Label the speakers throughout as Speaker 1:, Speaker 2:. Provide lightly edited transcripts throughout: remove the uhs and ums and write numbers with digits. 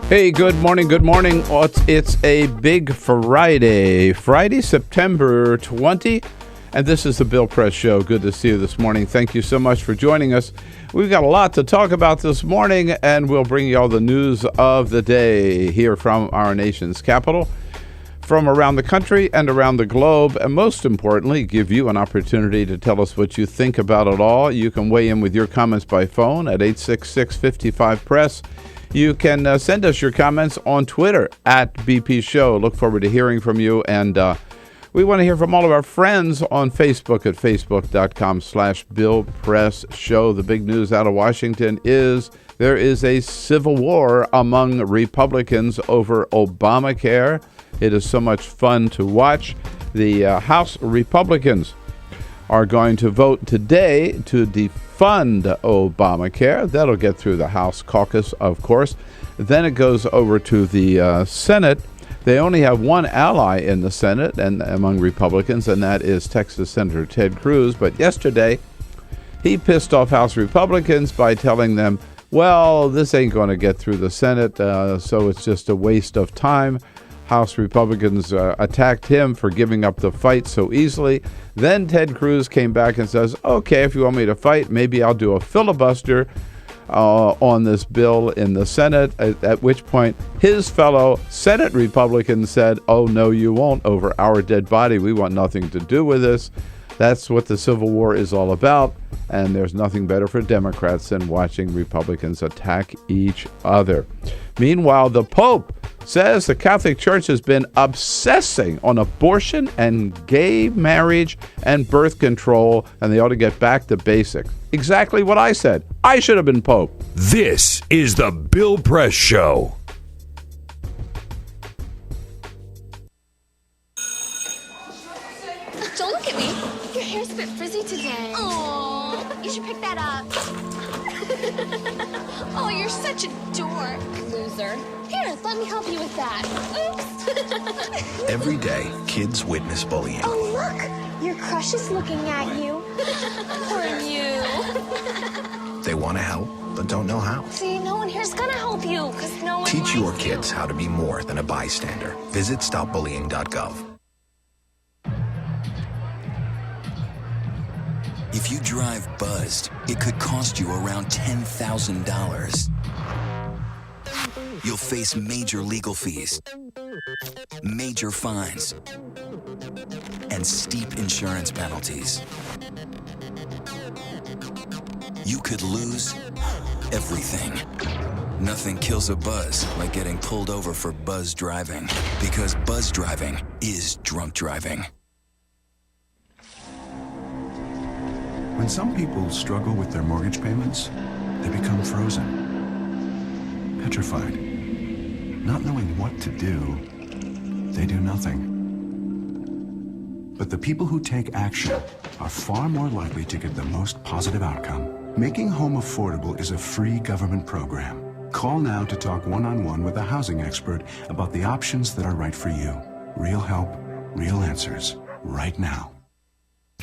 Speaker 1: Hey, good morning, good morning. It's a big Friday, September 20, and this is the Bill Press Show. Good to see you this morning. Thank you so much for joining us. We've got a lot to talk about this morning, and we'll bring you all the news of the day here from our nation's capital, from around the country and around the globe, and most importantly, give you an opportunity to tell us what you think about it all. You can weigh in with your comments by phone at 866-55-PRESS. You can send us your comments on Twitter at BP Show. Look forward to hearing from you. And we want to hear from all of our friends on Facebook at facebook.com/Bill Press Show. The big news out of Washington is there is a civil war among Republicans over Obamacare. It is so much fun to watch. The House Republicans are going to vote today to defund Obamacare. That'll get through the House caucus, of course. Then it goes over to the Senate. They only have one ally in the Senate and among Republicans, and that is Texas Senator Ted Cruz. But yesterday, he pissed off House Republicans by telling them, well, this ain't going to get through the Senate, so it's just a waste of time. House Republicans attacked him for giving up the fight so easily. Then Ted Cruz came back and says, okay, if you want me to fight, maybe I'll do a filibuster on this bill in the Senate, at which point his fellow Senate Republicans said, oh, no, you won't, over our dead body. We want nothing to do with this. That's what the Civil War is all about, and there's nothing better for Democrats than watching Republicans attack each other. Meanwhile, the Pope says the Catholic Church has been obsessing on abortion and gay marriage and birth control, and they ought to get back to basics. Exactly what I said. I should have been Pope.
Speaker 2: This is the Bill Press Show.
Speaker 3: Don't look at me. Your hair's a bit frizzy today. Oh, you should pick that up. Oh, you're such a dork. Loser. Here, let me help you with that. Oops.
Speaker 4: Every day, kids witness bullying.
Speaker 3: Oh, look. Your crush is looking at you. Poor you.
Speaker 4: They want to help, but don't know how.
Speaker 3: See, no one here's gonna help you, because no one
Speaker 4: Teach your
Speaker 3: likes
Speaker 4: kids
Speaker 3: you.
Speaker 4: how to be more than a bystander. Visit stopbullying.gov.
Speaker 5: If you drive buzzed, it could cost you around $10,000. You'll face major legal fees, major fines, and steep insurance penalties. You could lose everything. Nothing kills a buzz like getting pulled over for buzz driving, because buzz driving is drunk driving.
Speaker 6: When some people struggle with their mortgage payments, they become frozen, petrified. Not knowing what to do, they do nothing. But the people who take action are far more likely to get the most positive outcome. Making home affordable is a free government program. Call now to talk one-on-one with a housing expert about the options that are right for you. Real help, real answers, right now.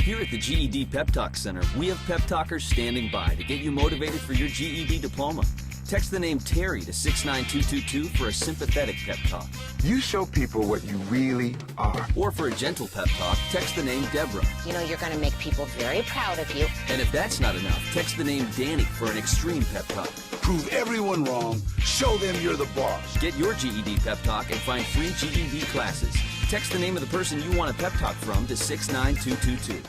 Speaker 7: Here at the GED Pep Talk Center, we have pep talkers standing by to get you motivated for your GED diploma. Text the name Terry to 69222 for a sympathetic pep talk.
Speaker 8: You show people what you really are.
Speaker 7: Or for a gentle pep talk, text the name Deborah.
Speaker 9: You know you're going to make people very proud of you.
Speaker 7: And if that's not enough, text the name Danny for an extreme pep talk.
Speaker 8: Prove everyone wrong. Show them you're the boss.
Speaker 7: Get your GED pep talk and find free GED classes. Text the name of the person you want a pep talk from to 69222.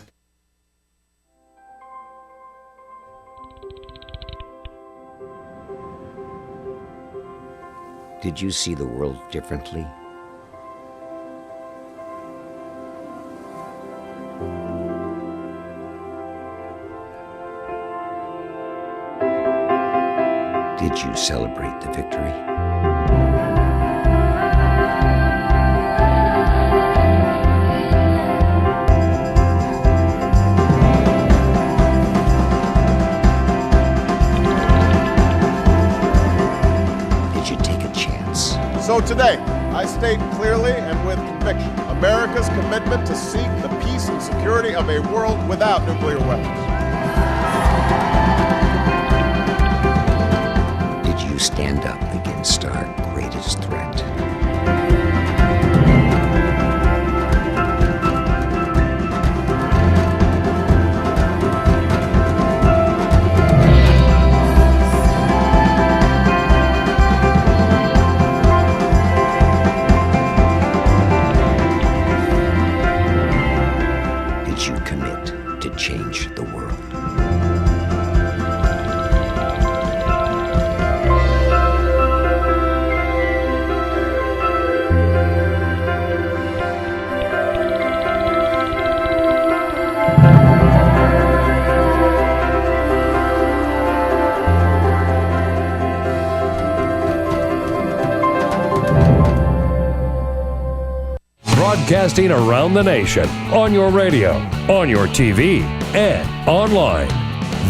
Speaker 10: Did you see the world differently? Did you celebrate the victory?
Speaker 11: So today, I state clearly and with conviction America's commitment to seek the peace and security of a world without nuclear weapons.
Speaker 10: Did you stand up against our greatest threat? Change the world.
Speaker 2: Broadcasting around the nation, on your radio, on your TV, and online.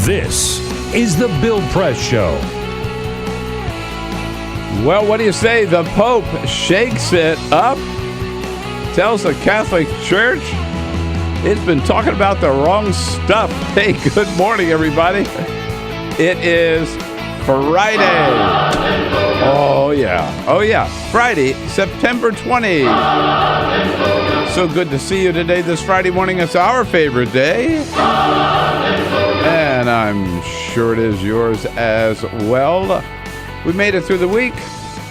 Speaker 2: This is the Bill Press Show.
Speaker 1: Well, what do you say? The Pope shakes it up, tells the Catholic Church it's been talking about the wrong stuff. Hey, good morning, everybody. It is Friday. Oh, yeah. Friday, September 20. So good to see you today, this Friday morning. It's our favorite day. And I'm sure it is yours as well. We made it through the week.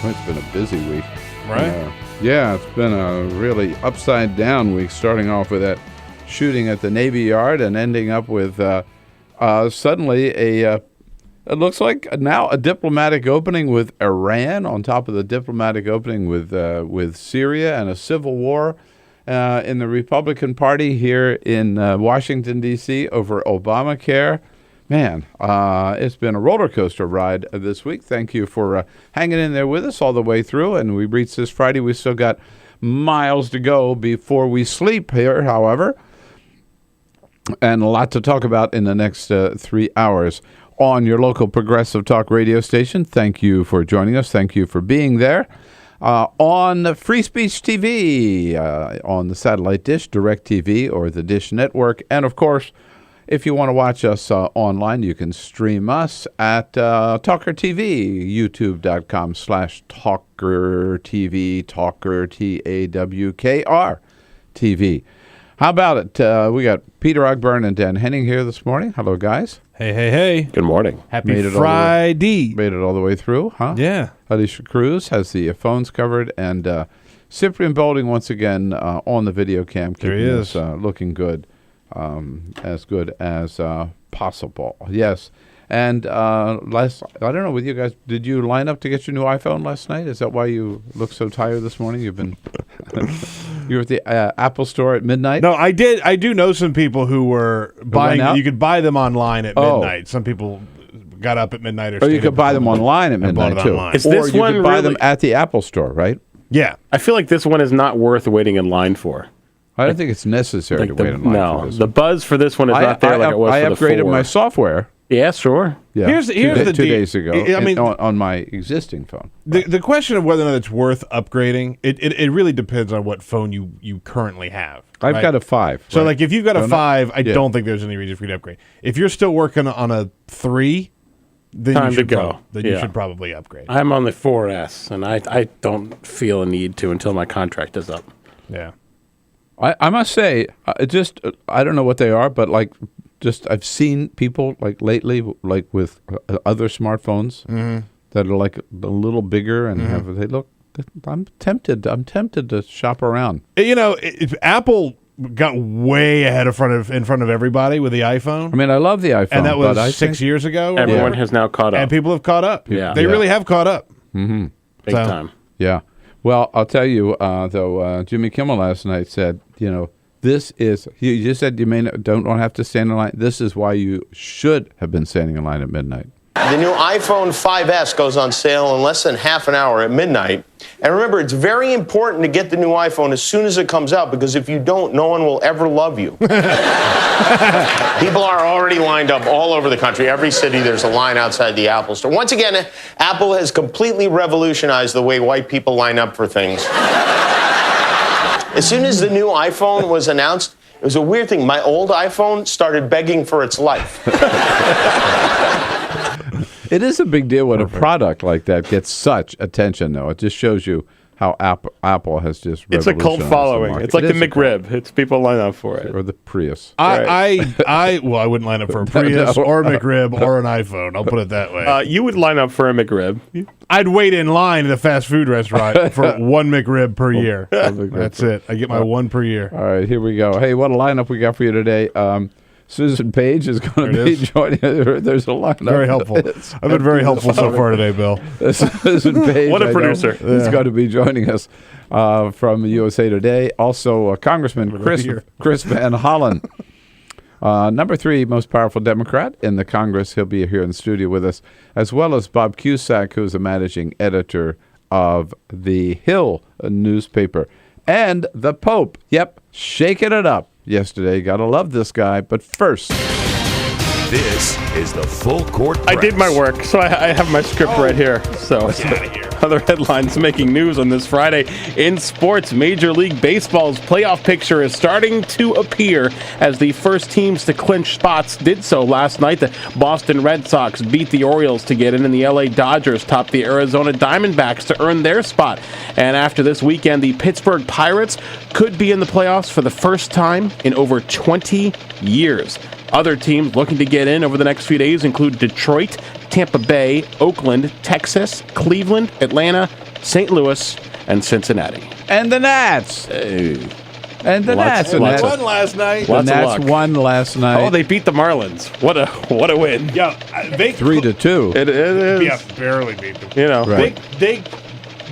Speaker 1: Well, it's been a busy week.
Speaker 12: Right?
Speaker 1: Yeah, it's been a really upside-down week, starting off with that shooting at the Navy Yard and ending up with suddenly it looks like now a diplomatic opening with Iran on top of the diplomatic opening with Syria, and a civil war in the Republican Party here in Washington, D.C. over Obamacare. Man, it's been a roller coaster ride this week. Thank you for hanging in there with us all the way through. And we reached this Friday. We still got miles to go before we sleep here, however. And a lot to talk about in the next 3 hours on your local progressive talk radio station. Thank you for joining us. Thank you for being there. On Free Speech TV, on the satellite dish, DirecTV, or the Dish Network. And, of course, if you want to watch us online, you can stream us at TawkrTV, youtube.com/TawkrTV, Talker, TAWKR TV. How about it? We got Peter Ogburn and Dan Henning here this morning. Hello, guys.
Speaker 12: Hey.
Speaker 13: Good morning.
Speaker 12: Happy Friday.
Speaker 1: Made it all the way through, huh?
Speaker 12: Yeah.
Speaker 1: Alicia Cruz has the phones covered, and Cyprian Bolding once again on the video cam.
Speaker 12: There he is.
Speaker 1: Looking good as possible. Yes. And I don't know with you guys, did you line up to get your new iPhone last night? Is that why you look so tired this morning? You've been you were at the Apple store at midnight?
Speaker 12: No, I did. I do know some people who were buying. You could buy them online at midnight. Some people got up at midnight, or
Speaker 1: you could buy them online at midnight too.
Speaker 13: Is this
Speaker 1: or
Speaker 13: one
Speaker 1: you could buy
Speaker 13: really...
Speaker 1: them at the Apple store, right?
Speaker 12: Yeah.
Speaker 13: I feel like this one is not worth waiting in line for.
Speaker 1: I don't think it's necessary to wait in line for this.
Speaker 13: No, the buzz for this one is not there like it was for the 4.
Speaker 1: I upgraded my software.
Speaker 13: Yeah, sure.
Speaker 1: Yeah.
Speaker 12: Here's the
Speaker 1: 2 days ago.
Speaker 12: I mean,
Speaker 1: on my existing phone.
Speaker 12: The question of whether or not it's worth upgrading, it really depends on what phone you currently have.
Speaker 1: I've got a 5.
Speaker 12: So, like, if you've got a 5, I don't think there's any reason for you to upgrade. If you're still working on a 3, then you should go. You should probably upgrade.
Speaker 13: I'm on the 4S, and I don't feel a need to until my contract is up.
Speaker 12: Yeah.
Speaker 1: I must say, I don't know what they are, but I've seen people lately with other smartphones that are like a little bigger and they look. I'm tempted to shop around.
Speaker 12: Apple got way ahead in front of everybody with the iPhone.
Speaker 1: I mean, I love the iPhone,
Speaker 12: and that was 6 years ago.
Speaker 13: Everyone has now caught up,
Speaker 12: and people have caught up.
Speaker 13: Yeah,
Speaker 12: they really have caught up.
Speaker 1: Mm-hmm.
Speaker 13: Big time.
Speaker 1: Yeah. Well, I'll tell you, though, Jimmy Kimmel last night said, this is, you just said you don't have to stand in line. This is why you should have been standing in line at midnight.
Speaker 14: The new iPhone 5S goes on sale in less than half an hour at midnight. And remember, it's very important to get the new iPhone as soon as it comes out, because if you don't, no one will ever love you. People are already lined up all over the country. Every city, there's a line outside the Apple store. Once again, Apple has completely revolutionized the way white people line up for things. As soon as the new iPhone was announced, it was a weird thing. My old iPhone started begging for its life.
Speaker 1: It is a big deal when a product like that gets such attention, though. It just shows you how Apple has just
Speaker 13: It's a cult following. It's like the McRib. It's people line up for it.
Speaker 1: Or the Prius.
Speaker 12: I wouldn't line up for a Prius or a McRib or an iPhone. I'll put it that way.
Speaker 13: You would line up for a McRib.
Speaker 12: I'd wait in line at a fast food restaurant for one McRib per year. That's it. I get my one per year.
Speaker 1: All right, here we go. Hey, what a lineup we got for you today. Susan Paige is going to be joining us. There's a lineup.
Speaker 12: Very helpful. I've been very helpful so far today, Bill.
Speaker 1: Susan Paige.
Speaker 13: What a producer.
Speaker 1: Is going to be joining us from USA Today. Also, Congressman Chris Van Hollen. Number 3 most powerful Democrat in the Congress. He'll be here in the studio with us, as well as Bob Cusack, who's the managing editor of the Hill newspaper. And the Pope. Yep, shaking it up yesterday. Gotta love this guy. But first,
Speaker 2: this is the Full Court Press.
Speaker 13: I did my work, so I have my script right here. So
Speaker 12: Get out of here.
Speaker 13: Other headlines making news on this Friday. In sports, Major League Baseball's playoff picture is starting to appear as the first teams to clinch spots did so last night. The Boston Red Sox beat the Orioles to get in, and the LA Dodgers topped the Arizona Diamondbacks to earn their spot. And after this weekend, the Pittsburgh Pirates could be in the playoffs for the first time in over 20 years. Other teams looking to get in over the next few days include Detroit, Tampa Bay, Oakland, Texas, Cleveland, Atlanta, St. Louis, and Cincinnati.
Speaker 1: And the Nats. And the Nats.
Speaker 12: Lots won last night.
Speaker 1: The Nats won last night.
Speaker 13: Oh, they beat the Marlins. What a win.
Speaker 12: Yeah, they
Speaker 1: 3-2.
Speaker 13: It is.
Speaker 12: Yeah, barely beat them.
Speaker 13: You know,
Speaker 1: right.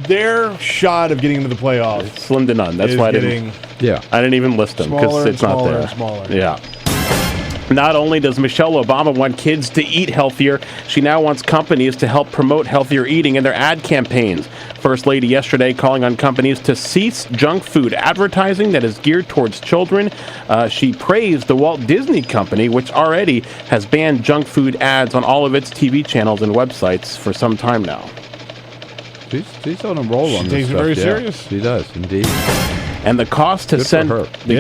Speaker 12: Their shot of getting into the playoffs
Speaker 13: it's slim to none. That's why I didn't even list them because it's not there.
Speaker 12: Smaller.
Speaker 13: Yeah. Not only does Michelle Obama want kids to eat healthier, she now wants companies to help promote healthier eating in their ad campaigns. First Lady yesterday calling on companies to cease junk food advertising that is geared towards children. She praised the Walt Disney Company, which already has banned junk food ads on all of its TV channels and websites for some time now.
Speaker 1: She's on a roll on this stuff.
Speaker 12: She takes it very serious.
Speaker 1: She does, indeed.
Speaker 13: And the cost to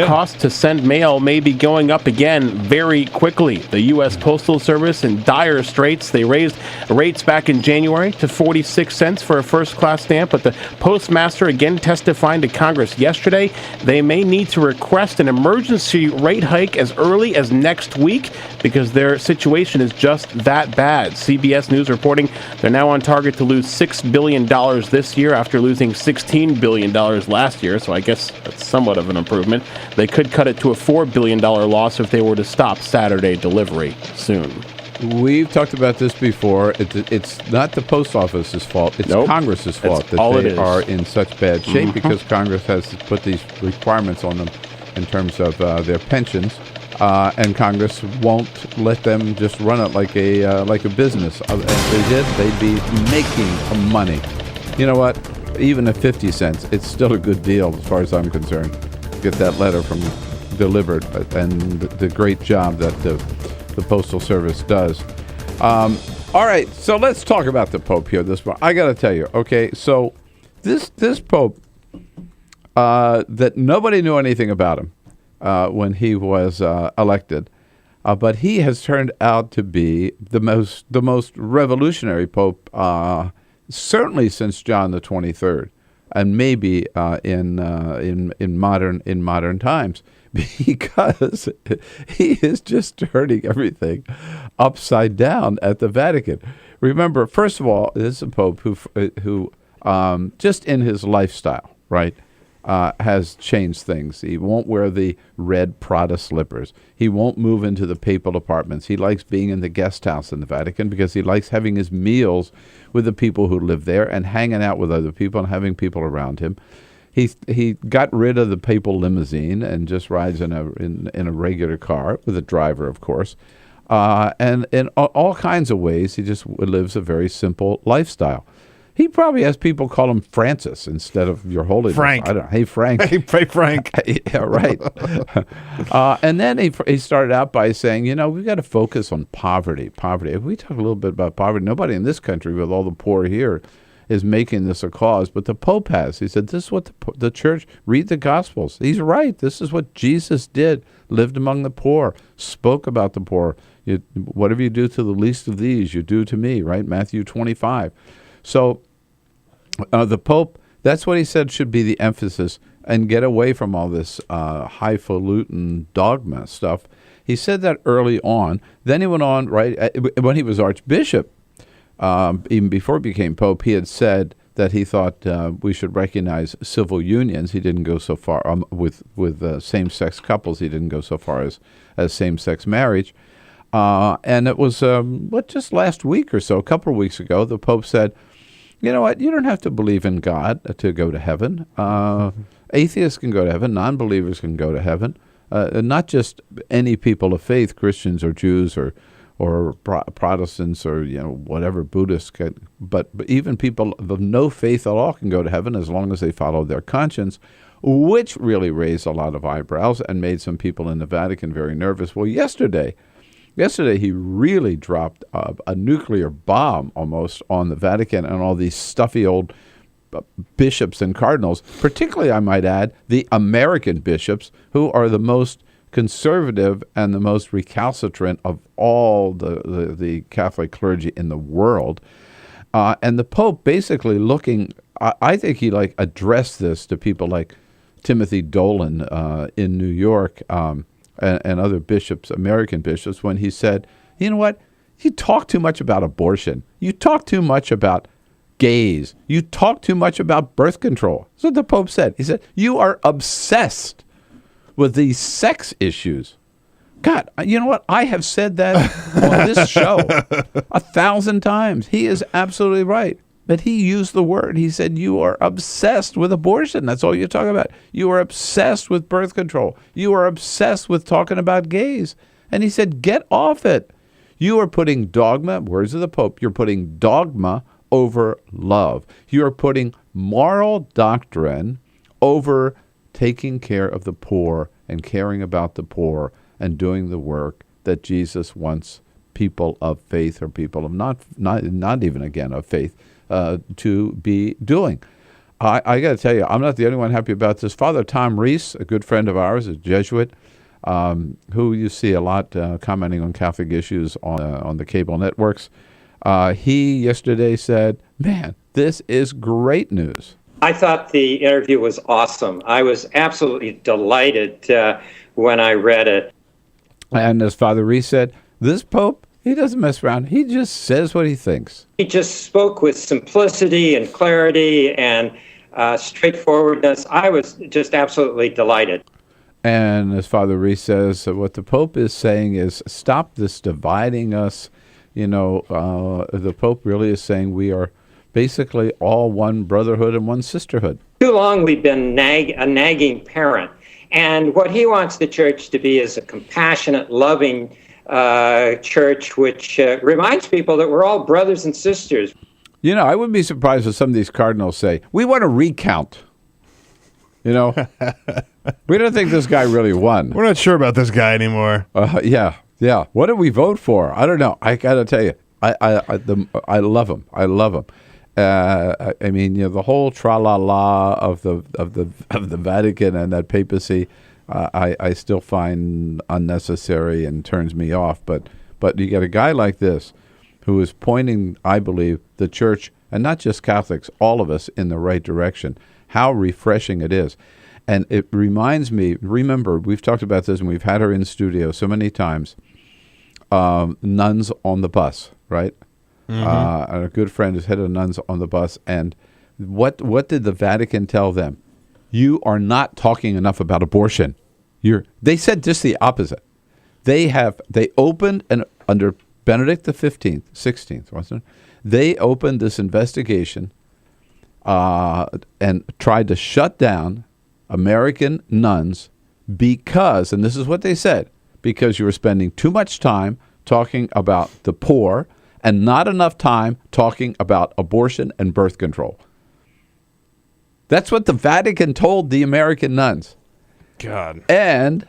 Speaker 13: cost to send mail may be going up again very quickly. The U.S. Postal Service in dire straits. They raised rates back in January to 46 cents for a first-class stamp, but the postmaster again testifying to Congress yesterday. They may need to request an emergency rate hike as early as next week because their situation is just that bad. CBS News reporting they're now on target to lose $6 billion this year after losing $16 billion last year, so I guess that's somewhat of an improvement. They could cut it to a $4 billion loss if they were to stop Saturday delivery soon.
Speaker 1: We've talked about this before. It's not the post office's fault. It's Congress's fault that they are in such bad shape because Congress has to put these requirements on them in terms of their pensions, and Congress won't let them just run it like a business. If they did, they'd be making money. You know what? Even at 50 cents, it's still a good deal as far as I'm concerned. Get that letter from delivered, and the great job that the Postal Service does. All right, so let's talk about the Pope here this morning. I got to tell you, okay, so this Pope, that nobody knew anything about him when he was elected, but he has turned out to be the most revolutionary Pope certainly since John the 23rd, and maybe in modern times, because he is just turning everything upside down at the Vatican. Remember, first of all, this is a Pope who just in his lifestyle, right, has changed things. He won't wear the red Prada slippers. He won't move into the papal apartments. He likes being in the guest house in the Vatican because he likes having his meals with the people who live there and hanging out with other people and having people around him. He got rid of the papal limousine and just rides in a regular car with a driver, of course. And in all kinds of ways, he just lives a very simple lifestyle. He probably has people call him Francis instead of Your Holiness.
Speaker 12: Frank.
Speaker 1: I don't know. Hey, Frank.
Speaker 12: Hey, Frank.
Speaker 1: Yeah, right. And then he started out by saying, we've got to focus on poverty. If we talk a little bit about poverty, nobody in this country with all the poor here is making this a cause, but the Pope has. He said, this is what the church, read the Gospels. He's right. This is what Jesus did, lived among the poor, spoke about the poor. Whatever you do to the least of these, you do to me, right? Matthew 25. So the Pope, that's what he said should be the emphasis, and get away from all this highfalutin dogma stuff. He said that early on. Then he went on, right, when he was Archbishop, even before he became Pope, he had said that he thought we should recognize civil unions. He didn't go so far with same-sex couples. He didn't go so far as same-sex marriage. And it was, just last week or so, a couple of weeks ago, the Pope said, you know what, you don't have to believe in God to go to heaven. Atheists can go to heaven. Non-believers can go to heaven. Not just any people of faith, Christians or Jews or Protestants or whatever, Buddhists, but even people of no faith at all can go to heaven as long as they follow their conscience, which really raised a lot of eyebrows and made some people in the Vatican very nervous. Well, yesterday, Yesterday, he really dropped a nuclear bomb almost on the Vatican and all these stuffy old bishops and cardinals, particularly, I might add, the American bishops, who are the most conservative and the most recalcitrant of all the Catholic clergy in the world. And the Pope basically looking, I think he addressed this to people like Timothy Dolan in New York and other bishops, American bishops, when he said, you know what, you talk too much about abortion. You talk too much about gays. You talk too much about birth control. That's what the Pope said. He said, you are obsessed with these sex issues. God, you know what? I have said that on this show 1,000 times. He is absolutely right. But he used the word. He said, you are obsessed with abortion. That's all you're talking about. You are obsessed with birth control. You are obsessed with talking about gays. And he said, get off it. You are putting dogma, words of the Pope, you're putting dogma over love. You are putting moral doctrine over taking care of the poor and caring about the poor and doing the work that Jesus wants people of faith or people of not even again of faith to be doing. I got to tell you, I'm not the only one happy about this. Father Tom Reese, a good friend of ours, a Jesuit, who you see a lot commenting on Catholic issues on the cable networks, he yesterday said, man, this is great news.
Speaker 15: I thought the interview was awesome. I was absolutely delighted when I read it.
Speaker 1: And as Father Reese said, this Pope, he doesn't mess around. He just says what he thinks.
Speaker 15: He just spoke with simplicity and clarity and straightforwardness. I was just absolutely delighted.
Speaker 1: And as Father Reese says, what the Pope is saying is stop this dividing us. You know, the Pope really is saying we are basically all one brotherhood and one sisterhood.
Speaker 15: Too long we've been a nagging parent. And what he wants the church to be is a compassionate, loving church, which reminds people that we're all brothers and sisters.
Speaker 1: You know, I wouldn't be surprised if some of these cardinals say, we want to recount. You know, we don't think this guy really won.
Speaker 12: We're not sure about this guy anymore.
Speaker 1: Yeah. What did we vote for? I don't know. I got to tell you, I love him. I love him. I mean, you know, the whole tra-la-la of the Vatican and that papacy, I still find unnecessary and turns me off. But you get a guy like this who is pointing, I believe, the church, and not just Catholics, all of us, in the right direction. How refreshing it is. And it reminds me, remember, we've talked about this and we've had her in studio so many times, nuns on the bus, right? Mm-hmm. And a good friend is head of nuns on the bus. And what did the Vatican tell them? You are not talking enough about abortion. They said just the opposite. They opened, and under Benedict the 16th, wasn't it? They opened this investigation and tried to shut down American nuns because, and this is what they said, because you were spending too much time talking about the poor and not enough time talking about abortion and birth control. That's what the Vatican told the American nuns.
Speaker 12: God.
Speaker 1: And,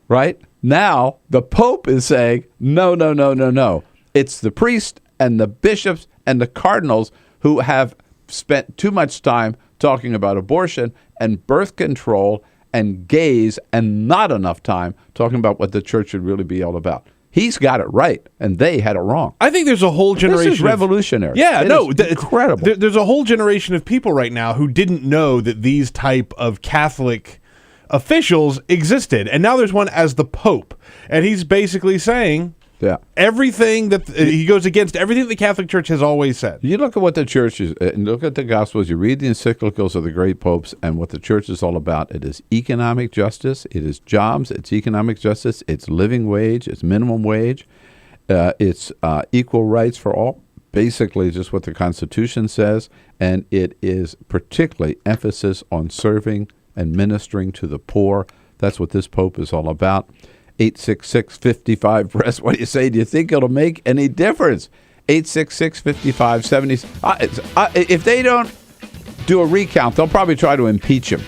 Speaker 1: right, now the Pope is saying, no. It's the priest and the bishops and the cardinals who have spent too much time talking about abortion and birth control and gays and not enough time talking about what the church should really be all about. He's got it right, and they had it wrong.
Speaker 12: I think there's a whole generation.
Speaker 1: This is revolutionary.
Speaker 12: Yeah,
Speaker 1: it's incredible.
Speaker 12: There's a whole generation of people right now who didn't know that these type of Catholic officials existed, and now there's one as the Pope, and he's basically saying, everything that he goes against everything the Catholic Church has always said.
Speaker 1: You look at what the church is, and look at the Gospels, you read the encyclicals of the great popes, and what the church is all about. It is economic justice, it is jobs, it's economic justice, it's living wage, it's minimum wage, it's equal rights for all, basically just what the Constitution says, and it is particularly emphasis on serving and ministering to the poor. That's what this Pope is all about. 866-55-PRESS. What do you say? Do you think it'll make any difference? 866-55-70. If they don't do a recount, they'll probably try to impeach him.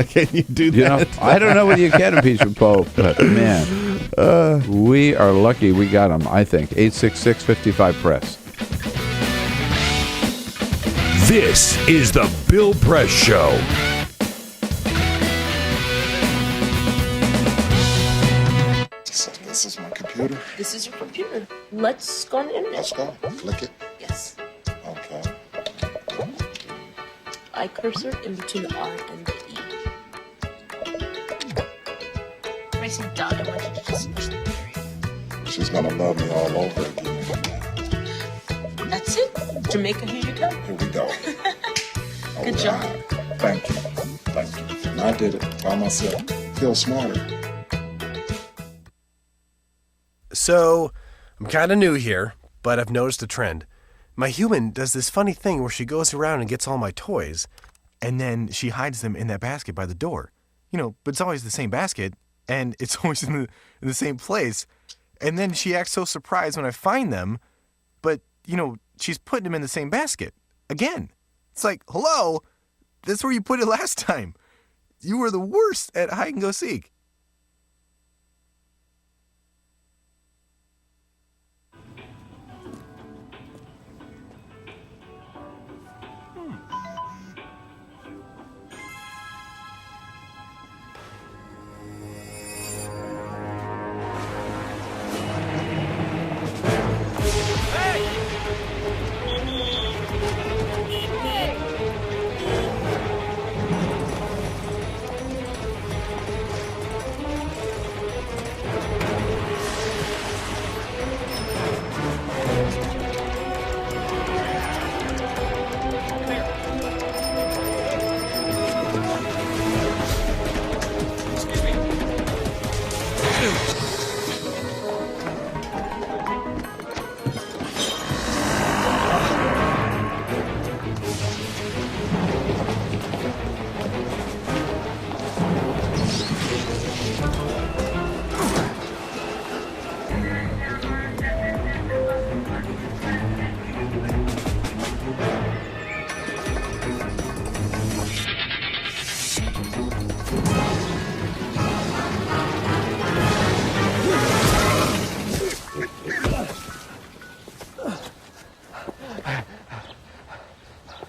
Speaker 12: Can you do that?
Speaker 1: You know, I don't know whether you can impeach a Pope, but man. We are lucky we got them, I think. 866-55-PRESS.
Speaker 2: This is the Bill Press Show.
Speaker 16: This is my computer.
Speaker 17: This is your computer. Let's go on the internet.
Speaker 16: Let's go. Click it.
Speaker 17: Yes.
Speaker 16: Okay.
Speaker 17: I cursor in between the R and the E. Pressing dot, I want you to just push the period.
Speaker 16: She's gonna love me all over again.
Speaker 17: That's it. Jamaica, here you go.
Speaker 16: Here we go.
Speaker 17: Good job.
Speaker 16: Thank you. Thank you. And I did it by myself. Feel smarter.
Speaker 18: So, I'm kind of new here, but I've noticed a trend. My human does this funny thing where she goes around and gets all my toys, and then she hides them in that basket by the door. But it's always the same basket, and it's always in the same place. And then she acts so surprised when I find them, but, she's putting them in the same basket. Again. It's like, hello? That's where you put it last time. You were the worst at hide and go seek.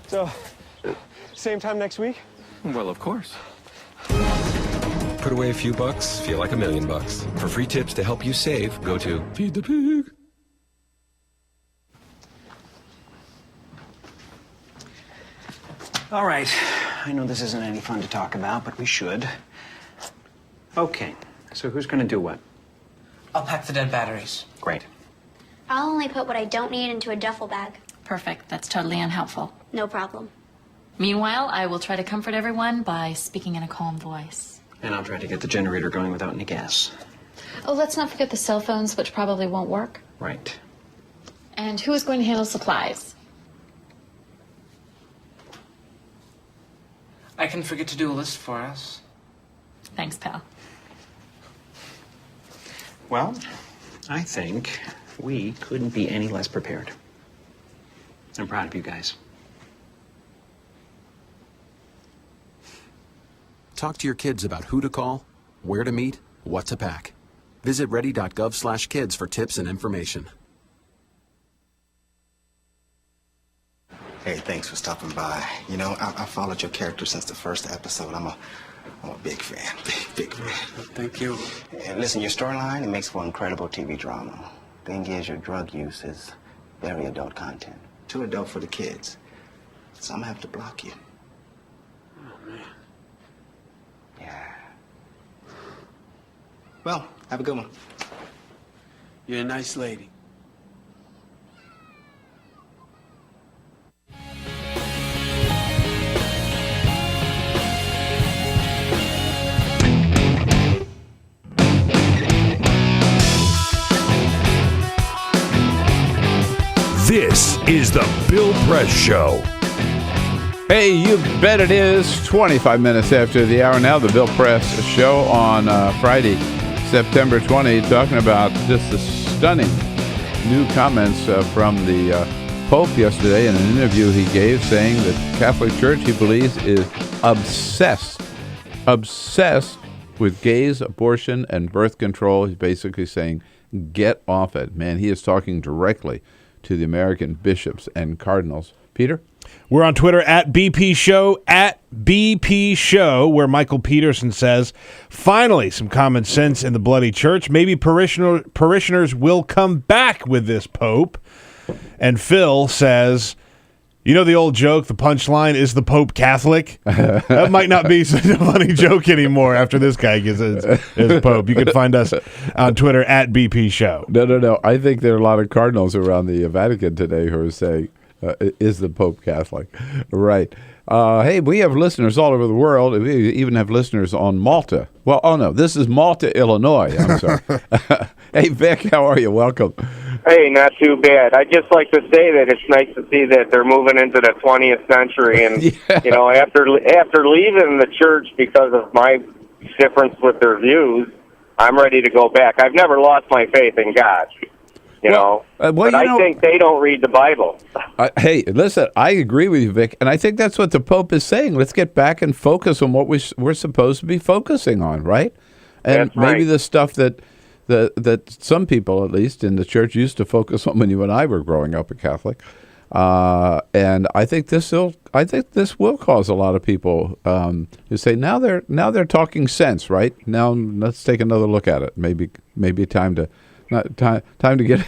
Speaker 19: So, same time next week?
Speaker 20: Well, of course. Put away a few bucks, feel like $1 million. For free tips to help you save, go to Feed the Pig.
Speaker 10: All right. I know this isn't any fun to talk about, but we should. Okay. So who's going to do what?
Speaker 21: I'll pack the dead batteries.
Speaker 10: Great.
Speaker 3: I'll only put what I don't need into a duffel bag.
Speaker 22: Perfect. That's totally unhelpful.
Speaker 3: No problem.
Speaker 22: Meanwhile, I will try to comfort everyone by speaking in a calm voice.
Speaker 10: And I'll try to get the generator going without any gas.
Speaker 22: Oh, let's not forget the cell phones, which probably won't work.
Speaker 10: Right.
Speaker 22: And who is going to handle supplies?
Speaker 21: I can forget to do a list for us.
Speaker 22: Thanks, pal.
Speaker 10: Well, I think we couldn't be any less prepared. I'm proud of you guys.
Speaker 23: Talk to your kids about who to call, where to meet, what to pack. Visit ready.gov/kids for tips and information.
Speaker 24: Hey, thanks for stopping by. I followed your character since the first episode. I'm a big fan. Big fan.
Speaker 10: Thank you.
Speaker 24: And listen, your storyline, it makes for incredible TV drama. Thing is, your drug use is very adult content. Too adult for the kids. So I'm gonna have to block you.
Speaker 10: Oh, man.
Speaker 24: Yeah. Well, have a good one.
Speaker 21: You're a nice lady.
Speaker 2: This is the Bill Press Show.
Speaker 1: Hey, you bet it is. 25 minutes after the hour now, the Bill Press Show on Friday, September 20, talking about just the stunning new comments from the Pope yesterday in an interview he gave, saying that Catholic Church, he believes, is obsessed with gays, abortion, and birth control. He's basically saying, get off it. Man, he is talking directly to the American bishops and cardinals. Peter?
Speaker 12: We're on Twitter at BP Show, where Michael Peterson says, finally, some common sense in the bloody church. Maybe parishioners will come back with this Pope. And Phil says, you know the old joke, the punchline, is the Pope Catholic? That might not be such a funny joke anymore after this guy gets his Pope. You can find us on Twitter at BP Show.
Speaker 1: No. I think there are a lot of cardinals around the Vatican today who are saying, is the Pope Catholic? Right. Hey, we have listeners all over the world. We even have listeners on Malta. Well, oh no, this is Malta, Illinois. I'm sorry. Hey, Vic, how are you? Welcome.
Speaker 4: Hey, not too bad. I'd just like to say that it's nice to see that they're moving into the 20th century. And, you know, after leaving the church because of my difference with their views, I'm ready to go back. I've never lost my faith in God. But I think they don't read the Bible.
Speaker 1: Hey, listen, I agree with you, Vic, and I think that's what the Pope is saying. Let's get back and focus on what we're supposed to be focusing on, right? And
Speaker 4: that's right.
Speaker 1: Maybe the stuff that some people, at least in the church, used to focus on when you and I were growing up a Catholic. And I think this will cause a lot of people who say now they're talking sense, right? Now let's take another look at it. Maybe time to get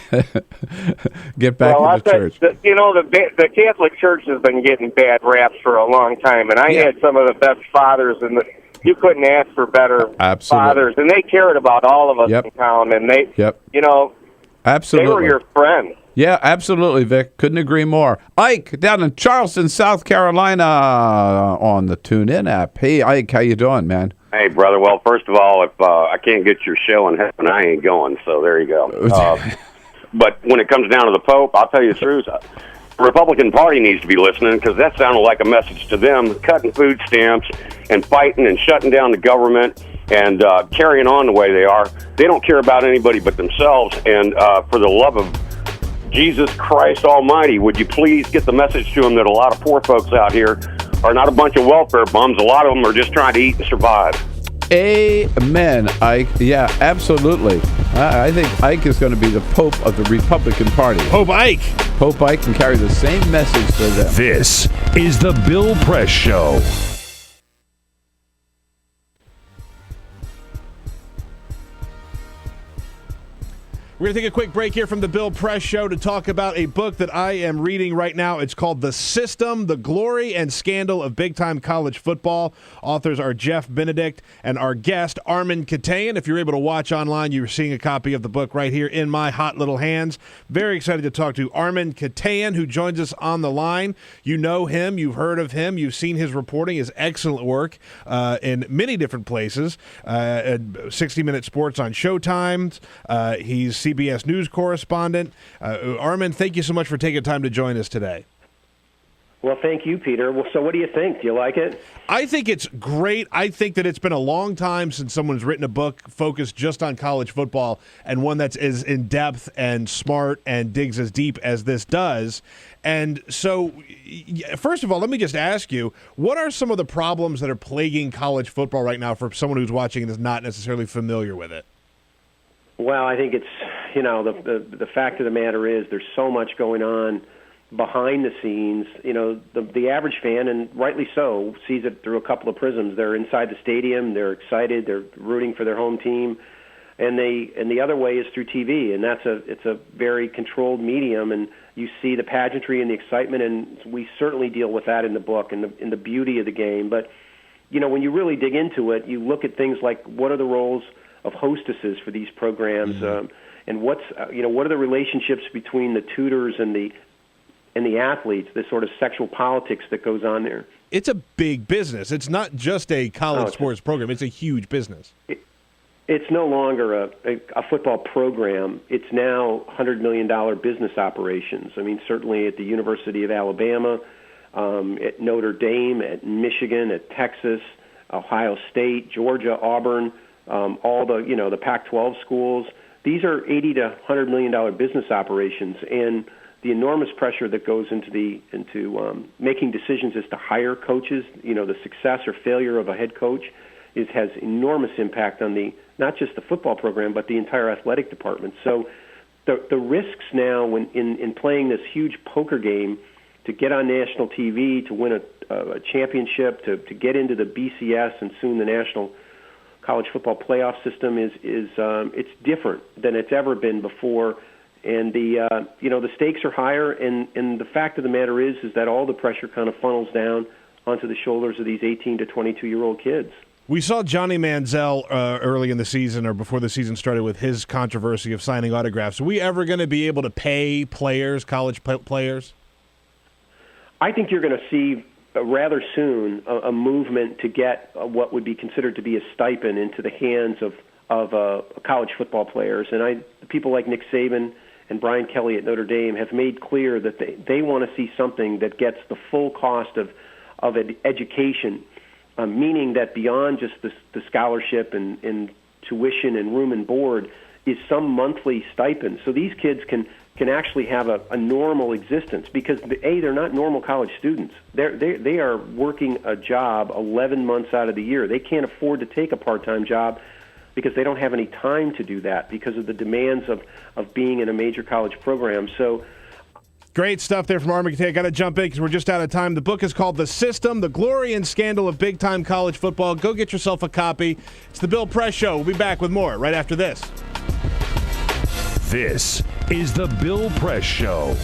Speaker 1: get back into church.
Speaker 4: The Catholic Church has been getting bad raps for a long time, and I had some of the best fathers, and you couldn't ask for better fathers, and they cared about all of us in town, and they,
Speaker 1: absolutely,
Speaker 4: they were your friends.
Speaker 1: Yeah, absolutely, Vic. Couldn't agree more. Ike down in Charleston, South Carolina, on the TuneIn app. Hey, Ike, how you doing, man?
Speaker 5: Hey, brother. Well, first of all, if I can't get your show in heaven, I ain't going, so there you go. But when it comes down to the Pope, I'll tell you the truth. The Republican Party needs to be listening, because that sounded like a message to them, cutting food stamps and fighting and shutting down the government and carrying on the way they are. They don't care about anybody but themselves, and for the love of Jesus Christ Almighty, would you please get the message to them that a lot of poor folks out here are not a bunch of welfare bums. A lot of them are just trying to eat and survive.
Speaker 1: Amen, Ike. Yeah, absolutely. I think Ike is going to be the Pope of the Republican Party.
Speaker 12: Pope Ike.
Speaker 1: Pope Ike can carry the same message to them.
Speaker 2: This is the Bill Press Show.
Speaker 12: We're going to take a quick break here from the Bill Press Show to talk about a book that I am reading right now. It's called The System, The Glory and Scandal of Big-Time College Football. Authors are Jeff Benedict and our guest, Armin Katayan. If you're able to watch online, you're seeing a copy of the book right here in my hot little hands. Very excited to talk to Armin Katayan, who joins us on the line. You know him. You've heard of him. You've seen his reporting, his excellent work in many different places. 60 Minute Sports on Showtime. He's CBS News correspondent. Armin, thank you so much for taking time to join us today.
Speaker 6: Well, thank you, Peter. Well, so what do you think? Do you like it?
Speaker 12: I think it's great. I think that it's been a long time since someone's written a book focused just on college football, and one that's as in-depth and smart and digs as deep as this does. And so, first of all, let me just ask you, what are some of the problems that are plaguing college football right now for someone who's watching and is not necessarily familiar with it?
Speaker 6: Well, I think it's, the fact of the matter is there's so much going on behind the scenes. The average fan, and rightly so, sees it through a couple of prisms. They're inside the stadium, they're excited, they're rooting for their home team, and the other way is through TV, and it's a very controlled medium, and you see the pageantry and the excitement, and we certainly deal with that in the book and the beauty of the game. But when you really dig into it, you look at things like what are the roles of hostesses for these programs, and what are the relationships between the tutors and the athletes, this sort of sexual politics that goes on there.
Speaker 12: It's a big business. It's not just a college sports program. It's a huge business.
Speaker 6: It's no longer a football program. It's now $100 million business operations. I mean, certainly at the University of Alabama, at Notre Dame, at Michigan, at Texas, Ohio State, Georgia, Auburn, all the Pac-12 schools. These are $80 to $100 million business operations, and the enormous pressure that goes into making decisions as to hire coaches, the success or failure of a head coach, has enormous impact on not just the football program, but the entire athletic department. So the risks now in playing this huge poker game to get on national TV, to win a championship, to get into the BCS and soon the National College Football Playoff system is it's different than it's ever been before, and the stakes are higher, and the fact of the matter is that all the pressure kind of funnels down onto the shoulders of these 18 to 22-year-old kids.
Speaker 12: We saw Johnny Manziel early in the season or before the season started with his controversy of signing autographs. Are we ever going to be able to pay players, college players?
Speaker 6: I think you're going to see rather soon a movement to get what would be considered to be a stipend into the hands of college football players. And people like Nick Saban and Brian Kelly at Notre Dame have made clear that they want to see something that gets the full cost of education, meaning that beyond just the scholarship and tuition and room and board is some monthly stipend. So these kids can actually have a normal existence because, they're not normal college students. They are working a job 11 months out of the year. They can't afford to take a part-time job because they don't have any time to do that because of the demands of being in a major college program. So
Speaker 12: great stuff there from Army. I got to jump in because we're just out of time. The book is called The System, The Glory and Scandal of Big-Time College Football. Go get yourself a copy. It's the Bill Press Show. We'll be back with more right after this.
Speaker 2: This is the Bill Press Show.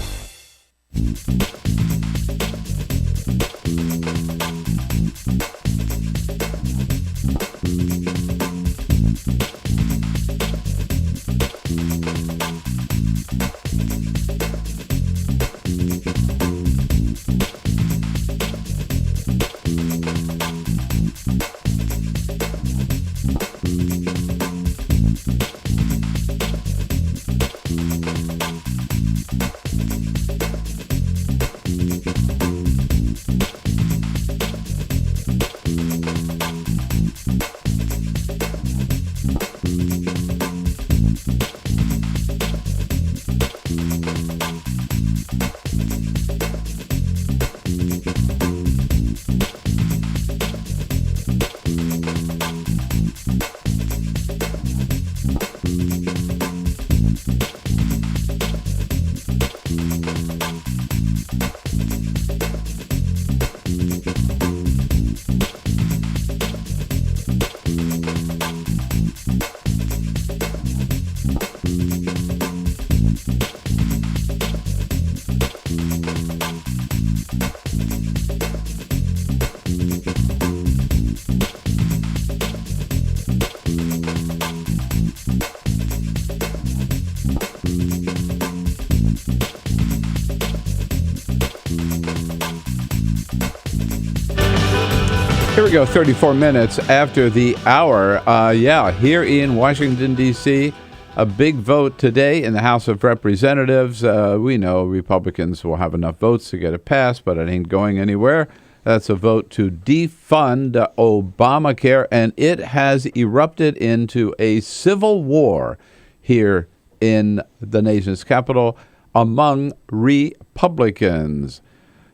Speaker 1: Here we go, 34 minutes after the hour. Here in Washington, D.C., a big vote today in the House of Representatives. We know Republicans will have enough votes to get it passed, but it ain't going anywhere. That's a vote to defund Obamacare, and it has erupted into a civil war here in the nation's capital among Republicans.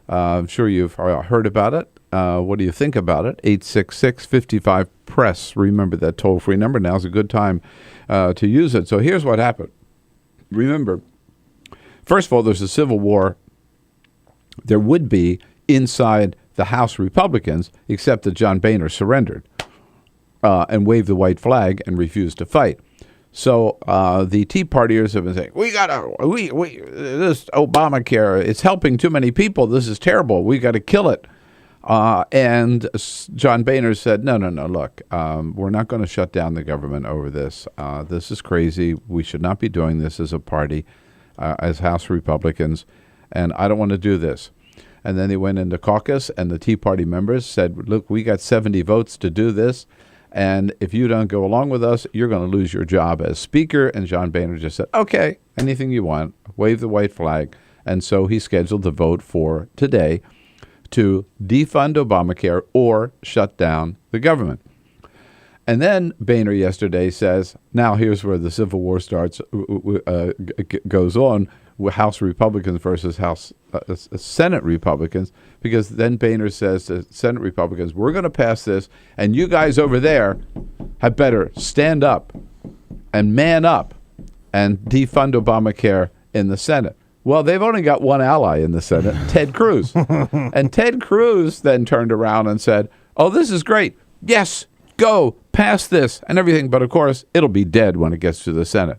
Speaker 1: I'm sure you've heard about it. What do you think about it? 866-55-PRESS. Remember that toll-free number. Now's a good time to use it. So here's what happened. Remember, first of all, there's a civil war. There would be inside the House Republicans, except that John Boehner surrendered and waved the white flag and refused to fight. So the Tea Partiers have been saying, this Obamacare, it's helping too many people. This is terrible. We got to kill it. And John Boehner said, no, look, we're not going to shut down the government over this. This is crazy. We should not be doing this as a party, as House Republicans, and I don't want to do this. And then they went into caucus, and the Tea Party members said, look, we got 70 votes to do this, and if you don't go along with us, you're going to lose your job as Speaker. And John Boehner just said, okay, anything you want, wave the white flag. And so he scheduled the vote for today to defund Obamacare or shut down the government. And then Boehner yesterday says, now here's where the Civil War goes on. House Republicans versus Senate Republicans, because then Boehner says to Senate Republicans, we're going to pass this, and you guys over there had better stand up and man up and defund Obamacare in the Senate. Well, they've only got one ally in the Senate, Ted Cruz. And Ted Cruz then turned around and said, oh, this is great. Yes, go, pass this and everything. But, of course, it'll be dead when it gets to the Senate.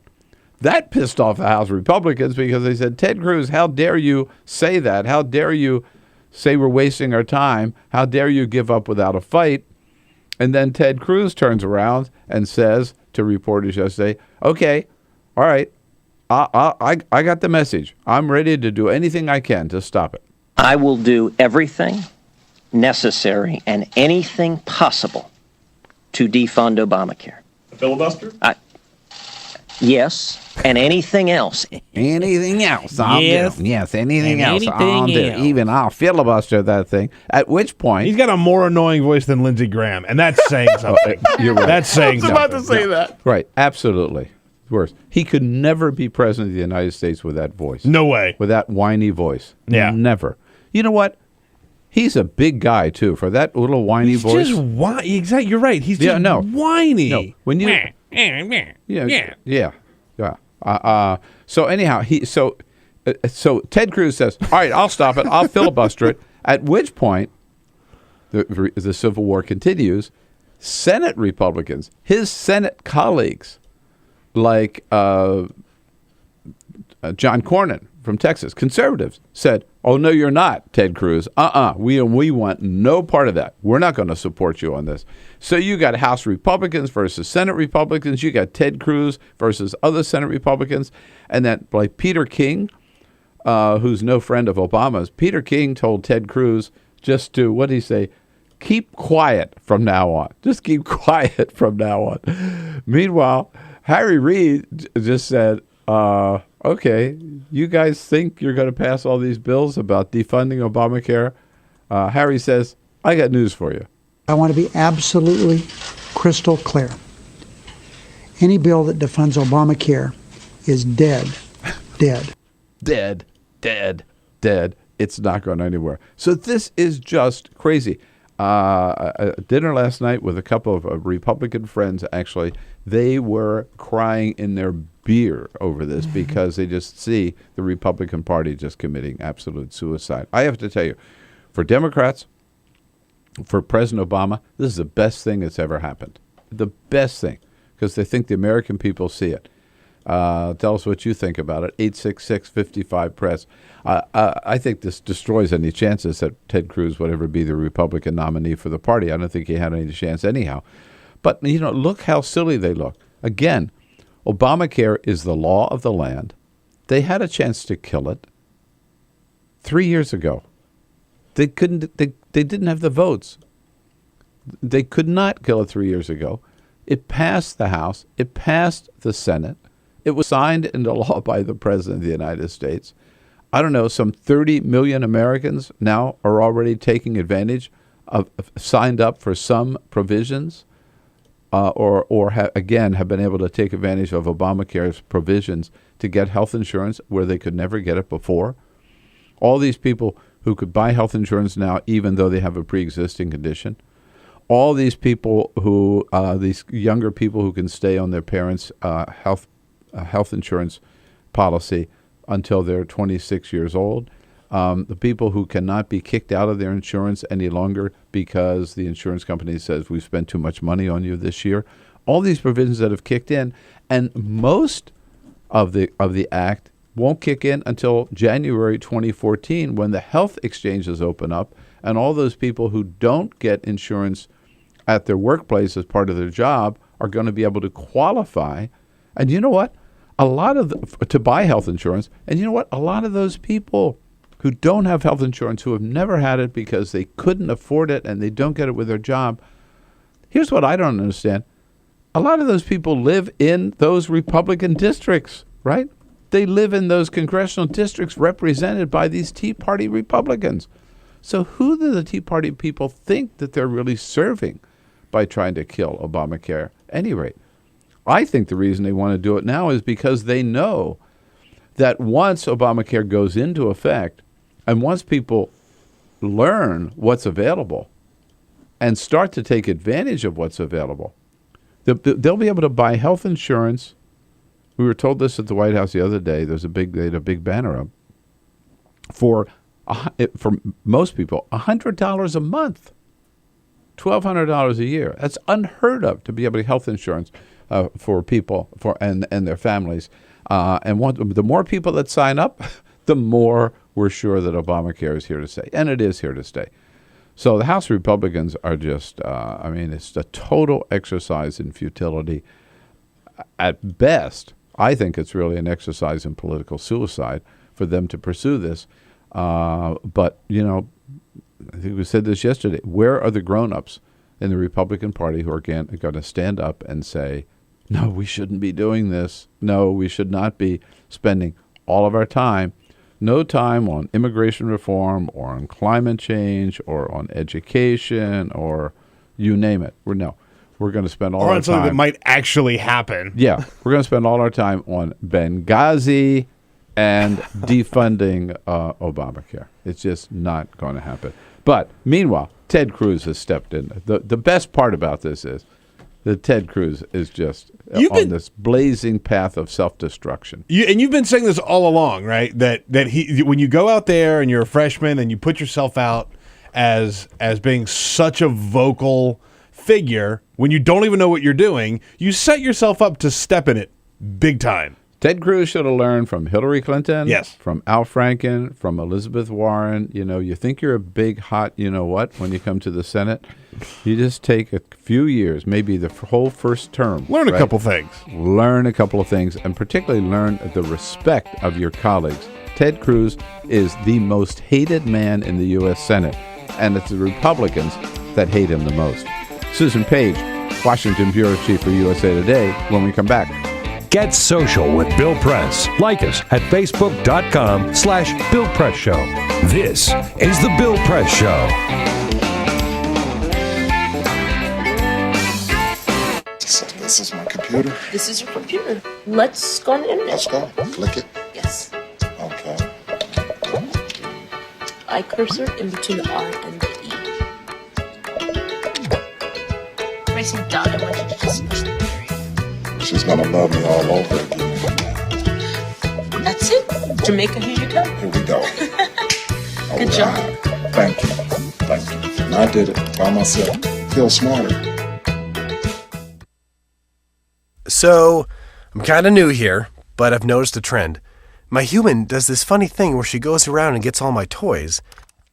Speaker 1: That pissed off the House Republicans because they said, Ted Cruz, how dare you say that? How dare you say we're wasting our time? How dare you give up without a fight? And then Ted Cruz turns around and says to reporters yesterday, okay, all right, I got the message. I'm ready to do anything I can to stop it.
Speaker 7: I will do everything necessary and anything possible to defund Obamacare.
Speaker 8: A filibuster?
Speaker 7: Yes, and anything else.
Speaker 1: Anything else I'll do. Yes, anything else I'll do. Even I'll filibuster that thing. At which point...
Speaker 12: He's got a more annoying voice than Lindsey Graham, and that's saying something.
Speaker 1: You're right.
Speaker 12: That's saying something.
Speaker 8: I was about to say that.
Speaker 1: Right, absolutely. Worse. He could never be president of the United States with that voice.
Speaker 12: No way.
Speaker 1: With that whiny voice.
Speaker 12: Yeah.
Speaker 1: Never. You know what? He's a big guy, too, for that little whiny voice.
Speaker 12: He's just whiny. Exactly. You're right. He's just whiny.
Speaker 1: No. When you... Yeah. So anyhow, so Ted Cruz says, all right, I'll stop it. I'll filibuster it. At which point, the Civil War continues. Senate Republicans, his Senate colleagues, like John Cornyn from Texas, conservatives, said, oh, no, you're not, Ted Cruz. We want no part of that. We're not going to support you on this. So you got House Republicans versus Senate Republicans. You got Ted Cruz versus other Senate Republicans. And then, like Peter King, who's no friend of Obama's, Peter King told Ted Cruz just to, what did he say? Keep quiet from now on. Just keep quiet from now on. Meanwhile, Harry Reid just said, okay, you guys think you're going to pass all these bills about defunding Obamacare? Harry says, I got news for you.
Speaker 9: I want to be absolutely crystal clear. Any bill that defunds Obamacare is dead.
Speaker 1: Dead. It's not going anywhere. So this is just crazy. Dinner last night with a couple of Republican friends, actually. They were crying in their beer over this because they just see the Republican Party just committing absolute suicide. I have to tell you, for Democrats, for President Obama, this is the best thing that's ever happened. The best thing, because they think the American people see it. Tell us what you think about it. 866-55-PRESS. I think this destroys any chances that Ted Cruz would ever be the Republican nominee for the party. I don't think he had any chance anyhow. But, look how silly they look. Again, Obamacare is the law of the land. They had a chance to kill it 3 years ago. They couldn't. They didn't have the votes. They could not kill it 3 years ago. It passed the House. It passed the Senate. It was signed into law by the President of the United States. I don't know, some 30 million Americans now are already taking advantage of signed up for some provisions again, have been able to take advantage of Obamacare's provisions to get health insurance where they could never get it before. All these people who could buy health insurance now, even though they have a pre-existing condition. All these people who, these younger people who can stay on their parents' health insurance policy until they're 26 years old. The people who cannot be kicked out of their insurance any longer because the insurance company says we've spent too much money on you this year. All these provisions that have kicked in, and most of the act won't kick in until January 2014 when the health exchanges open up, and all those people who don't get insurance at their workplace as part of their job are going to be able to qualify. And you know what? To buy health insurance. And you know what? A lot of those people who don't have health insurance, who have never had it because they couldn't afford it and they don't get it with their job. Here's what I don't understand. A lot of those people live in those Republican districts, right? They live in those congressional districts represented by these Tea Party Republicans. So who do the Tea Party people think that they're really serving by trying to kill Obamacare? At any rate, I think the reason they want to do it now is because they know that once Obamacare goes into effect and once people learn what's available and start to take advantage of what's available, they'll be able to buy health insurance. We were told this at the White House the other day. They had a big banner up for most people $100 a month, $1,200 a year. That's unheard of to be able to health insurance for people and their families. The more people that sign up, the more we're sure that Obamacare is here to stay, and it is here to stay. So the House Republicans are just, it's a total exercise in futility. At best, I think it's really an exercise in political suicide for them to pursue this. But, I think we said this yesterday. Where are the grown-ups in the Republican Party who are going to stand up and say, no, we shouldn't be doing this. No, we should not be spending all of our time, no time on immigration reform or on climate change or on education or you name it. We're going to spend all our time. Or on
Speaker 12: something that might actually happen.
Speaker 1: Yeah, we're going to spend all our time on Benghazi and defunding Obamacare. It's just not going to happen. But meanwhile, Ted Cruz has stepped in. The best part about this is that Ted Cruz is just on this blazing path of self-destruction.
Speaker 12: And you've been saying this all along, right? That when you go out there and you're a freshman and you put yourself out as being such a vocal figure, when you don't even know what you're doing, you set yourself up to step in it big time.
Speaker 1: Ted Cruz should have learned from Hillary Clinton,
Speaker 12: yes,
Speaker 1: from Al Franken, from Elizabeth Warren. You think you're a big, hot, when you come to the Senate. You just take a few years, maybe the whole first term.
Speaker 12: Learn a couple things.
Speaker 1: Learn a couple of things, and particularly learn the respect of your colleagues. Ted Cruz is the most hated man in the U.S. Senate, and it's the Republicans that hate him the most. Susan Paige, Washington Bureau Chief for USA Today, when we come back.
Speaker 2: Get social with Bill Press. Like us at Facebook.com/Bill Press Show. This is The Bill Press Show.
Speaker 16: So this is my computer.
Speaker 17: This is your computer. Let's go on the internet.
Speaker 16: Let's go. Click it.
Speaker 17: Yes.
Speaker 16: Okay.
Speaker 17: I cursor in between the R and the E. Racing dog, I want you to just push the period.
Speaker 16: She's gonna love me all over again.
Speaker 17: That's it. Jamaica, here you go.
Speaker 16: Here we go.
Speaker 17: Good job.
Speaker 16: Thank you. And I did it by myself. Feel smarter.
Speaker 18: So, I'm kind of new here, but I've noticed a trend. My human does this funny thing where she goes around and gets all my toys,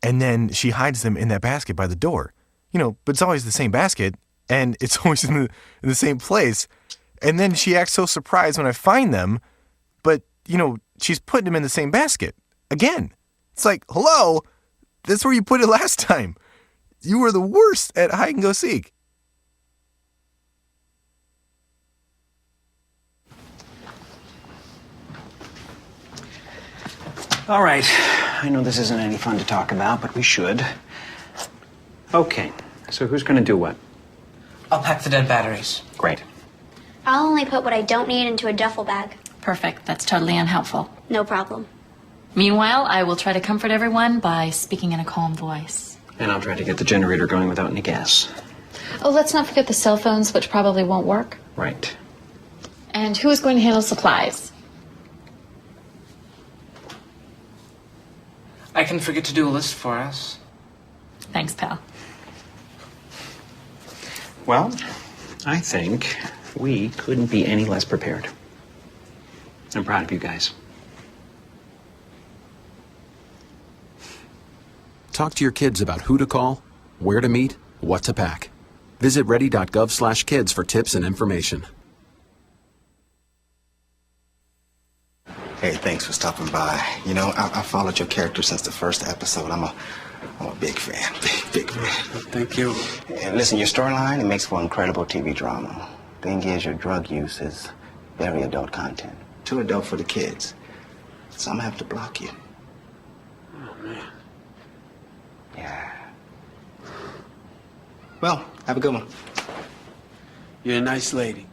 Speaker 18: and then she hides them in that basket by the door. But it's always the same basket, and it's always in the same place. And then she acts so surprised when I find them, but, she's putting them in the same basket. Again. It's like, hello, that's where you put it last time. You were the worst at hide and go seek.
Speaker 10: All right. I know this isn't any fun to talk about, but we should. Okay. So who's going to do what?
Speaker 21: I'll pack the dead batteries.
Speaker 10: Great.
Speaker 3: I'll only put what I don't need into a duffel bag.
Speaker 22: Perfect. That's totally unhelpful.
Speaker 3: No problem.
Speaker 22: Meanwhile, I will try to comfort everyone by speaking in a calm voice.
Speaker 10: And I'll try to get the generator going without any gas.
Speaker 22: Oh, let's not forget the cell phones, which probably won't work.
Speaker 10: Right.
Speaker 22: And who is going to handle supplies?
Speaker 21: I can forget to do a list for us.
Speaker 22: Thanks, pal.
Speaker 10: Well, I think we couldn't be any less prepared. I'm proud of you guys.
Speaker 23: Talk to your kids about who to call, where to meet, what to pack. Visit ready.gov/kids for tips and information.
Speaker 24: Hey, thanks for stopping by. I followed your character since the first episode. I'm a big fan. Big fan.
Speaker 21: Thank you.
Speaker 24: And listen, your storyline, it makes for incredible TV drama. Thing is, your drug use is very adult content. Too adult for the kids. So I'm gonna have to block you.
Speaker 21: Oh, man.
Speaker 24: Yeah. Well, have a good one.
Speaker 21: You're a nice lady.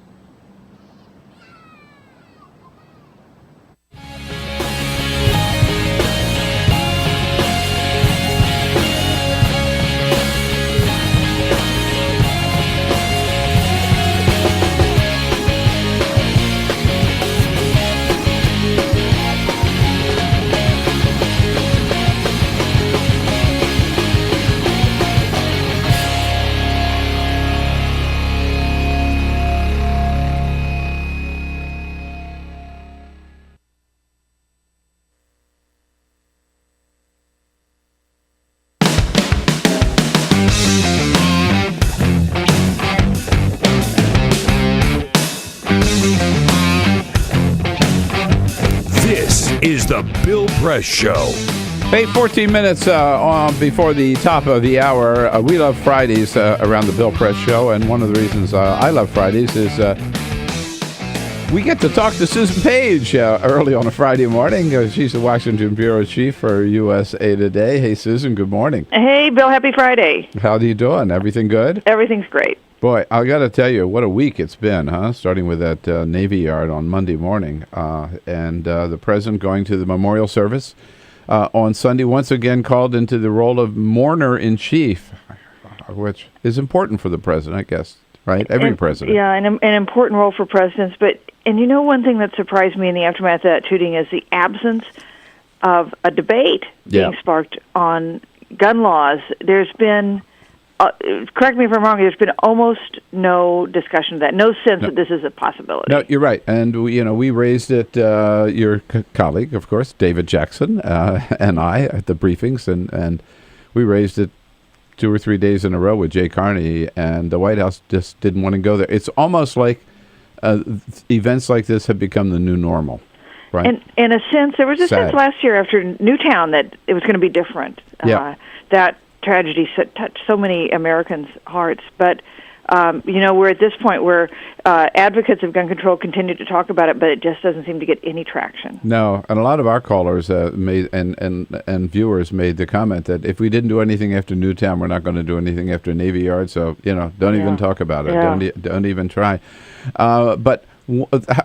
Speaker 2: is the Bill Press Show.
Speaker 1: Hey, 14 minutes before the top of the hour. We love Fridays around the Bill Press Show, and one of the reasons I love Fridays is we get to talk to Susan Paige early on a Friday morning. She's the Washington Bureau Chief for USA Today. Hey, Susan, good morning.
Speaker 8: Hey, Bill, happy Friday.
Speaker 1: How are you doing? Everything good?
Speaker 8: Everything's great.
Speaker 1: Boy, I got to tell you, what a week it's been, huh? Starting with that Navy Yard on Monday morning, and the president going to the memorial service on Sunday, once again called into the role of mourner-in-chief, which is important for the president, I guess, right? Every president.
Speaker 8: Yeah, an important role for presidents. And you know, one thing that surprised me in the aftermath of that shooting is the absence of a debate being sparked on gun laws. There's been, correct me if I'm wrong, there's been almost no discussion of that, no sense that this is a possibility.
Speaker 1: No, you're right. And, we raised it, your colleague, of course, David Jackson, and I at the briefings, and we raised it 2 or 3 days in a row with Jay Carney, and the White House just didn't want to go there. It's almost like events like this have become the new normal, right?
Speaker 8: And in a sense, there was a sense last year after Newtown that it was going to be different. That tragedy touched so many Americans' hearts. But, we're at this point where advocates of gun control continue to talk about it, but it just doesn't seem to get any traction.
Speaker 1: No, and a lot of our callers made and viewers made the comment that if we didn't do anything after Newtown, we're not going to do anything after Navy Yard. So, don't even talk about it. Yeah. Don't even try. But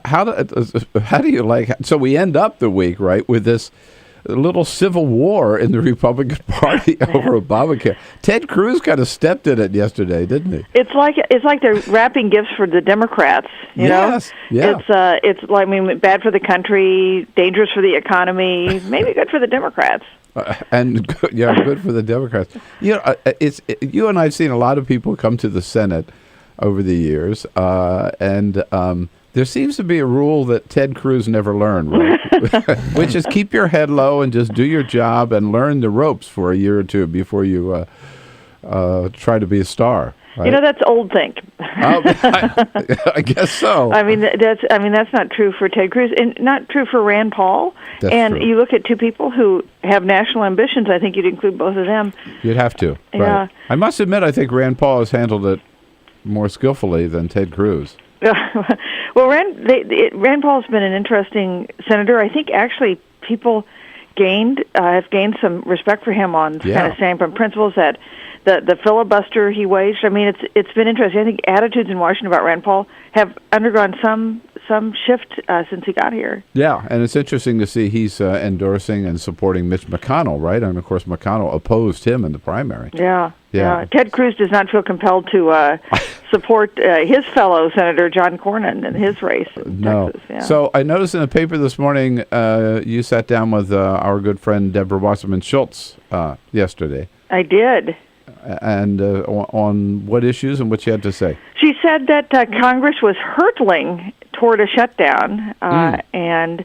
Speaker 1: how do you like? So we end up the week, right, with this little civil war in the Republican Party over Obamacare. Ted Cruz kind of stepped in it yesterday, didn't he?
Speaker 8: It's like they're wrapping gifts for the Democrats. You know?
Speaker 1: Yeah.
Speaker 8: It's like bad for the country, dangerous for the economy, maybe good for the Democrats.
Speaker 1: Good for the Democrats. You and I've seen a lot of people come to the Senate over the years, and there seems to be a rule that Ted Cruz never learned, right? Which is keep your head low and just do your job and learn the ropes for a year or two before you try to be a star. Right?
Speaker 8: That's old think.
Speaker 1: I guess so.
Speaker 8: That's not true for Ted Cruz, and not true for Rand Paul.
Speaker 1: That's
Speaker 8: true. You look at two people who have national ambitions. I think you'd include both of them.
Speaker 1: You'd have to. Right.
Speaker 8: Yeah.
Speaker 1: I must admit, I think Rand Paul has handled it more skillfully than Ted Cruz.
Speaker 8: Well, Rand Paul's been an interesting senator. I think actually people have gained some respect for him on kind of standing from principles that the filibuster he waged. It's been interesting. I think attitudes in Washington about Rand Paul have undergone some shift since he got here.
Speaker 1: Yeah, and it's interesting to see he's endorsing and supporting Mitch McConnell, right? And of course, McConnell opposed him in the primary.
Speaker 8: Yeah. Ted Cruz does not feel compelled to support his fellow Senator John Cornyn in his race in Texas. Yeah.
Speaker 1: So I noticed in the paper this morning you sat down with our good friend Deborah Wasserman Schultz yesterday.
Speaker 8: I did.
Speaker 1: And on what issues and what she had to say?
Speaker 8: She said that Congress was hurtling toward a shutdown, and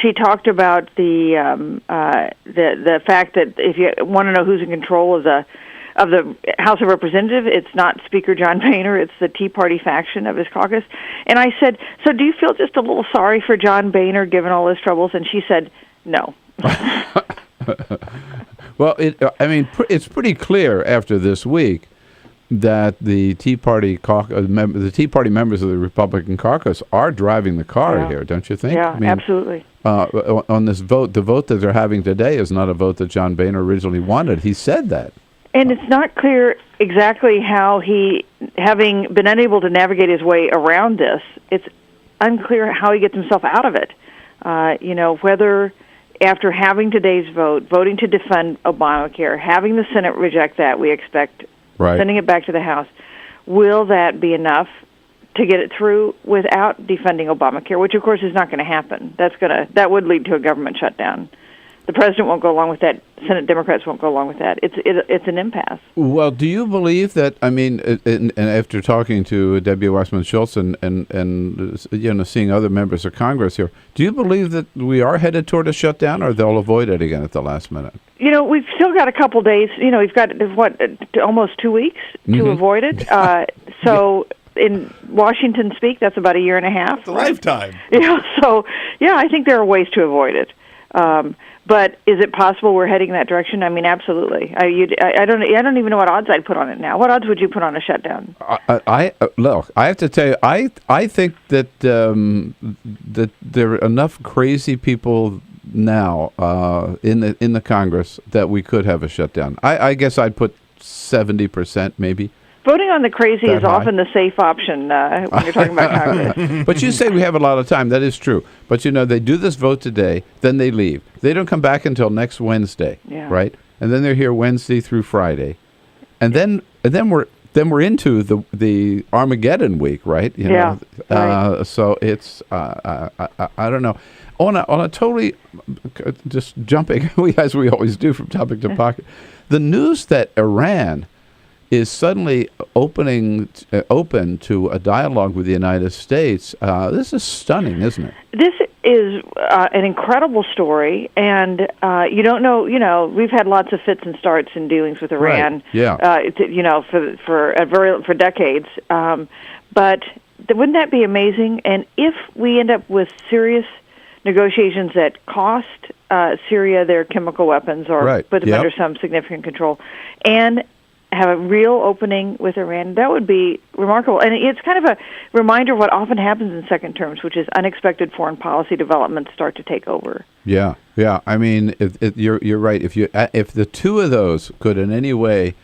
Speaker 8: she talked about the fact that if you want to know who's in control of the House of Representatives, it's not Speaker John Boehner, it's the Tea Party faction of his caucus. And I said, so do you feel just a little sorry for John Boehner given all his troubles? And she said, no.
Speaker 1: Well, it's pretty clear after this week that the Tea Party members of the Republican caucus are driving the car here, don't you think?
Speaker 8: Yeah, absolutely.
Speaker 1: On this vote, the vote that they're having today is not a vote that John Boehner originally wanted. He said that.
Speaker 8: And it's not clear exactly how he, having been unable to navigate his way around this, it's unclear how he gets himself out of it. Whether after having today's vote, voting to defund Obamacare, having the Senate reject that, we expect, sending it back to the House, will that be enough to get it through without defunding Obamacare, which, of course, is not going to happen. That would lead to a government shutdown. The president won't go along with that. Senate Democrats won't go along with that. It's an impasse.
Speaker 1: Well, do you believe that? And after talking to Debbie Wasserman Schultz and seeing other members of Congress here, do you believe that we are headed toward a shutdown, or they'll avoid it again at the last minute?
Speaker 8: We've still got a couple days. We've got almost 2 weeks to avoid it. in Washington speak, that's about a year and a half.
Speaker 12: It's a lifetime.
Speaker 8: Yeah, so, yeah, I think there are ways to avoid it. But is it possible we're heading that direction? I mean, absolutely. I don't even know what odds I'd put on it now. What odds would you put on a shutdown?
Speaker 1: Look, I have to tell you, I think that that there are enough crazy people now in the Congress that we could have a shutdown. I guess I'd put 70% maybe.
Speaker 8: Voting on the crazy
Speaker 1: That
Speaker 8: is
Speaker 1: high?
Speaker 8: often the safe option when you're talking about Congress.
Speaker 1: But you say we have a lot of time. That is true. But, they do this vote today, then they leave. They don't come back until next Wednesday, right? And then they're here Wednesday through Friday. And then we're into the Armageddon week, right?
Speaker 8: Right.
Speaker 1: So it's, I don't know. On a totally, just jumping, as we always do from topic to pocket, the news that Iran is suddenly open to a dialogue with the United States. This is stunning, isn't it?
Speaker 8: This is an incredible story, and you don't know. We've had lots of fits and starts in dealings with Iran.
Speaker 1: Right. Yeah.
Speaker 8: For decades. But wouldn't that be amazing? And if we end up with serious negotiations that cost Syria their chemical weapons or put them under some significant control, and have a real opening with Iran, that would be remarkable. And it's kind of a reminder of what often happens in second terms, which is unexpected foreign policy developments start to take over.
Speaker 1: Yeah. I mean, you're right. If the two of those could in any way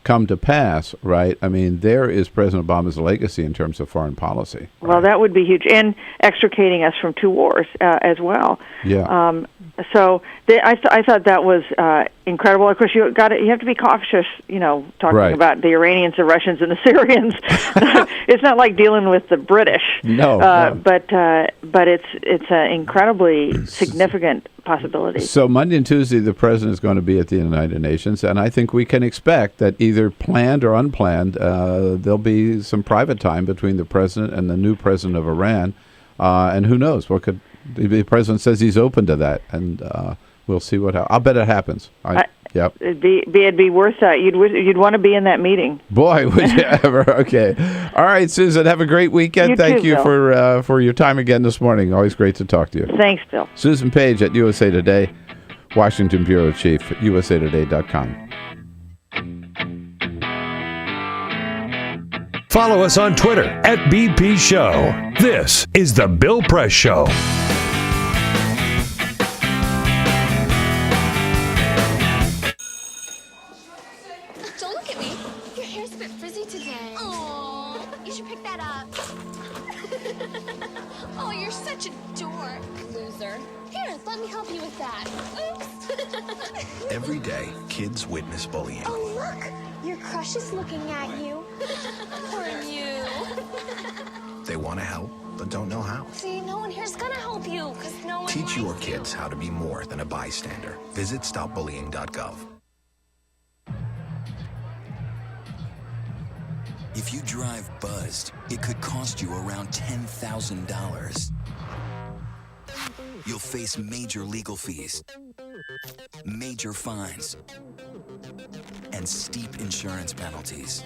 Speaker 1: come to pass, right? I mean, there is President Obama's legacy in terms of foreign policy.
Speaker 8: Well, that would be huge, and extricating us from two wars as well.
Speaker 1: Yeah.
Speaker 8: I thought that was incredible. Of course, you have to be cautious, talking about the Iranians, the Russians, and the Syrians. It's not like dealing with the British.
Speaker 1: No.
Speaker 8: But it's an incredibly significant possibility.
Speaker 1: So Monday and Tuesday, the president is going to be at the United Nations, and I think we can expect that either planned or unplanned, there'll be some private time between the president and the new president of Iran, and who knows what could. The president says he's open to that, and we'll see what happens. I'll bet it happens. Yep.
Speaker 8: It'd be worth that. You'd want to be in that meeting.
Speaker 1: Boy, would you ever? Okay. All right, Susan. Have a great weekend. Thank you for your time again this morning. Always great to talk to you.
Speaker 8: Thanks, Bill.
Speaker 1: Susan Paige at USA Today, Washington Bureau Chief, usatoday.com.
Speaker 2: Follow us on Twitter at BP Show. This is The Bill Press Show.
Speaker 3: Don't look at me. Your hair's a bit frizzy today. Aww, you should pick that up. Oh, you're such a dork, loser. Here, let me help you with that. Oops.
Speaker 11: Every day, kids witness bullying.
Speaker 3: Oh, look. Your crush is looking at you. Poor you.
Speaker 11: They want to help, but don't know how.
Speaker 3: See, no one here's gonna help you, because no one
Speaker 11: Teach
Speaker 3: likes
Speaker 11: your
Speaker 3: you.
Speaker 11: kids how to be more than a bystander. Visit stopbullying.gov.
Speaker 13: If you drive buzzed, it could cost you around $10,000. You'll face major legal fees, major fines, and steep insurance penalties.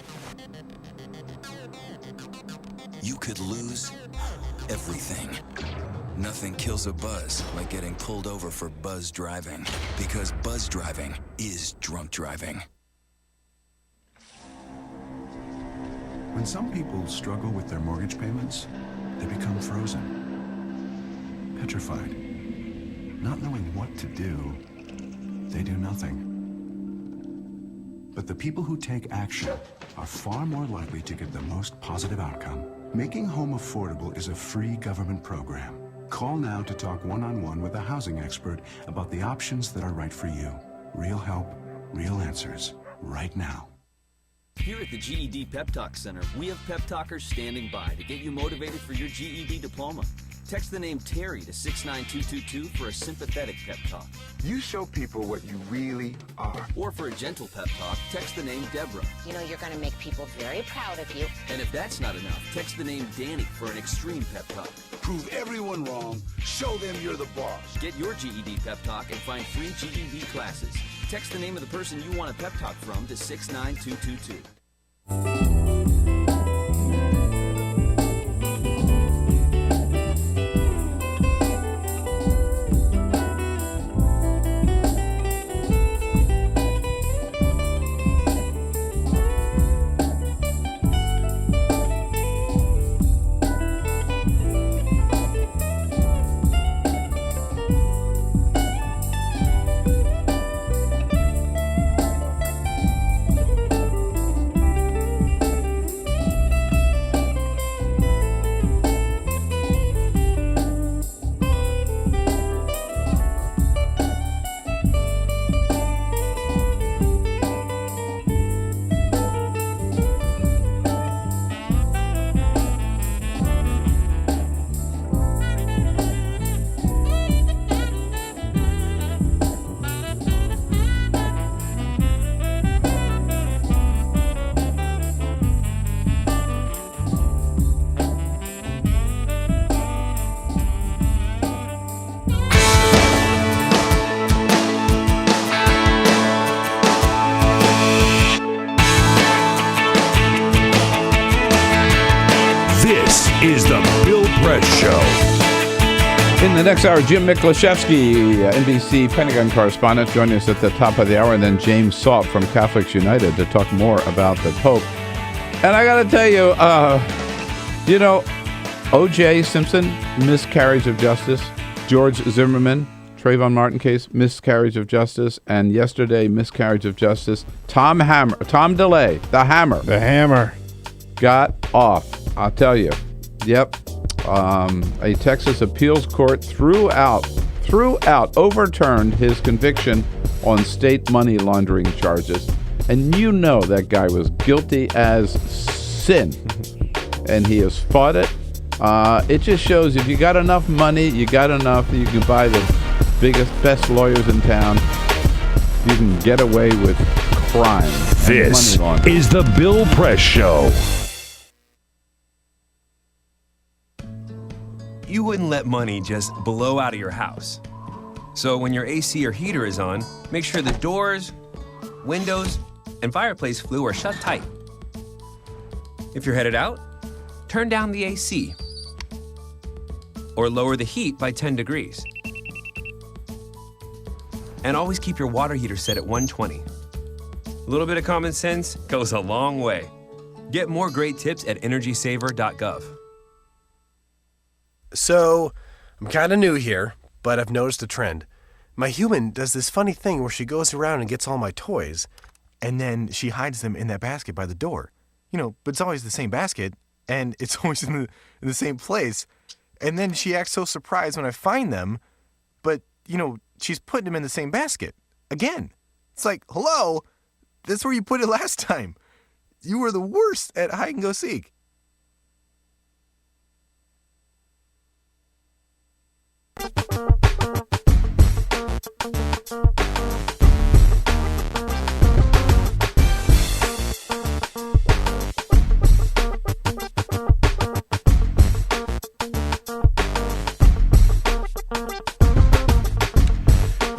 Speaker 13: You could lose everything. Nothing kills a buzz like getting pulled over for buzz driving, because buzz driving is drunk driving.
Speaker 14: When some people struggle with their mortgage payments, they become frozen, petrified. Not knowing what to do, they do nothing. But the people who take action are far more likely to get the most positive outcome. Making home affordable is a free government program. Call now to talk one-on-one with a housing expert about the options that are right for you. Real help, real answers, right now.
Speaker 15: Here at the GED Pep Talk Center, we have pep talkers standing by to get you motivated for your GED diploma. Text the name Terry to 69222 for a sympathetic pep talk.
Speaker 25: You show people what you really are.
Speaker 15: Or for a gentle pep talk, text the name Deborah.
Speaker 26: You know you're going to make people very proud of you.
Speaker 15: And if that's not enough, text the name Danny for an extreme pep talk.
Speaker 25: Prove everyone wrong. Show them you're the boss.
Speaker 15: Get your GED pep talk and find free GED classes. Text the name of the person you want a pep talk from to 69222.
Speaker 2: is the Bill Press Show.
Speaker 1: In the next hour, Jim Miklazewski, NBC Pentagon correspondent, joining us at the top of the hour, and then James Salt from Catholics United to talk more about the Pope. And I got to tell you, O.J. Simpson, miscarriage of justice. George Zimmerman, Trayvon Martin case, miscarriage of justice. And yesterday, miscarriage of justice. Tom DeLay, the Hammer, got off. I'll tell you. Yep. A Texas appeals court overturned his conviction on state money laundering charges. And you know that guy was guilty as sin. And he has fought it. It just shows if you got enough money, you can buy the best lawyers in town. You can get away with crime.
Speaker 2: This is the Bill Press Show.
Speaker 4: You wouldn't let money just blow out of your house. So when your AC or heater is on, make sure the doors, windows, and fireplace flue are shut tight. If you're headed out, turn down the AC or lower the heat by 10 degrees. And always keep your water heater set at 120. A little bit of common sense goes a long way. Get more great tips at energysaver.gov.
Speaker 18: So, I'm kind of new here, but I've noticed a trend. My human does this funny thing where she goes around and gets all my toys, and then she hides them in that basket by the door. But it's always the same basket, and it's always in the same place. And then she acts so surprised when I find them, but, she's putting them in the same basket. Again. It's like, hello, that's where you put it last time. You were the worst at hide and go seek.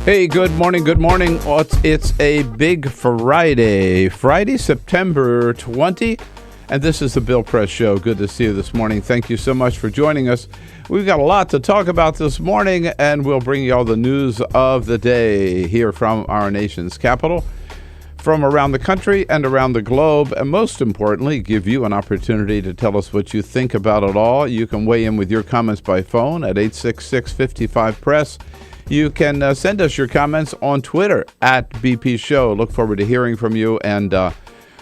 Speaker 1: Hey, good morning. It's a big Friday, September 20, and this is the Bill Press Show. Good to see you this morning. Thank you so much for joining us. We've got a lot to talk about this morning, and we'll bring you all the news of the day here from our nation's capital, from around the country and around the globe, and most importantly, give you an opportunity to tell us what you think about it all. You can weigh in with your comments by phone at 866-55-PRESS. You can send us your comments on Twitter at BP Show. Look forward to hearing from you. And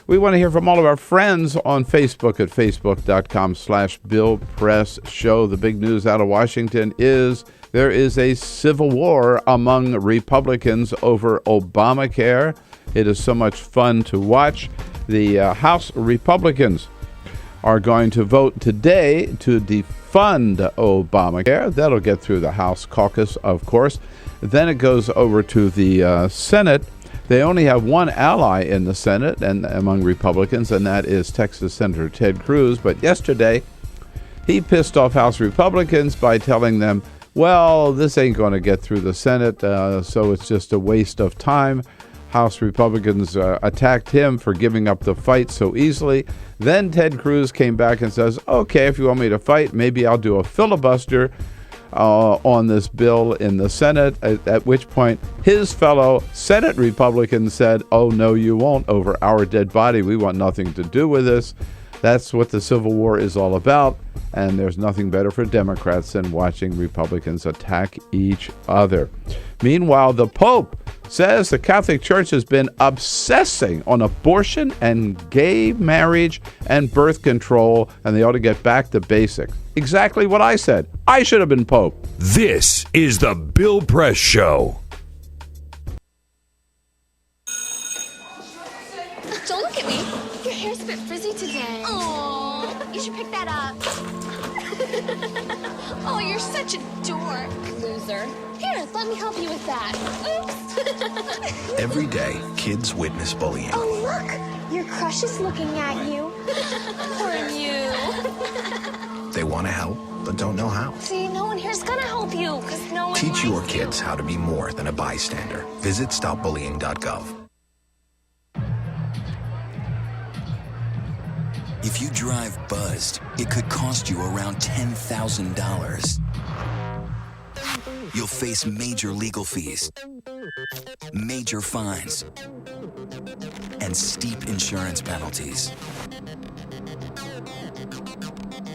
Speaker 1: we want to hear from all of our friends on Facebook at facebook.com/Bill Press Show. The big news out of Washington is there is a civil war among Republicans over Obamacare. It is so much fun to watch. The House Republicans are going to vote today to defund Obamacare. That'll get through the House caucus, of course. Then it goes over to the Senate. They only have one ally in the Senate and among Republicans, and that is Texas Senator Ted Cruz. But yesterday, he pissed off House Republicans by telling them, well, this ain't going to get through the Senate, so it's just a waste of time. House Republicans attacked him for giving up the fight so easily. Then Ted Cruz came back and says, okay, if you want me to fight, maybe I'll do a filibuster on this bill in the Senate, at which point his fellow Senate Republicans said, oh, no, you won't, over our dead body. We want nothing to do with this. That's what the Civil War is all about, and there's nothing better for Democrats than watching Republicans attack each other. Meanwhile, the Pope says the Catholic Church has been obsessing on abortion and gay marriage and birth control, and they ought to get back to basics. Exactly what I said. I should have been Pope.
Speaker 2: This is the Bill Press Show.
Speaker 3: Don't look at me. Your hair's a bit frizzy today. Oh, you should pick that up. Oh, you're such a dork, loser. Here, let me help you with that. Oops.
Speaker 11: Every day, kids witness bullying.
Speaker 3: Oh, look. Your crush is looking at you. Poor you.
Speaker 11: They want to help, but don't know how.
Speaker 3: See, no one here's gonna help you, because no one
Speaker 11: Teach your
Speaker 3: likes
Speaker 11: kids how to be more than a bystander. Visit stopbullying.gov.
Speaker 13: If If you drive buzzed, it could cost you around $10,000. You'll face major legal fees, major fines, and steep insurance penalties.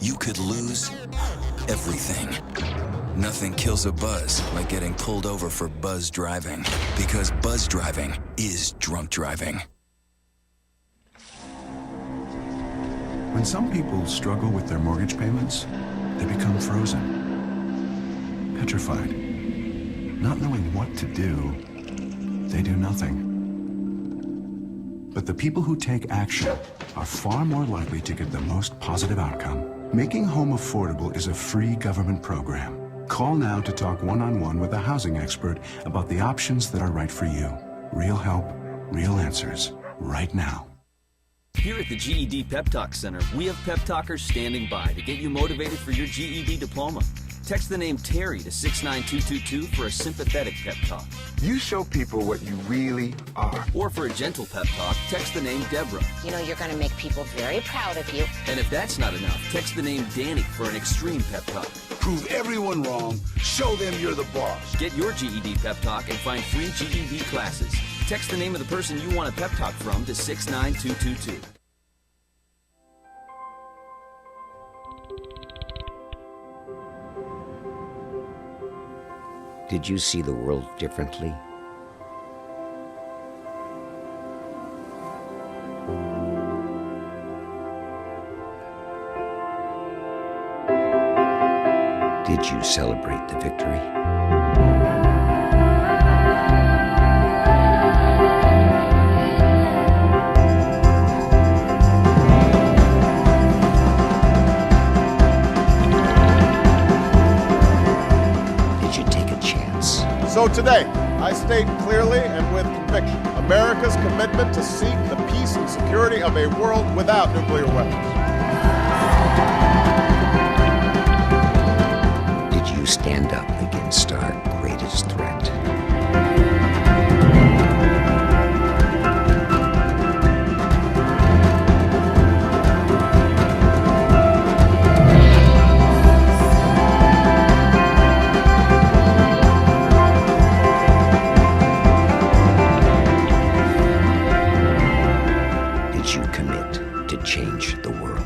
Speaker 13: You could lose everything. Nothing kills a buzz like getting pulled over for buzz driving, because buzz driving is drunk driving.
Speaker 14: When some people struggle with their mortgage payments, they become frozen, petrified. Not knowing what to do, they do nothing. But the people who take action are far more likely to get the most positive outcome. Making home affordable is a free government program. Call now to talk one-on-one with a housing expert about the options that are right for you. Real help, real answers, right now.
Speaker 15: Here at the GED Pep Talk Center, we have pep talkers standing by to get you motivated for your GED diploma. Text the name Terry to 69222 for a sympathetic pep talk.
Speaker 25: You show people what you really are.
Speaker 15: Or for a gentle pep talk, text the name Deborah.
Speaker 26: You know you're going to make people very proud of you.
Speaker 15: And if that's not enough, text the name Danny for an extreme pep talk.
Speaker 25: Prove everyone wrong. Show them you're the boss.
Speaker 15: Get your GED pep talk and find free GED classes. Text the name of the person you want a pep talk from to 69222.
Speaker 5: Did you see the world differently? Did you celebrate the victory?
Speaker 6: So today, I state clearly and with conviction America's commitment to seek the peace and security of a world without nuclear weapons.
Speaker 5: Did you stand up against our greatest threat? Change the world.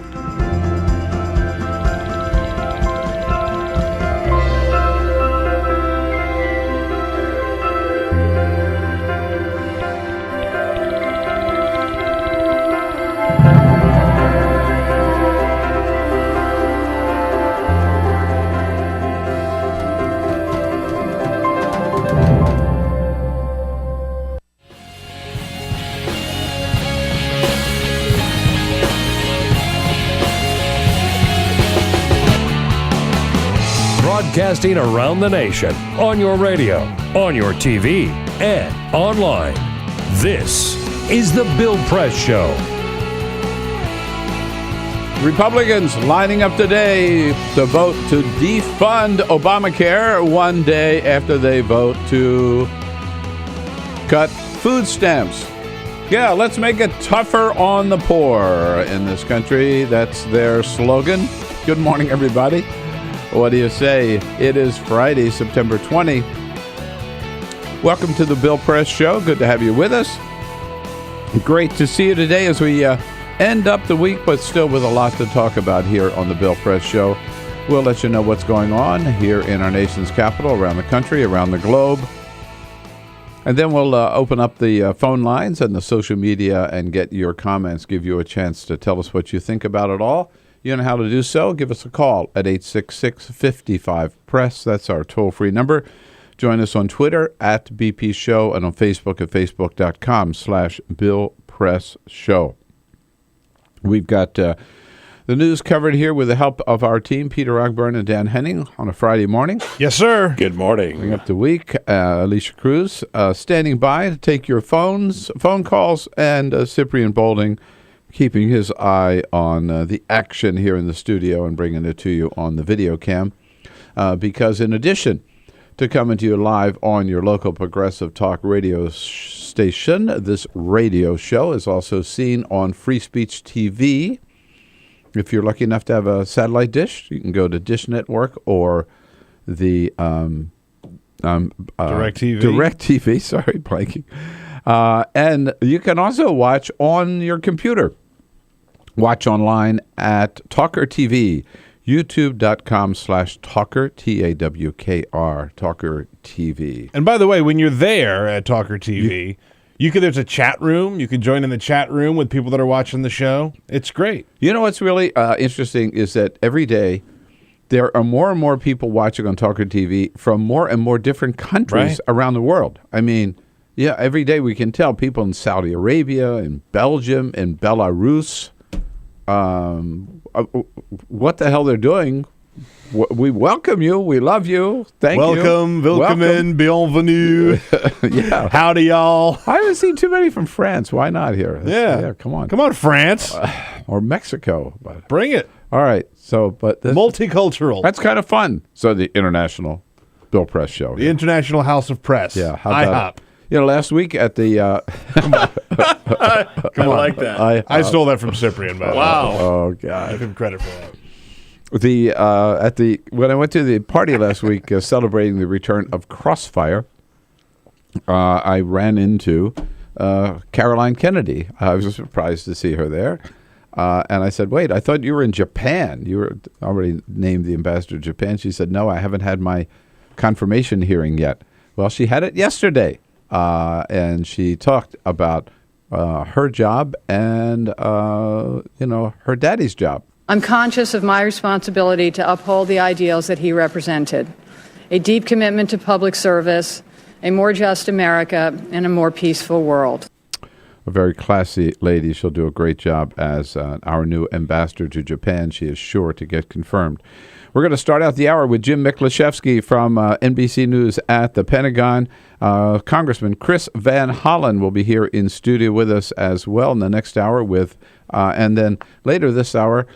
Speaker 2: Broadcasting around the nation, on your radio, on your TV, and online. This is The Bill Press Show.
Speaker 1: Republicans lining up today to vote to defund Obamacare one day after they vote to cut food stamps. Yeah, let's make it tougher on the poor in this country. That's their slogan. Good morning, everybody. What do you say? It is Friday, September 20. Welcome to the Bill Press Show. Good to have you with us. Great to see you today as we end up the week, but still with a lot to talk about here on the Bill Press Show. We'll let you know what's going on here in our nation's capital, around the country, around the globe. And then we'll open up the phone lines and the social media and get your comments, give you a chance to tell us what you think about it all. You know how to do so. Give us a call at 866-55-PRESS. That's our toll-free number. Join us on Twitter at BP Show and on Facebook at facebook.com/BillPressShow. We've got the news covered here with the help of our team, Peter Ogburn and Dan Henning, on a Friday morning.
Speaker 12: Yes, sir.
Speaker 7: Good morning.
Speaker 1: Bring up the week. Alicia Cruz standing by to take your phone calls, and Cyprian Bolding keeping his eye on the action here in the studio and bringing it to you on the video cam. Because in addition to coming to you live on your local progressive talk radio station, this radio show is also seen on Free Speech TV if you're lucky enough to have a satellite dish, you can go to Dish Network or the DirecTV. Sorry, blanking. And you can also watch on your computer. Watch online at TawkrTV, youtube.com/Tawker, TAWKR, TawkrTV.
Speaker 12: And by the way, when you're there at TawkrTV, there's a chat room. You can join in the chat room with people that are watching the show. It's great.
Speaker 1: You know what's really interesting is that every day there are more and more people watching on TawkrTV from more and more different countries around the world. I mean, yeah, every day we can tell people in Saudi Arabia, in Belgium, in Belarus, what the hell they're doing. We welcome you. We love you. Thank you.
Speaker 12: Welcome, bienvenue.
Speaker 1: Yeah.
Speaker 12: Howdy, y'all.
Speaker 1: I haven't seen too many from France. Why not here?
Speaker 12: Yeah,
Speaker 1: come on.
Speaker 12: Come on, France.
Speaker 1: Or Mexico.
Speaker 12: Bring it.
Speaker 1: All right. So, but
Speaker 12: multicultural.
Speaker 1: That's kind of fun. So the International Bill Press Show.
Speaker 12: The International House of Press.
Speaker 1: Yeah. How about
Speaker 12: IHOP.
Speaker 1: You know, last week at the
Speaker 12: Come on. I like that. I stole that from Cyprian. By the way.
Speaker 1: Oh God.
Speaker 12: Give him credit for that.
Speaker 1: When I went to the party last week celebrating the return of Crossfire, I ran into Caroline Kennedy. I was surprised to see her there. And I said, wait, I thought you were in Japan. You were already named the ambassador to Japan. She said, no, I haven't had my confirmation hearing yet. Well, she had it yesterday. And she talked about her job and, her daddy's job.
Speaker 7: I'm conscious of my responsibility to uphold the ideals that he represented. A deep commitment to public service, a more just America, and a more peaceful world.
Speaker 1: A very classy lady. She'll do a great job as our new ambassador to Japan. She is sure to get confirmed. We're going to start out the hour with Jim Miklazewski from NBC News at the Pentagon. Congressman Chris Van Hollen will be here in studio with us as well in the next hour and then later this hour,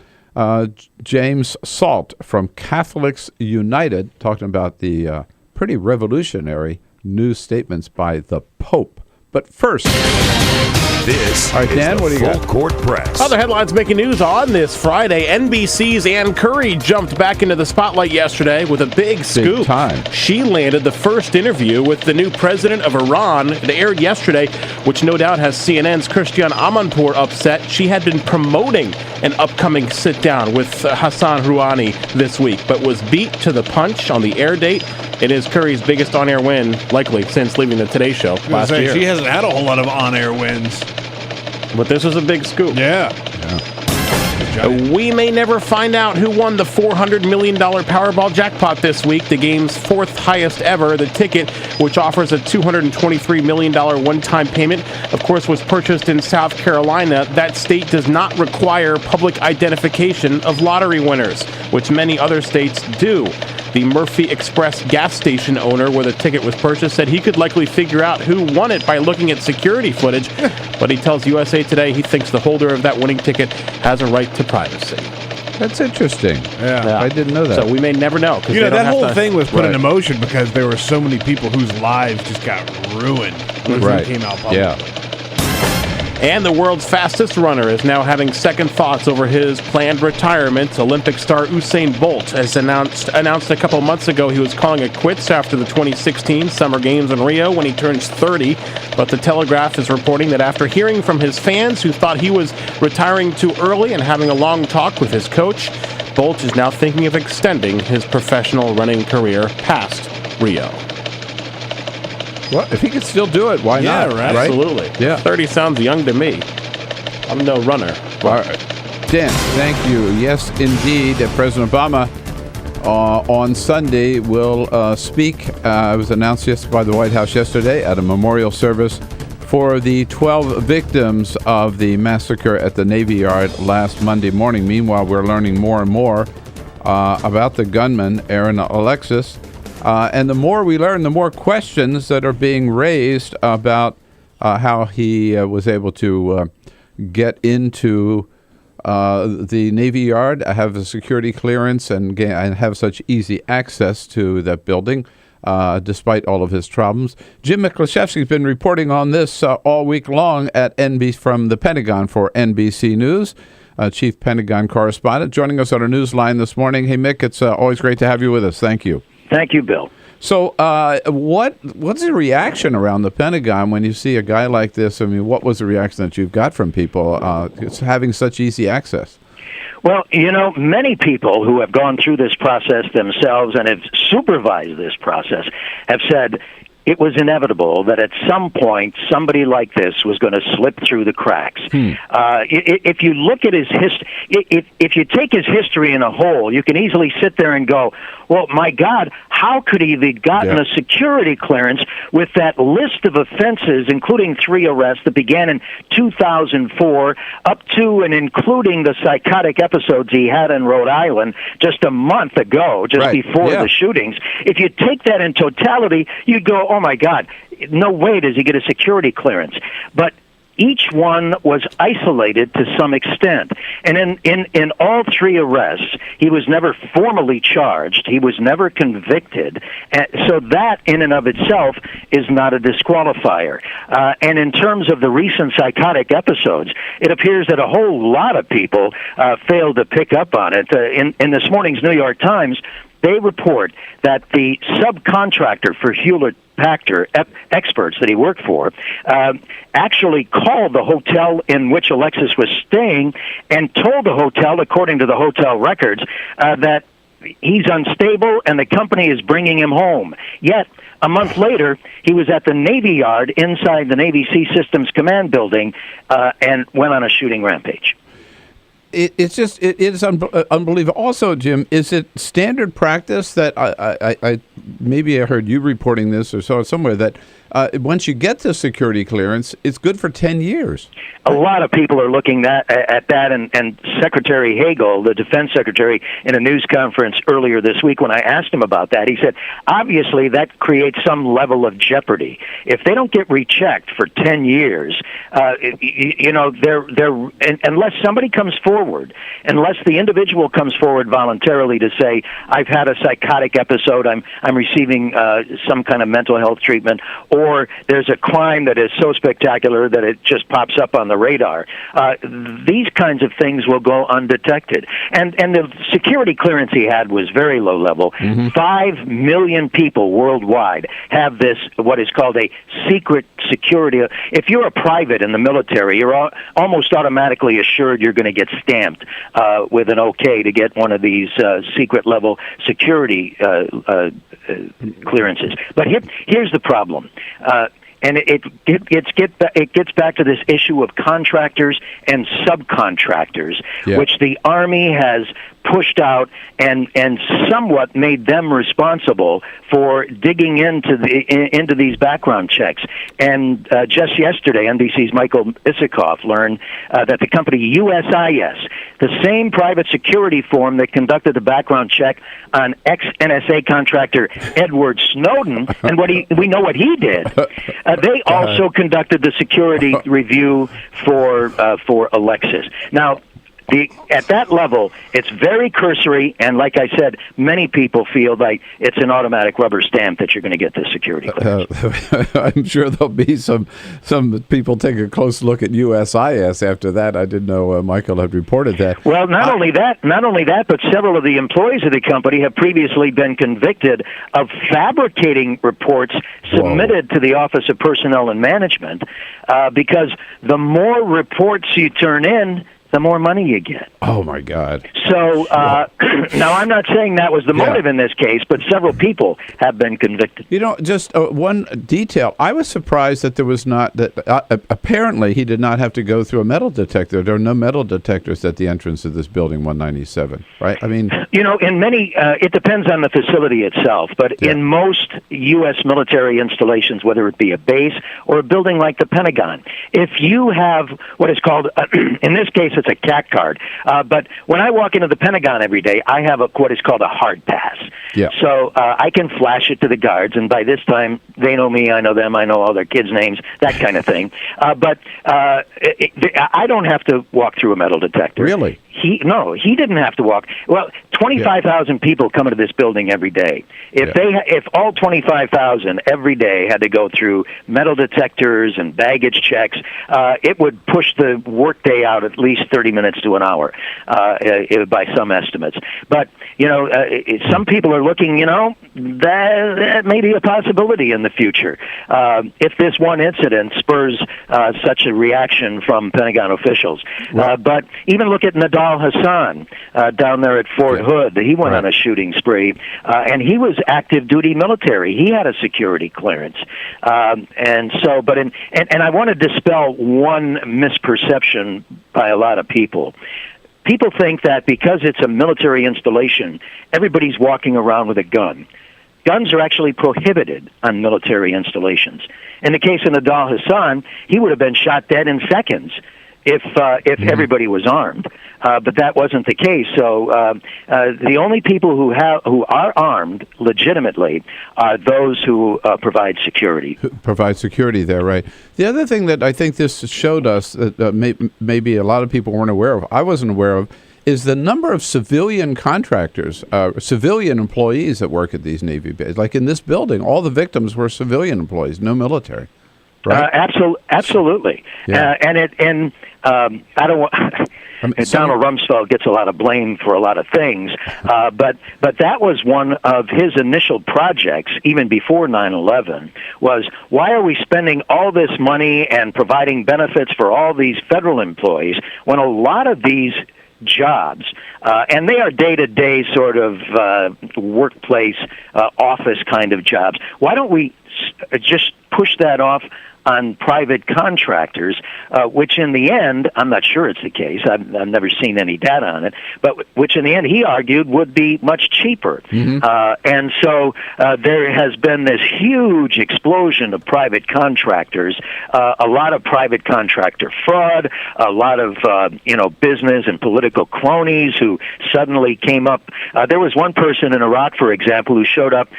Speaker 1: James Salt from Catholics United, talking about the pretty revolutionary new statements by the Pope. But first,
Speaker 2: this
Speaker 1: all right, Dan,
Speaker 2: is
Speaker 1: what do you got?
Speaker 2: Court Press.
Speaker 9: Other headlines making news on this Friday. NBC's Ann Curry jumped back into the spotlight yesterday with a big scoop.
Speaker 1: Big time.
Speaker 9: She landed the first interview with the new president of Iran. It aired yesterday, which no doubt has CNN's Christiane Amanpour upset. She had been promoting an upcoming sit-down with Hassan Rouhani this week, but was beat to the punch on the air date. It is Curry's biggest on-air win, likely, since leaving the Today Show last year.
Speaker 12: She hasn't had a whole lot of on-air wins.
Speaker 9: But this was a big scoop.
Speaker 12: Yeah.
Speaker 9: We may never find out who won the $400 million Powerball jackpot this week, the game's fourth highest ever. The ticket, which offers a $223 million one-time payment, of course, was purchased in South Carolina. That state does not require public identification of lottery winners, which many other states do. The Murphy Express gas station owner where the ticket was purchased said he could likely figure out who won it by looking at security footage, but he tells USA Today he thinks the holder of that winning ticket has a right to privacy.
Speaker 1: That's interesting.
Speaker 12: Yeah.
Speaker 1: I didn't know that.
Speaker 9: So we may never know.
Speaker 12: That whole thing was put into motion because there were so many people whose lives just got ruined when it came out public.
Speaker 1: Yeah.
Speaker 9: And the world's fastest runner is now having second thoughts over his planned retirement. Olympic star Usain Bolt has announced a couple months ago he was calling it quits after the 2016 Summer Games in Rio when he turns 30. But the Telegraph is reporting that after hearing from his fans who thought he was retiring too early and having a long talk with his coach, Bolt is now thinking of extending his professional running career past Rio.
Speaker 1: Well, if he could still do it, why not?
Speaker 9: Right? Absolutely.
Speaker 1: Yeah.
Speaker 9: 30 sounds young to me. I'm no runner.
Speaker 1: All right. Dan, thank you. Yes, indeed. President Obama on Sunday will speak. It was announced by the White House yesterday at a memorial service for the 12 victims of the massacre at the Navy Yard last Monday morning. Meanwhile, we're learning more and more about the gunman, Aaron Alexis. And the more we learn, the more questions that are being raised about how he was able to get into the Navy Yard, have a security clearance, and have such easy access to that building, despite all of his problems. Jim Miklazewski has been reporting on this all week long at from the Pentagon for NBC News. Chief Pentagon Correspondent, joining us on our news line this morning. Hey, Mick, it's always great to have you with us. Thank you.
Speaker 10: Thank you, Bill.
Speaker 1: So what's the reaction around the Pentagon when you see a guy like this? I mean, what was the reaction that you've got from people having such easy access?
Speaker 10: Well, many people who have gone through this process themselves and have supervised this process have said it was inevitable that at some point somebody like this was going to slip through the cracks. If you look at his history, if you take his history in a whole, you can easily sit there and go, well, my God, how could he have gotten a security clearance with that list of offenses, including 3 arrests that began in 2004, up to and including the psychotic episodes he had in Rhode Island just a month ago, before the shootings? If you take that in totality, you'd go, oh, my God, no way does he get a security clearance. But each one was isolated to some extent. And in all 3 arrests, he was never formally charged. He was never convicted. So that, in and of itself, is not a disqualifier. And in terms of the recent psychotic episodes, it appears that a whole lot of people failed to pick up on it. In this morning's New York Times, they report that the subcontractor for Hewlett-Packard experts that he worked for actually called the hotel in which Alexis was staying and told the hotel, according to the hotel records, that he's unstable and the company is bringing him home. Yet, a month later, he was at the Navy Yard inside the Navy Sea Systems Command building and went on a shooting rampage.
Speaker 1: It is unbelievable. Also, Jim, is it standard practice that I maybe I heard you reporting this or saw it somewhere that once you get the security clearance, it's good for 10 years?
Speaker 10: A lot of people are looking at that, and Secretary Hagel, the defense secretary, in a news conference earlier this week, when I asked him about that, he said, obviously that creates some level of jeopardy. If they don't get rechecked for 10 years, unless somebody comes forward, unless the individual comes forward voluntarily to say, I've had a psychotic episode, I'm receiving some kind of mental health treatment, or there's a crime that is so spectacular that it just pops up on the radar. These kinds of things will go undetected. And the security clearance he had was very low level. 5 million people worldwide have this, what is called a secret security. If you're a private in the military, you're almost automatically assured you're going to get stamped with an okay to get one of these secret level security clearances. But here's the problem. And it gets back to this issue of contractors and subcontractors, which the Army has pushed out and somewhat made them responsible for digging into these background checks. And just yesterday, NBC's Michael Isikoff learned that the company USIS, the same private security firm that conducted the background check on ex-NSA contractor Edward Snowden, and we know what he did. They also conducted the security review for Alexis. Now, at that level, it's very cursory, and like I said, many people feel like it's an automatic rubber stamp that you're going to get this security clearance.
Speaker 1: I'm sure there'll be some people take a close look at USIS after that. I didn't know Michael had reported that.
Speaker 10: Well, not only that, but several of the employees of the company have previously been convicted of fabricating reports submitted to the Office of Personnel and Management, because the more reports you turn in, the more money you get.
Speaker 1: Oh, my God.
Speaker 10: So, now I'm not saying that was the motive in this case, but several people have been convicted.
Speaker 1: Just one detail. I was surprised that there was not, apparently he did not have to go through a metal detector. There are no metal detectors at the entrance of this building 197, right? I mean...
Speaker 10: in many, it depends on the facility itself, but in most U.S. military installations, whether it be a base or a building like the Pentagon, if you have what is called, in this case, it's a CAC card. But when I walk into the Pentagon every day, I have what is called a hard pass. So I can flash it to the guards, and by this time, they know me, I know them, I know all their kids' names, that kind of thing. But I don't have to walk through a metal detector.
Speaker 1: Really?
Speaker 10: He didn't have to walk. Well, 25,000 people come into this building every day. If all 25,000 every day had to go through metal detectors and baggage checks, it would push the workday out at least 30 minutes to an hour by some estimates. But some people are looking. That may be a possibility in the future if this one incident spurs such a reaction from Pentagon officials. But even look at Nadal Hassan down there at Fort Hood. He went on a shooting spree, and he was active duty military. He had a security clearance, and I want to dispel one misperception by a lot of people. People think that because it's a military installation, everybody's walking around with a gun. Guns are actually prohibited on military installations. In the case of Nadal Hassan, he would have been shot dead in seconds if everybody was armed, but that wasn't the case. So the only people who are armed legitimately are those who provide security.
Speaker 1: Provide security there, right? The other thing that I think this showed us that maybe a lot of people weren't aware of, I wasn't aware of, is the number of civilian contractors, civilian employees that work at these Navy bases. Like in this building, all the victims were civilian employees, no military. Right?
Speaker 10: Absolutely.
Speaker 1: Yeah.
Speaker 10: I don't want. Donald Rumsfeld gets a lot of blame for a lot of things, but that was one of his initial projects, even before 9/11, was why are we spending all this money and providing benefits for all these federal employees when a lot of these jobs, and they are day-to-day sort of workplace, office kind of jobs. Why don't we just push that off on private contractors, which in the end, I'm not sure it's the case, I've never seen any data on it, but which in the end he argued would be much cheaper. And so there has been this huge explosion of private contractors, a lot of private contractor fraud, a lot of business and political cronies who suddenly came up. There was one person in Iraq, for example, who showed up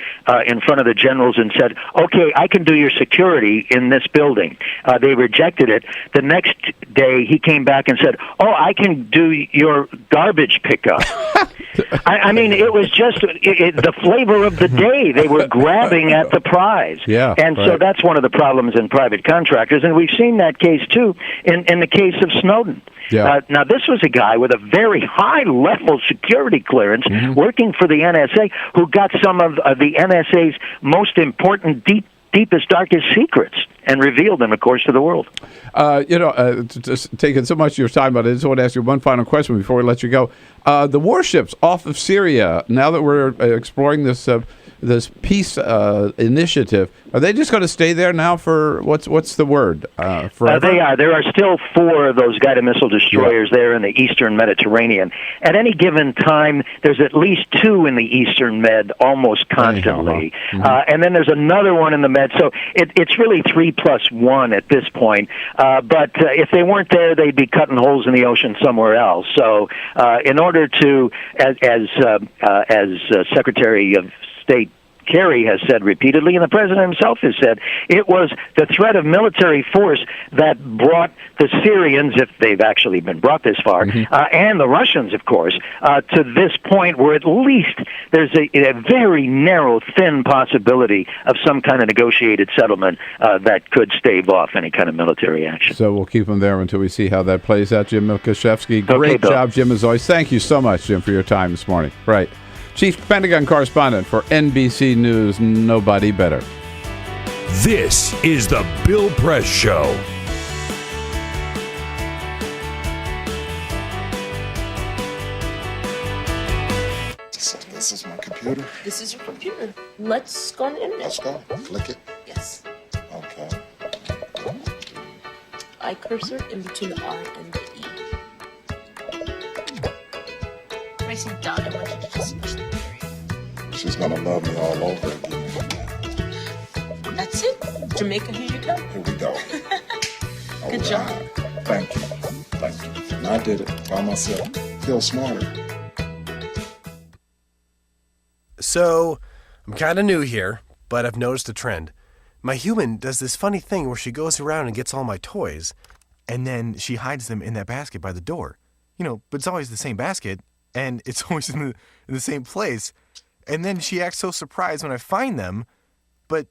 Speaker 10: in front of the generals and said, okay, I can do your security in this building. They rejected it. The next day he came back and said, oh, I can do your garbage pickup. I mean, it was just the flavor of the day. They were grabbing at the prize. So that's one of the problems in private contractors, and we've seen that case too in the case of Snowden. Now, this was a guy with a very high-level security clearance working for the NSA who got some of the NSA's most important, deepest, darkest secrets and revealed them, of course, to the world.
Speaker 1: Just taking so much of your time, but I just want to ask you one final question before we let you go. The warships off of Syria, now that we're exploring this peace initiative, are they just going to stay there now for what's the word? Forever?
Speaker 10: They are. There are still 4 of those guided missile destroyers there in the Eastern Mediterranean. At any given time, there's at least 2 in the Eastern Med almost constantly, and then there's another one in the Med. So it's really 3 plus 1 at this point. But if they weren't there, they'd be cutting holes in the ocean somewhere else. So in order to, as Secretary of State Kerry has said repeatedly, and the president himself has said, it was the threat of military force that brought the Syrians, if they've actually been brought this far, and the Russians, of course, to this point where at least there's a very narrow, thin possibility of some kind of negotiated settlement that could stave off any kind of military action.
Speaker 1: So we'll keep them there until we see how that plays out. Jim Miklazewski, great job, Jim, as always. Thank you so much, Jim, for your time this morning. Right. Chief Pentagon Correspondent for NBC News, nobody better.
Speaker 2: This is the Bill Press Show.
Speaker 16: This is my computer.
Speaker 17: This is your computer. Let's go on the internet.
Speaker 16: Let's go. Click it.
Speaker 17: Yes.
Speaker 16: Okay.
Speaker 17: I cursor in between the R and the E. Pressing down, I want you to just push the period.
Speaker 16: She's gonna love me all over again.
Speaker 17: That's it. Jamaica, here you go.
Speaker 16: Here we go.
Speaker 17: Good job.
Speaker 16: Thank you. Thank you. And I did it by myself. Feel smarter.
Speaker 18: So, I'm kind of new here, but I've noticed a trend. My human does this funny thing where she goes around and gets all my toys, and then she hides them in that basket by the door. but it's always the same basket, and it's always in the same place. And then she acts so surprised when I find them, but,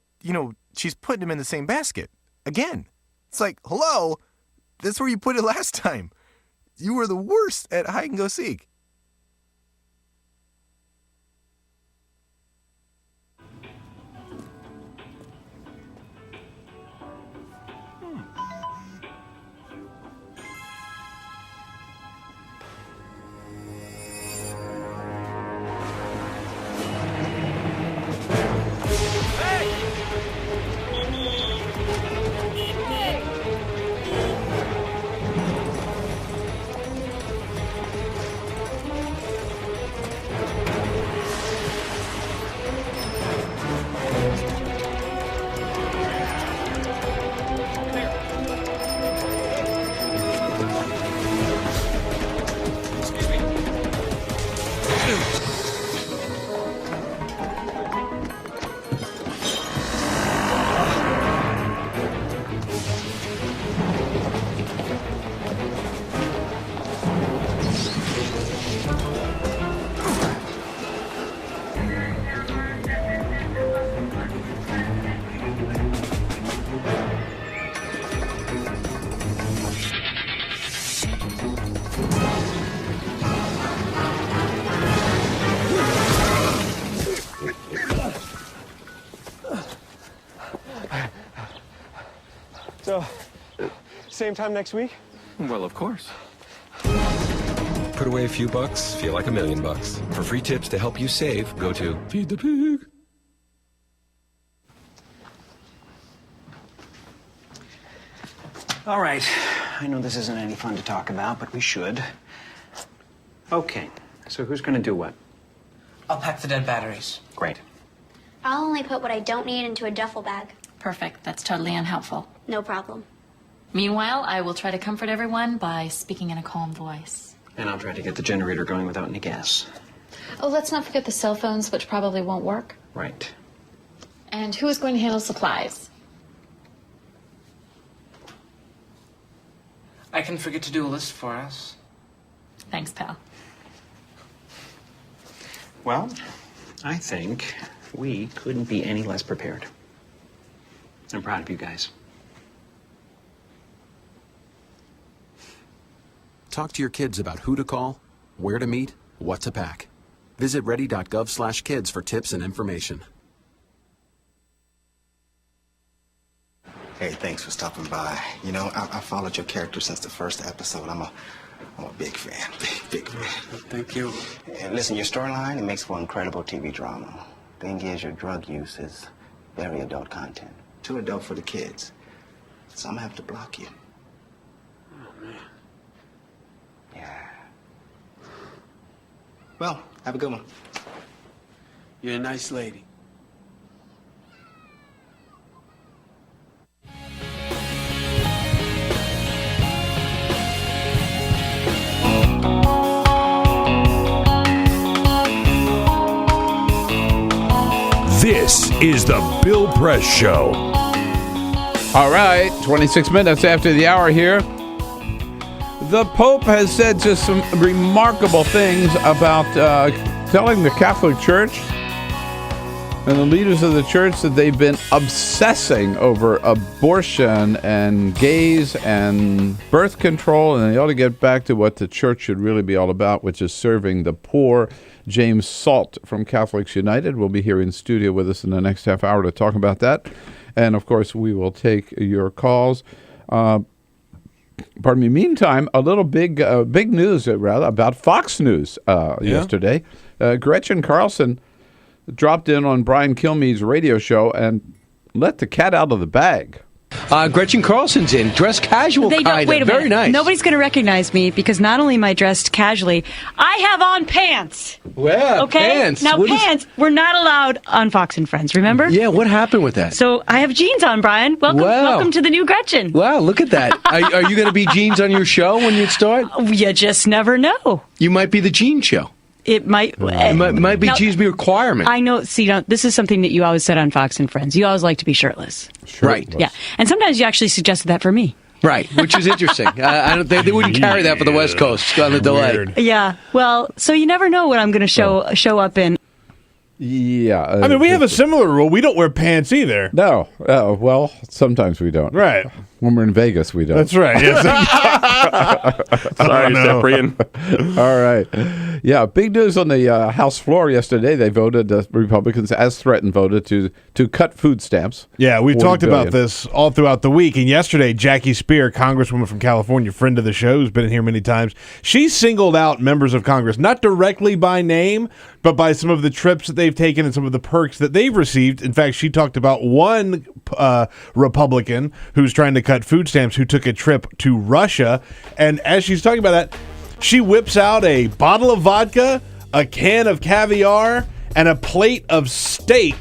Speaker 18: she's putting them in the same basket again. It's like, hello, that's where you put it last time. You were the worst at hide and go seek.
Speaker 19: So, same time next week?
Speaker 4: Well, of course. Put away a few bucks, feel like $1 million. For free tips to help you save, go to Feed the Pig.
Speaker 20: All right. I know this isn't any fun to talk about, but we should. Okay. So who's going to do what?
Speaker 21: I'll pack the dead batteries.
Speaker 20: Great.
Speaker 3: I'll only put what I don't need into a duffel bag.
Speaker 22: Perfect. That's totally unhelpful.
Speaker 3: No problem.
Speaker 22: Meanwhile, I will try to comfort everyone by speaking in a calm voice.
Speaker 20: And I'll try to get the generator going without any gas.
Speaker 22: Oh, let's not forget the cell phones, which probably won't work.
Speaker 20: Right.
Speaker 22: And who is going to handle supplies?
Speaker 21: I can forget to do a list for us.
Speaker 22: Thanks, pal.
Speaker 20: Well, I think we couldn't be any less prepared. I'm proud of you guys.
Speaker 11: Talk to your kids about who to call, where to meet, what to pack. Visit ready.gov/kids for tips and information.
Speaker 23: Hey, thanks for stopping by. I followed your character since the first episode. I'm a big fan. Big fan.
Speaker 20: Thank you.
Speaker 23: And listen, your storyline, it makes for incredible TV drama. Thing is, your drug use is very adult content. Too adult for the kids. So I'm gonna have to block you.
Speaker 20: Oh, man.
Speaker 23: Yeah. Well, have a good one.
Speaker 21: You're a nice lady.
Speaker 2: This is the Bill Press Show.
Speaker 1: All right, 26 minutes after the hour here. The Pope has said just some remarkable things about telling the Catholic Church and the leaders of the church that they've been obsessing over abortion and gays and birth control, and they ought to get back to what the church should really be all about, which is serving the poor. James Salt from Catholics United will be here in studio with us in the next half hour to talk about that. And, of course, we will take your calls. Meantime, a little big news, about Fox News yesterday. Gretchen Carlson dropped in on Brian Kilmeade's radio show and let the cat out of the bag.
Speaker 24: Gretchen Carlson's in, dressed casual,
Speaker 27: Wait a minute.
Speaker 24: very nice.
Speaker 27: Nobody's going to recognize me because not only am I dressed casually, I have on pants.
Speaker 24: Well,
Speaker 27: okay?
Speaker 24: pants.
Speaker 27: Now, pants were not allowed on Fox and Friends, remember?
Speaker 24: Yeah, what happened with that?
Speaker 27: So I have jeans on, Brian. Welcome to the new Gretchen.
Speaker 24: Wow, look at that. Are you going to be jeans on your show when you start?
Speaker 27: You just never know.
Speaker 24: You might be the jean show.
Speaker 27: It might
Speaker 24: be jeans be a requirement.
Speaker 27: I know. See, this is something that you always said on Fox and Friends. You always like to be shirtless.
Speaker 24: Right.
Speaker 27: Yeah. And sometimes you actually suggested that for me.
Speaker 24: Right, which is interesting. I don't think they wouldn't carry that for the West Coast on the delay.
Speaker 12: Weird.
Speaker 27: Yeah. Well, so you never know what I'm going to show up in.
Speaker 1: Yeah.
Speaker 12: I mean, we have a similar rule. We don't wear pants either.
Speaker 1: No. Well, sometimes we don't.
Speaker 12: Right.
Speaker 1: When we're in Vegas, we don't.
Speaker 12: That's right. Yes.
Speaker 9: Sorry, Cyprian.
Speaker 1: All right. Yeah, big news on the House floor yesterday. They voted, Republicans, as threatened, voted to cut food stamps.
Speaker 12: Yeah, we've talked
Speaker 1: billion.
Speaker 12: about this all throughout the week. And yesterday, Jackie Spear, Congresswoman from California, friend of the show, who's been in here many times, she singled out members of Congress, not directly by name, but by some of the trips that they've taken and some of the perks that they've received. In fact, she talked about one Republican who's trying to cut food stamps who took a trip to Russia. And as she's talking about that, she whips out a bottle of vodka, a can of caviar, and a plate of steak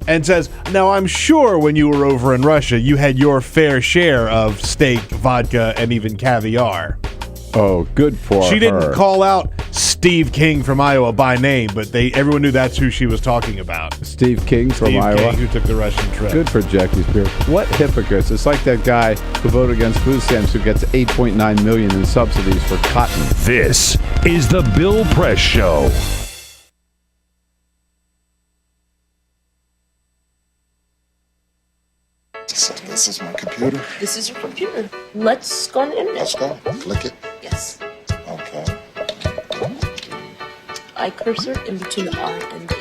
Speaker 12: and says, now I'm sure when you were over in Russia, you had your fair share of steak, vodka, and even caviar.
Speaker 1: Oh, good for her.
Speaker 12: She didn't call out Steve King from Iowa by name, but everyone knew that's who she was talking about.
Speaker 1: Steve King from Iowa.
Speaker 12: Steve King, who took the Russian trip.
Speaker 1: Good for Jackie Spear. What hypocrites. It's like that guy who voted against food stamps who gets $8.9 million in subsidies for cotton.
Speaker 2: This is the Bill Press Show.
Speaker 16: So this is my computer.
Speaker 17: This is your computer. Let's go on the internet.
Speaker 16: Let's go. Click it.
Speaker 17: Yes.
Speaker 16: Okay.
Speaker 17: I cursor in between the R and the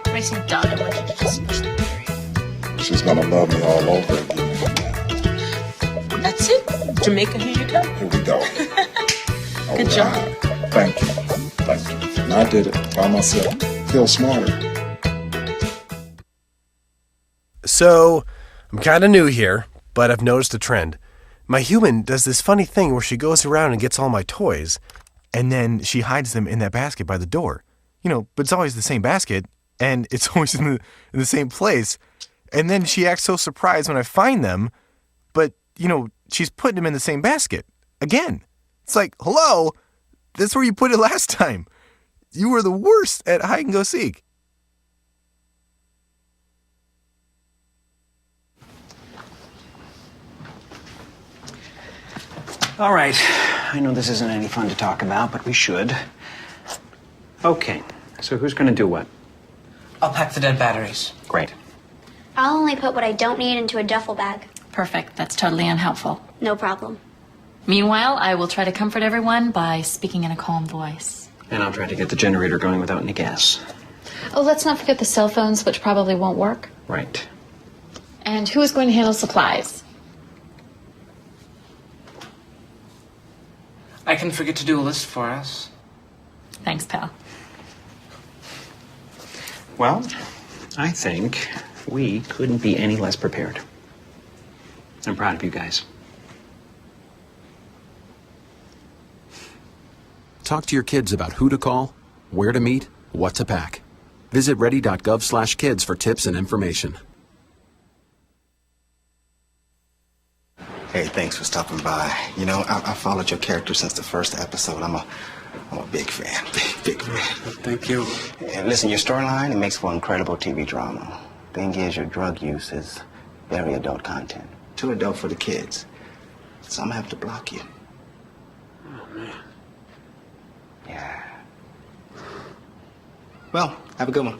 Speaker 17: E. Racing dog, I want you to just push the period.
Speaker 16: She's gonna love me all over again.
Speaker 17: That's it. Jamaica, here you go.
Speaker 16: Here we go.
Speaker 17: Good job.
Speaker 16: Thank you. Thank you. And I did it by myself. Feel smarter.
Speaker 18: So, I'm kind of new here, but I've noticed a trend. My human does this funny thing where she goes around and gets all my toys, and then she hides them in that basket by the door. But it's always the same basket, and it's always in the same place. And then she acts so surprised when I find them, but, she's putting them in the same basket. Again. It's like, hello, that's where you put it last time. You were the worst at hide and go seek.
Speaker 20: All right. I know this isn't any fun to talk about, but we should. Okay. So who's going to do what?
Speaker 21: I'll pack the dead batteries.
Speaker 20: Great.
Speaker 3: I'll only put what I don't need into a duffel bag.
Speaker 22: Perfect. That's totally unhelpful.
Speaker 3: No problem.
Speaker 22: Meanwhile, I will try to comfort everyone by speaking in a calm voice.
Speaker 20: And I'll try to get the generator going without any gas.
Speaker 22: Oh, let's not forget the cell phones, which probably won't work.
Speaker 20: Right.
Speaker 22: And who is going to handle supplies?
Speaker 21: I can forget to do a list for us.
Speaker 22: Thanks, pal.
Speaker 20: Well, I think we couldn't be any less prepared. I'm proud of you guys.
Speaker 11: Talk to your kids about who to call, where to meet, what to pack. Visit ready.gov/kids for tips and information.
Speaker 23: Hey, thanks for stopping by. I followed your character since the first episode. I'm a big fan. Big fan.
Speaker 21: Thank you.
Speaker 23: And listen, your storyline, it makes for incredible TV drama. Thing is, your drug use is very adult content. Too adult for the kids. So I'm gonna have to block you.
Speaker 21: Oh, man.
Speaker 23: Yeah. Well, have a good one.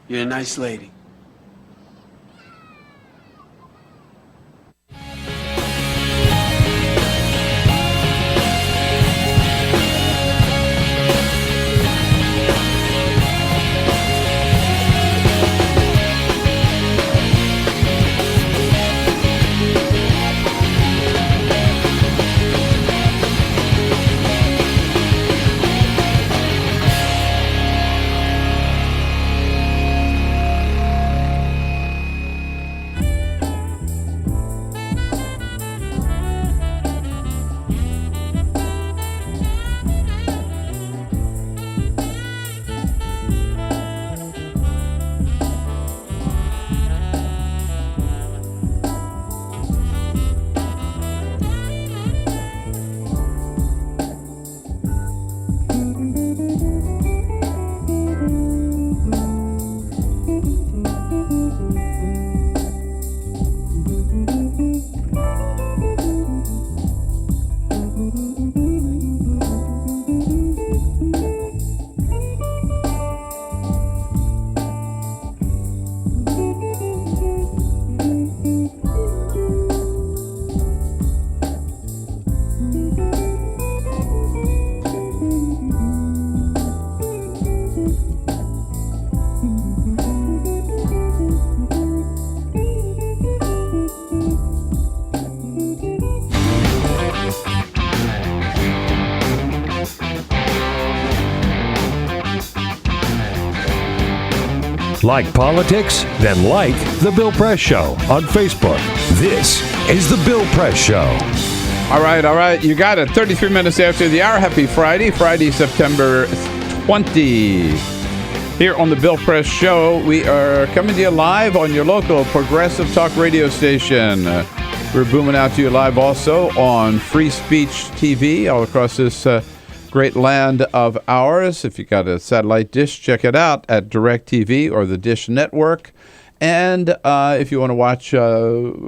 Speaker 21: You're a nice lady.
Speaker 2: Like politics? Then like The Bill Press Show on Facebook. This is The Bill Press Show.
Speaker 1: All right. You got it. 33 minutes after the hour. Happy Friday, September 20. Here on The Bill Press Show, we are coming to you live on your local progressive talk radio station. We're booming out to you live also on Free Speech TV all across this great land of ours. If you got a satellite dish, check it out at DirecTV or the Dish Network. And if you want to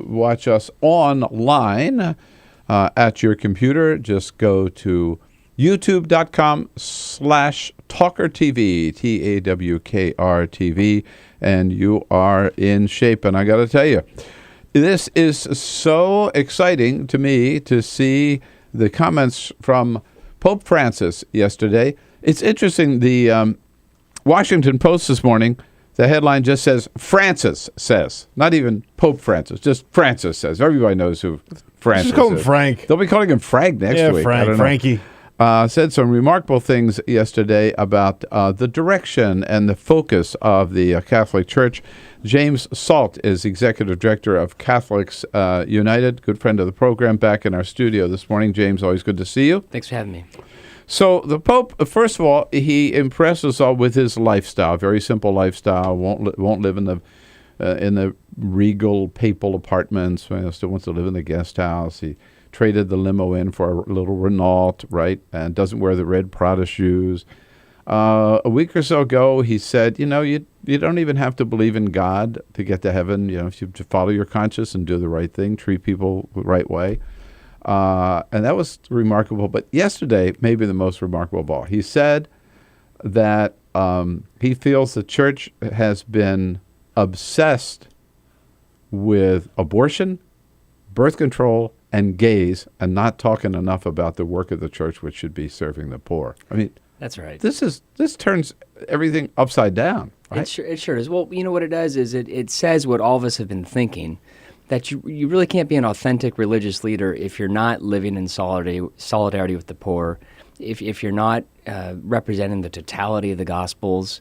Speaker 1: watch us online at your computer, just go to youtube.com/TawkrTV, TAWKRTV, and you are in shape. And I got to tell you, this is so exciting to me to see the comments from Pope Francis yesterday. It's interesting. The Washington Post this morning, the headline just says, Francis says. Not even Pope Francis, just Francis says. Everybody knows who Francis is.
Speaker 12: Just call him Frank.
Speaker 1: They'll be calling him Frank next week.
Speaker 12: Frankie.
Speaker 1: Said some remarkable things yesterday about the direction and the focus of the Catholic Church. James Salt is Executive Director of Catholics United, good friend of the program, back in our studio this morning. James, always good to see you.
Speaker 6: Thanks for having me.
Speaker 1: So the Pope, first of all, he impressed us all with his lifestyle, very simple lifestyle, won't live in the regal papal apartments, still wants to live in the guest house. He traded the limo in for a little Renault, right, and doesn't wear the red Prada shoes. A week or so ago, he said, you don't even have to believe in God to get to heaven. If you follow your conscience and do the right thing, treat people the right way. And that was remarkable. But yesterday, maybe the most remarkable of all, he said that he feels the church has been obsessed with abortion, birth control, and gays, and not talking enough about the work of the church, which should be serving the poor. I mean,
Speaker 6: that's right.
Speaker 1: This turns everything upside down. Right?
Speaker 6: It sure is. Well, what it does is it says what all of us have been thinking, that you really can't be an authentic religious leader if you're not living in solidarity with the poor, if you're not representing the totality of the Gospels.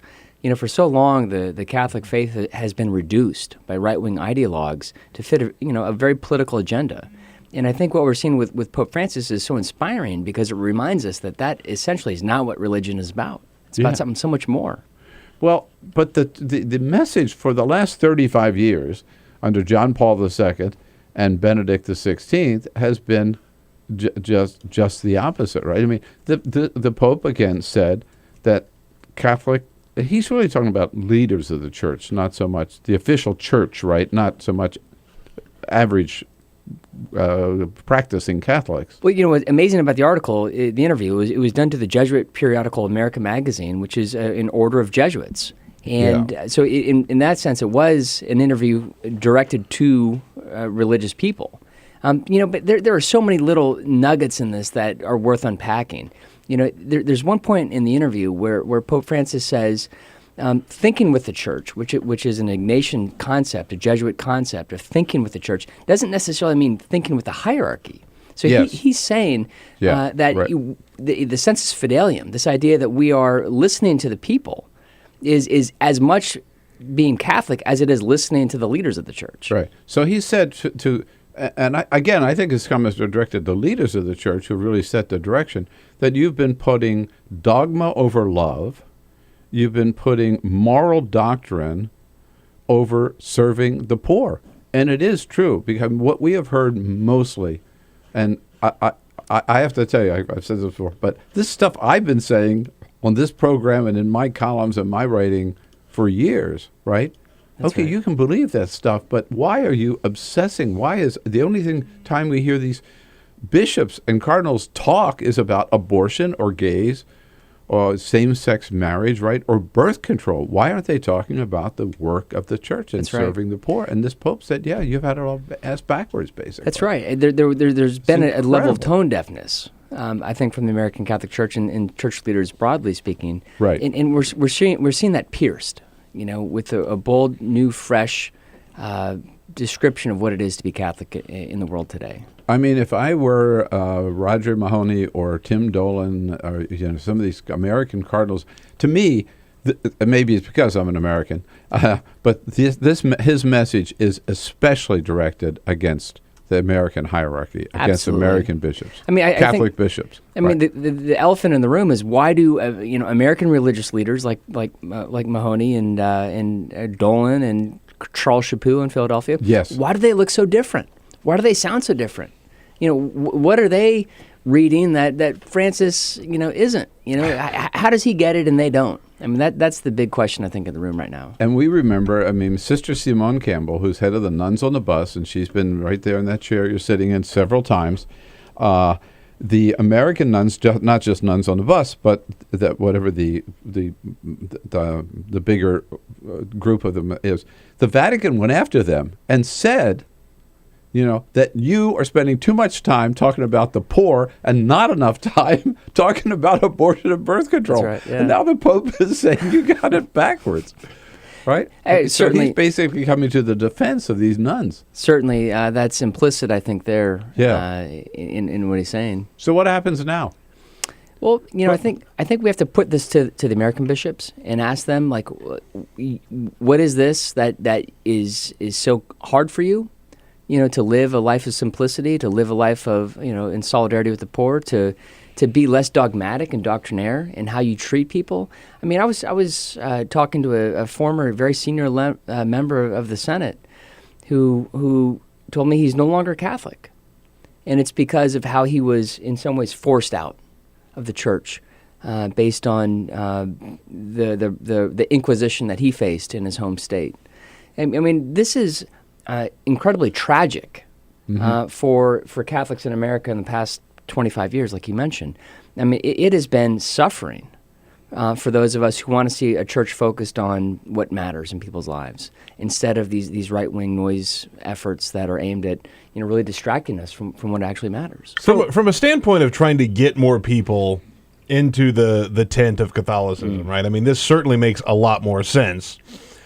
Speaker 6: For so long, the Catholic faith has been reduced by right-wing ideologues to fit a very political agenda. And I think what we're seeing with Pope Francis is so inspiring because it reminds us that essentially is not what religion is about. It's about something so much more.
Speaker 1: Well, but the message for the last 35 years under John Paul II and Benedict XVI has been just the opposite, right? I mean, the Pope again said that he's really talking about leaders of the church, not so much the official church, right? Not so much average practicing Catholics.
Speaker 6: Well, what's amazing about the article, the interview, it was done to the Jesuit periodical America Magazine, which is an order of Jesuits. And so in that sense, it was an interview directed to religious people. But there are so many little nuggets in this that are worth unpacking. There's one point in the interview where Pope Francis says, thinking with the church, which is an Ignatian concept, a Jesuit concept of thinking with the church, doesn't necessarily mean thinking with the hierarchy. So he's saying that the sensus fidelium, this idea that we are listening to the people, is as much being Catholic as it is listening to the leaders of the church.
Speaker 1: Right. So he said I think his comments are directed to leaders of the church who really set the direction, that you've been putting dogma over love. You've been putting moral doctrine over serving the poor. And it is true, because what we have heard mostly, and I have to tell you, I've said this before, but this stuff I've been saying on this program and in my columns and my writing for years, right?
Speaker 6: That's right.
Speaker 1: You can believe that stuff, but why are you obsessing? Why is the only time we hear these bishops and cardinals talk is about abortion or gays or same-sex marriage, right, or birth control? Why aren't they talking about the work of the church and serving the poor? And this Pope said, you've had it all ass backwards, basically.
Speaker 6: That's right. There's been a level of tone deafness, I think, from the American Catholic Church and church leaders broadly speaking.
Speaker 1: Right.
Speaker 6: And we're seeing that pierced, with a bold, new, fresh description of what it is to be Catholic in the world today.
Speaker 1: I mean, if I were Roger Mahoney or Tim Dolan or some of these American cardinals, to me, maybe it's because I'm an American, but his message is especially directed against the American hierarchy, against
Speaker 6: Absolutely.
Speaker 1: American bishops,
Speaker 6: I mean,
Speaker 1: Catholic
Speaker 6: think,
Speaker 1: bishops.
Speaker 6: I mean, the elephant in the room is why do American religious leaders like Mahoney and Dolan and Charles Chaput in Philadelphia?
Speaker 1: Yes.
Speaker 6: Why do they look so different? Why do they sound so different? What are they reading that Francis isn't? How does he get it and they don't? I mean, that's the big question, I think, in the room right now.
Speaker 1: And we remember, Sister Simone Campbell, who's head of the Nuns on the Bus, and she's been right there in that chair you're sitting in several times. The American nuns, not just Nuns on the Bus, but that whatever the bigger group of them is, the Vatican went after them and said, that you are spending too much time talking about the poor and not enough time talking about abortion and birth control.
Speaker 6: That's right, yeah.
Speaker 1: And now the Pope is saying you got it backwards, right? So
Speaker 6: Certainly,
Speaker 1: he's basically coming to the defense of these nuns.
Speaker 6: Certainly, that's implicit, I think, there.
Speaker 1: Yeah.
Speaker 6: In what he's saying.
Speaker 1: So what happens now?
Speaker 6: Well, I think we have to put this to the American bishops and ask them, like, what is this that is so hard for you? To live a life of simplicity, to live a life of, in solidarity with the poor, to be less dogmatic and doctrinaire in how you treat people. I mean, I was talking to a former, very senior member of the Senate who told me he's no longer Catholic. And it's because of how he was, in some ways, forced out of the church based on the inquisition that he faced in his home state. I mean, this is incredibly tragic for Catholics in America in the past 25 years, like you mentioned. I mean, it has been suffering for those of us who want to see a church focused on what matters in people's lives, instead of these right-wing noise efforts that are aimed at really distracting us from what actually matters.
Speaker 12: From a standpoint of trying to get more people into the tent of Catholicism, right? I mean, this certainly makes a lot more sense.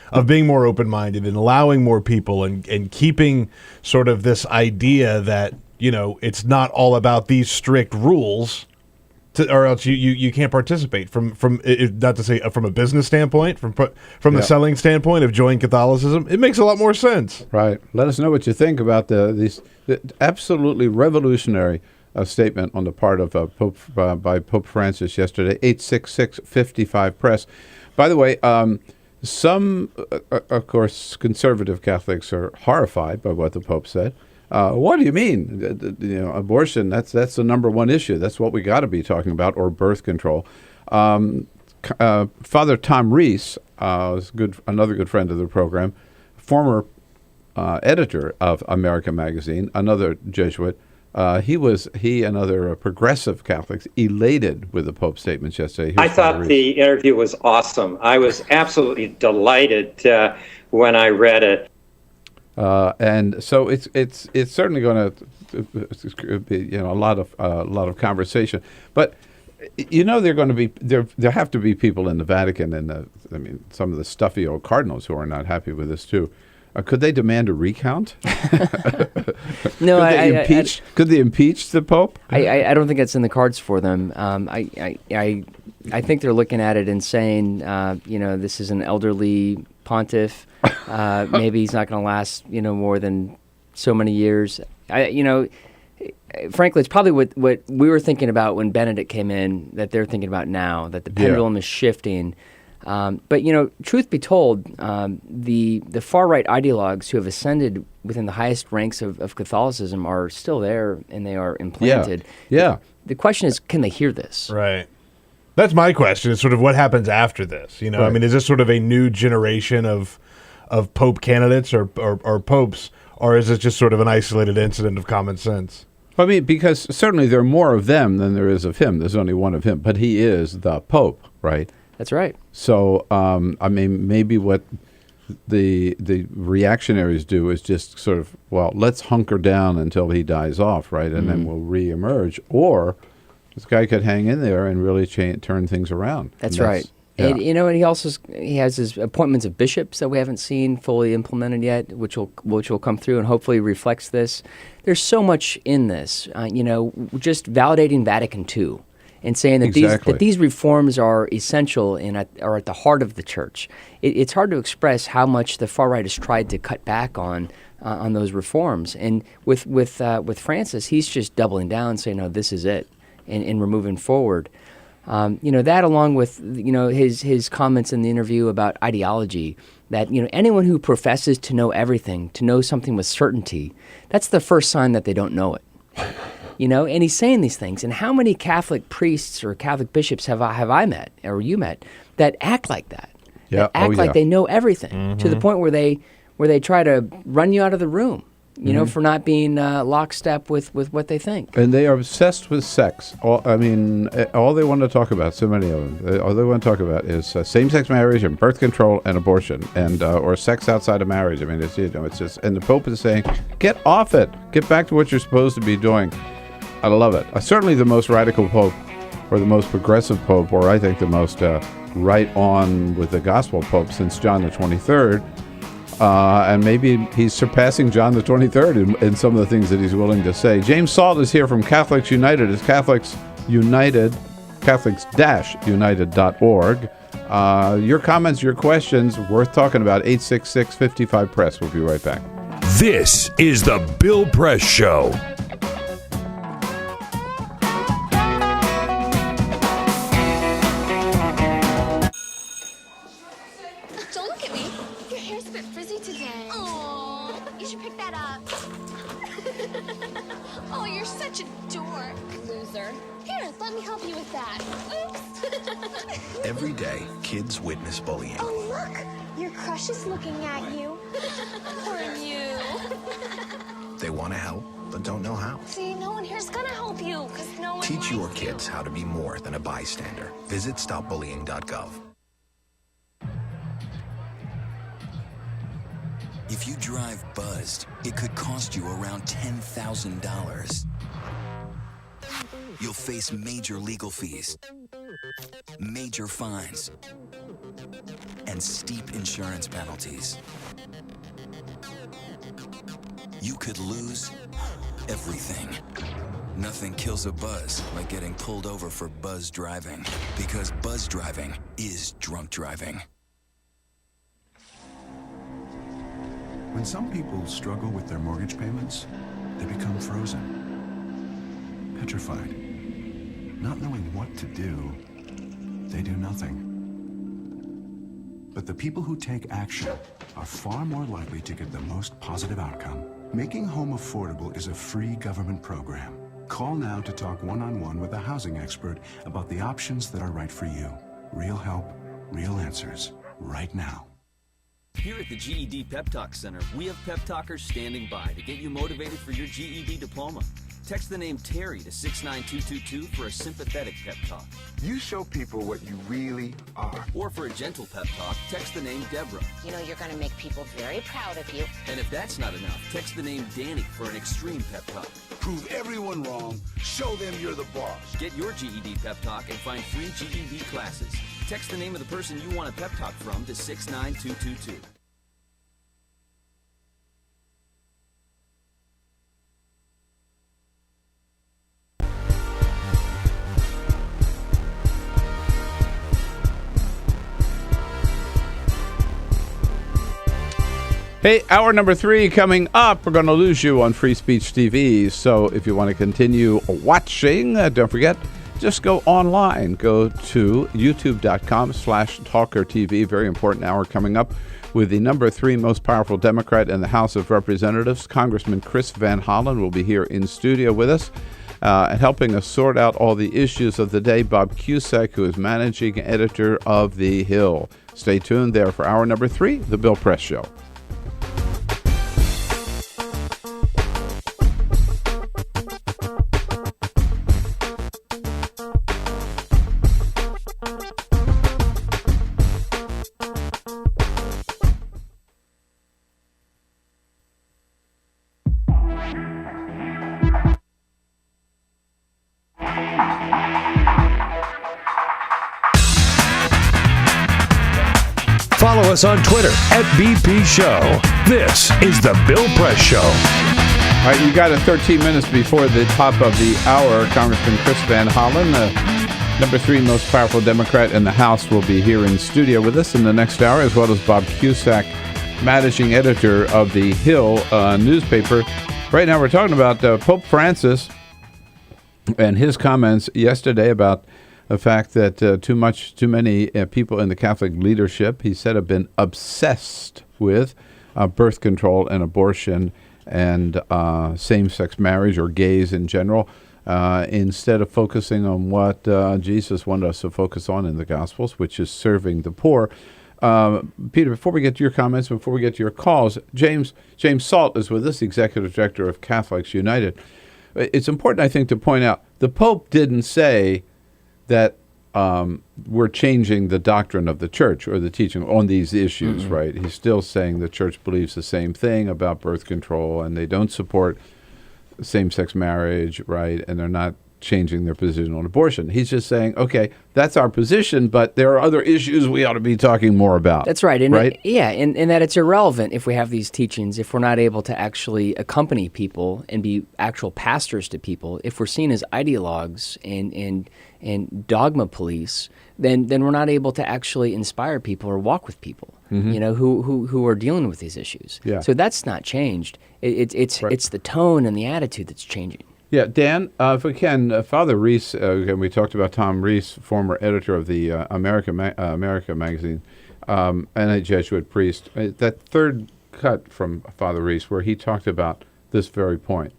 Speaker 12: Of being more open-minded and allowing more people and keeping sort of this idea that, it's not all about these strict rules, or else you can't participate. From not to say from a business standpoint, from the selling standpoint of joining Catholicism, it makes a lot more sense.
Speaker 1: Right. Let us know what you think about the absolutely revolutionary statement on the part of by Pope Francis yesterday. 866-55-PRESS. By the way. Some, of course, conservative Catholics are horrified by what the Pope said. What do you mean? Abortion, that's the number one issue. That's what we got to be talking about, or birth control. Father Tom Rees, another good friend of the program, former editor of America Magazine, another Jesuit, he and other progressive Catholics elated with the Pope's statements yesterday.
Speaker 5: I thought the interview was awesome. I was absolutely delighted when I read it.
Speaker 1: And so it's certainly going to be a lot of conversation. But they're going to be there have to be people in the Vatican and some of the stuffy old cardinals who are not happy with this too. Could they demand a recount?
Speaker 6: No,
Speaker 1: could they impeach the Pope?
Speaker 6: I don't think that's in the cards for them. I think they're looking at it and saying, this is an elderly pontiff. Maybe he's not going to last, more than so many years. Frankly, it's probably what we were thinking about when Benedict came in that they're thinking about now, that the pendulum is shifting. But truth be told, the far-right ideologues who have ascended within the highest ranks of Catholicism are still there, and they are implanted.
Speaker 1: Yeah.
Speaker 6: The question is, can they hear this?
Speaker 12: Right. That's my question, is sort of what happens after this. Right. I mean, is this sort of a new generation of Pope candidates or popes, or is it just sort of an isolated incident of common sense?
Speaker 1: I mean, because certainly there are more of them than there is of him. There's only one of him, but he is the Pope, right?
Speaker 6: That's right.
Speaker 1: So, maybe what the reactionaries do is just sort of, let's hunker down until he dies off, right? And then we'll reemerge. Or this guy could hang in there and really turn things around.
Speaker 6: That's right. Yeah. And and he has his appointments of bishops that we haven't seen fully implemented yet, which will come through and hopefully reflects this. There's so much in this. Just validating Vatican II and saying that these reforms are essential and are at the heart of the church. It's hard to express how much the far right has tried to cut back on those reforms. And with Francis, he's just doubling down, saying, "No, this is it," and we're moving forward. That along with his comments in the interview about ideology, that anyone who professes to know everything, to know something with certainty, that's the first sign that they don't know it. And he's saying these things. And how many Catholic priests or Catholic bishops have I met, or you met, that act like that?
Speaker 1: Yeah.
Speaker 6: That act like they know everything, to the point where they try to run you out of the room, for not being lockstep with what they think.
Speaker 1: And they are obsessed with sex. All they want to talk about, so many of them, all they want to talk about is same-sex marriage and birth control and abortion, and or sex outside of marriage. I mean, it's just, and the Pope is saying, get off it, get back to what you're supposed to be doing. I love it. Certainly the most radical Pope, or the most progressive Pope, or I think the most right on with the gospel Pope since John the 23rd. And maybe he's surpassing John the 23rd in some of the things that he's willing to say. James Salt is here from Catholics United. It's Catholics United, Catholics-United.org. Your comments, your questions, worth talking about. 866-55-PRESS. We'll be right back.
Speaker 2: This is the Bill Press Show.
Speaker 7: Every day, kids witness bullying.
Speaker 3: Oh, look! Your crush is looking at you. Poor you.
Speaker 7: They want to help, but don't know how.
Speaker 3: See, no one here's gonna help you, because no one
Speaker 7: Teach your
Speaker 3: likes
Speaker 7: kids how to be more than a bystander. Visit stopbullying.gov.
Speaker 8: If you drive buzzed, it could cost you around $10,000. You'll face major legal fees, major fines, and steep insurance penalties. You could lose everything. Nothing kills a buzz like getting pulled over for buzz driving, because buzz driving is drunk driving.
Speaker 13: When some people struggle with their mortgage payments, they become frozen, petrified. Not knowing what to do, they do nothing. But the people who take action are far more likely to get the most positive outcome. Making home affordable is a free government program. Call now to talk one-on-one with a housing expert about the options that are right for you. Real help, real answers, right now.
Speaker 14: Here at the GED Pep Talk Center, we have pep talkers standing by to get you motivated for your GED diploma. Text the name Terry to 69222 for a sympathetic pep talk.
Speaker 21: You show people what you really are.
Speaker 14: Or for a gentle pep talk, text the name Deborah.
Speaker 15: You know you're going to make people very proud of you.
Speaker 14: And if that's not enough, text the name Danny for an extreme pep talk.
Speaker 25: Prove everyone wrong. Show them you're the boss.
Speaker 14: Get your GED pep talk and find free GED classes. Text the name of the person you want a pep talk from to 69222.
Speaker 1: Hey, hour number 3 coming up. We're going to lose you on Free Speech TV. So if you want to continue watching, don't forget, just go online. Go to youtube.com/TawkrTV. Very important hour coming up with the number 3 most powerful Democrat in the House of Representatives. Congressman Chris Van Hollen will be here in studio with us and helping us sort out all the issues of the day. Bob Cusack, who is managing editor of The Hill. Stay tuned there for hour number 3, The Bill Press Show.
Speaker 2: Follow us on Twitter @BP Show. This is the Bill Press Show.
Speaker 1: All right, you got it 13 minutes before the top of the hour. Congressman Chris Van Hollen, Number 3 most powerful Democrat in the House will be here in studio with us in the next hour, as well as Bob Cusack, managing editor of the Hill newspaper. Right now we're talking about Pope Francis and his comments yesterday about the fact that too many people in the Catholic leadership, he said, have been obsessed with birth control and abortion and same-sex marriage or gays in general, instead of focusing on what Jesus wanted us to focus on in the Gospels, which is serving the poor. Peter, before we get to your comments, before we get to your calls, James Salt is with us, executive director of Catholics United. It's important, I think, to point out the Pope didn't say that we're changing the doctrine of the church or the teaching on these issues, right? He's still saying the church believes the same thing about birth control, and they don't support same-sex marriage, right? And they're not changing their position on abortion. He's just saying, okay, that's our position, but there are other issues we ought to be talking more about.
Speaker 6: That's right. And
Speaker 1: right?
Speaker 6: And that it's irrelevant if we have these teachings, if we're not able to actually accompany people and be actual pastors to people, if we're seen as ideologues and dogma police, then we're not able to actually inspire people or walk with people, who are dealing with these issues.
Speaker 1: Yeah.
Speaker 6: So that's not changed. It's the tone and the attitude that's changing.
Speaker 1: Yeah, Dan, if we can, Father Reese, again, we talked about Tom Reese, former editor of the America magazine, and a Jesuit priest. That third cut from Father Reese where he talked about this very point.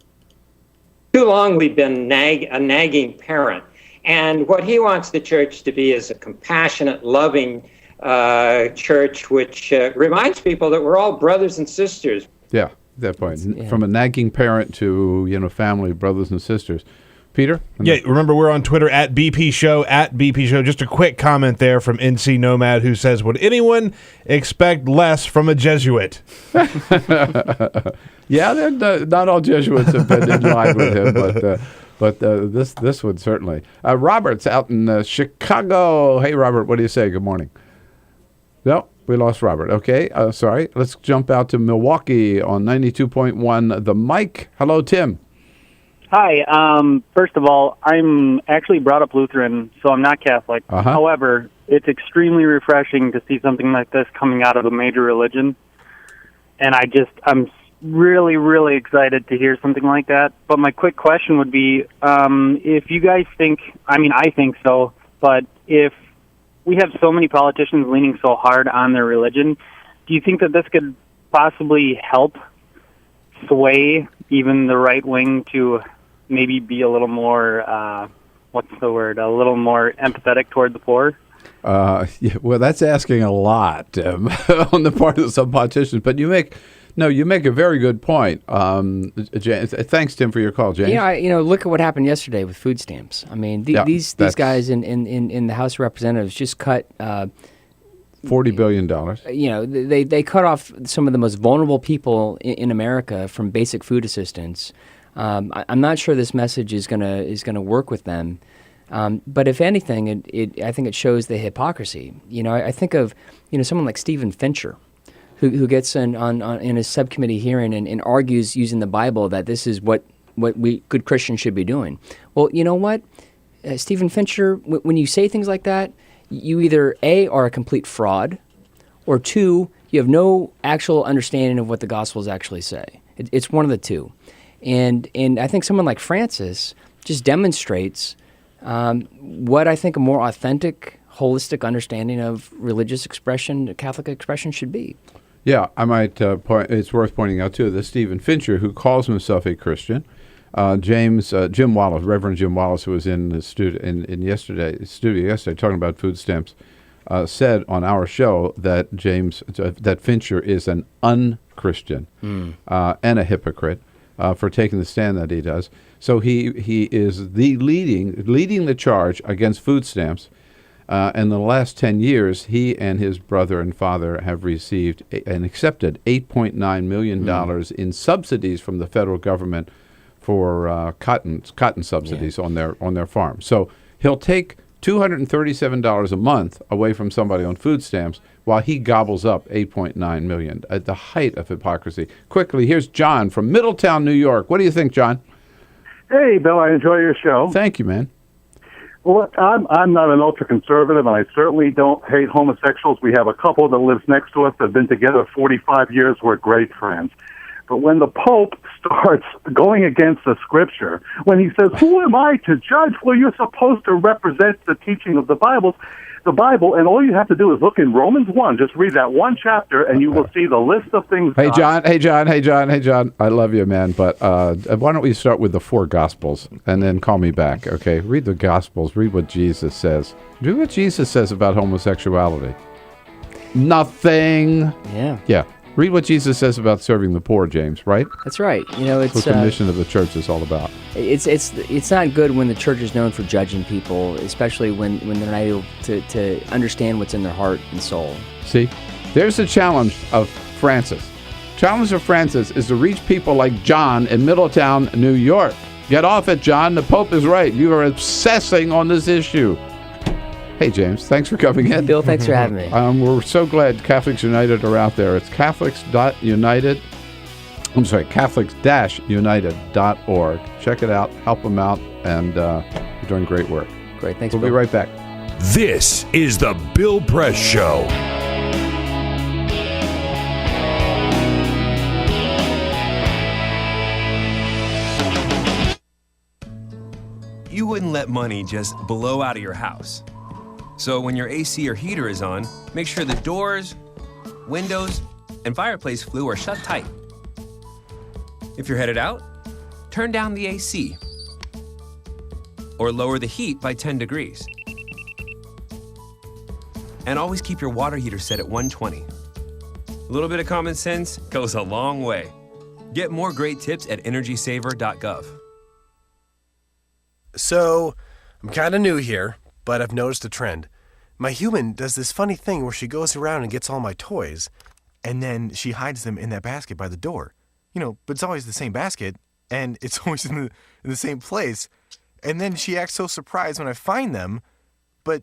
Speaker 5: Too long we've been a nagging parent. And what he wants the church to be is a compassionate, loving church, which reminds people that we're all brothers and sisters.
Speaker 1: Yeah. That point, from a nagging parent to family, brothers and sisters. Peter?
Speaker 12: Yeah, remember we're on Twitter at BP Show, Just a quick comment there from NC Nomad who says, would anyone expect less from a Jesuit?
Speaker 1: Yeah, not all Jesuits have been in line with him, but this one certainly. Robert's out in Chicago. Hey, Robert, what do you say? Good morning. No. We lost Robert. Okay, sorry. Let's jump out to Milwaukee on 92.1 The Mic. Hello, Tim.
Speaker 4: Hi. First of all, I'm actually brought up Lutheran, so I'm not Catholic. However, it's extremely refreshing to see something like this coming out of a major religion. And I'm really, really excited to hear something like that. But my quick question would be, if you guys think, I think so, but if we have so many politicians leaning so hard on their religion, do you think that this could possibly help sway even the right wing to maybe be a little more, a little more empathetic toward the poor?
Speaker 1: Yeah, well, that's asking a lot on the part of some politicians, but you make a very good point. James, thanks, Tim, for your call, James.
Speaker 6: Look at what happened yesterday with food stamps. I mean, these guys in the House of Representatives just cut
Speaker 1: $40 billion.
Speaker 6: They cut off some of the most vulnerable people in America from basic food assistance. I'm not sure this message is gonna work with them. But if anything, I think it shows the hypocrisy. I think of someone like Stephen Fincher, who gets in a subcommittee hearing and argues using the Bible that this is what we good Christians should be doing. Well, you know what, Stephen Fincher, when you say things like that, you either A, are a complete fraud, or two, you have no actual understanding of what the Gospels actually say. It's one of the two. And I think someone like Francis just demonstrates what I think a more authentic, holistic understanding of religious expression, Catholic expression should be.
Speaker 1: Yeah, I might point. It's worth pointing out too that Stephen Fincher, who calls himself a Christian, Jim Wallace, Reverend Jim Wallace, who was in the studio yesterday talking about food stamps, said on our show that that Fincher is an un-Christian and a hypocrite for taking the stand that he does. So he is leading the charge against food stamps. In the last 10 years, he and his brother and father have received and accepted $8.9 million in subsidies from the federal government for cotton subsidies on their farm. So he'll take $237 a month away from somebody on food stamps while he gobbles up $8.9 million at the height of hypocrisy. Quickly, here's John from Middletown, New York. What do you think, John?
Speaker 9: Hey, Bill, I enjoy your show.
Speaker 1: Thank you, man.
Speaker 9: Well, I'm not an ultra-conservative, and I certainly don't hate homosexuals. We have a couple that lives next to us that have been together 45 years. We're great friends. But when the Pope starts going against the Scripture, when he says, who am I to judge? Well, you're supposed to represent the teaching of the Bible, and all you have to do is look in Romans 1. Just read that one chapter, and you will see the list of things.
Speaker 1: Hey, John. I love you, man, but why don't we start with the 4 Gospels and then call me back, okay? Read the Gospels. Read what Jesus says. Read what Jesus says about homosexuality. Nothing. Yeah. Read what Jesus says about serving the poor, James, right?
Speaker 6: That's right. It's
Speaker 1: what the mission of the church is all about.
Speaker 6: It's not good when the church is known for judging people, especially when they're not able to understand what's in their heart and soul.
Speaker 1: See, there's the challenge of Francis. Challenge of Francis is to reach people like John in Middletown, New York. Get off it, John. The Pope is right. You are obsessing on this issue. Hey, James, thanks for coming in.
Speaker 6: Bill, thanks for having me.
Speaker 1: We're so glad Catholics United are out there. It's Catholics-United. Catholics-United.org. Check it out. Help them out. And you're doing great work.
Speaker 6: Great. Thanks,
Speaker 1: We'll
Speaker 6: Bill.
Speaker 1: be right back.
Speaker 2: This is the Bill Press Show.
Speaker 10: You wouldn't let money just blow out of your house. So when your AC or heater is on, make sure the doors, windows, and fireplace flue are shut tight. If you're headed out, turn down the AC or lower the heat by 10 degrees. And always keep your water heater set at 120. A little bit of common sense goes a long way. Get more great tips at energysaver.gov.
Speaker 18: So, I'm kind of new here, but I've noticed a trend. My human does this funny thing where she goes around and gets all my toys, and then she hides them in that basket by the door. But it's always the same basket, and it's always in the same place. And then she acts so surprised when I find them, but,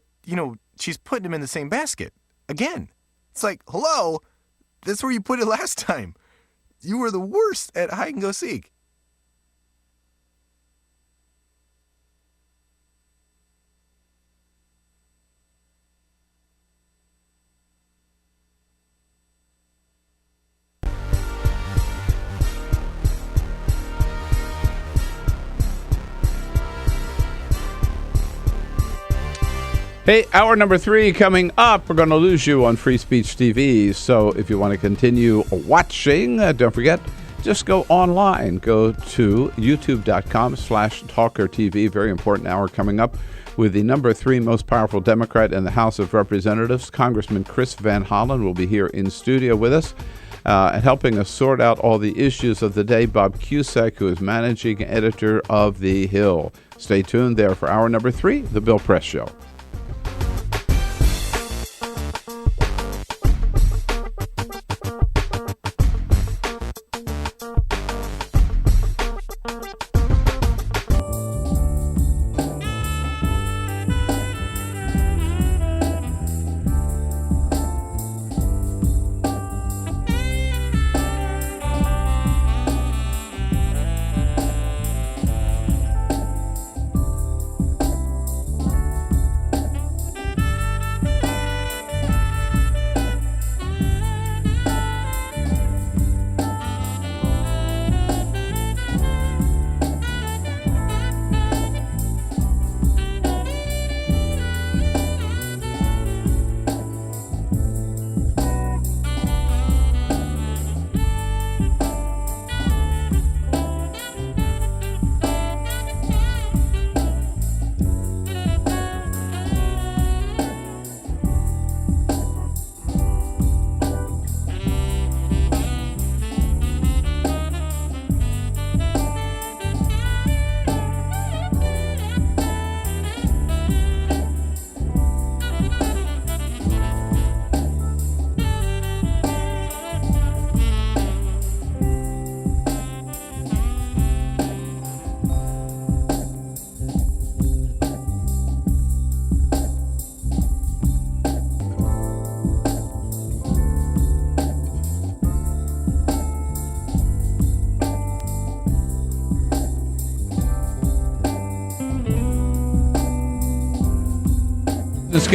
Speaker 18: she's putting them in the same basket. Again. It's like, hello? That's where you put it last time. You were the worst at hide and go seek.
Speaker 1: Hey, hour number 3 coming up. We're going to lose you on Free Speech TV. So if you want to continue watching, don't forget, just go online. Go to youtube.com/TawkrTV. Very important hour coming up with the number 3 most powerful Democrat in the House of Representatives. Congressman Chris Van Hollen will be here in studio with us and helping us sort out all the issues of the day. Bob Cusack, who is managing editor of The Hill. Stay tuned there for hour number 3, The Bill Press Show.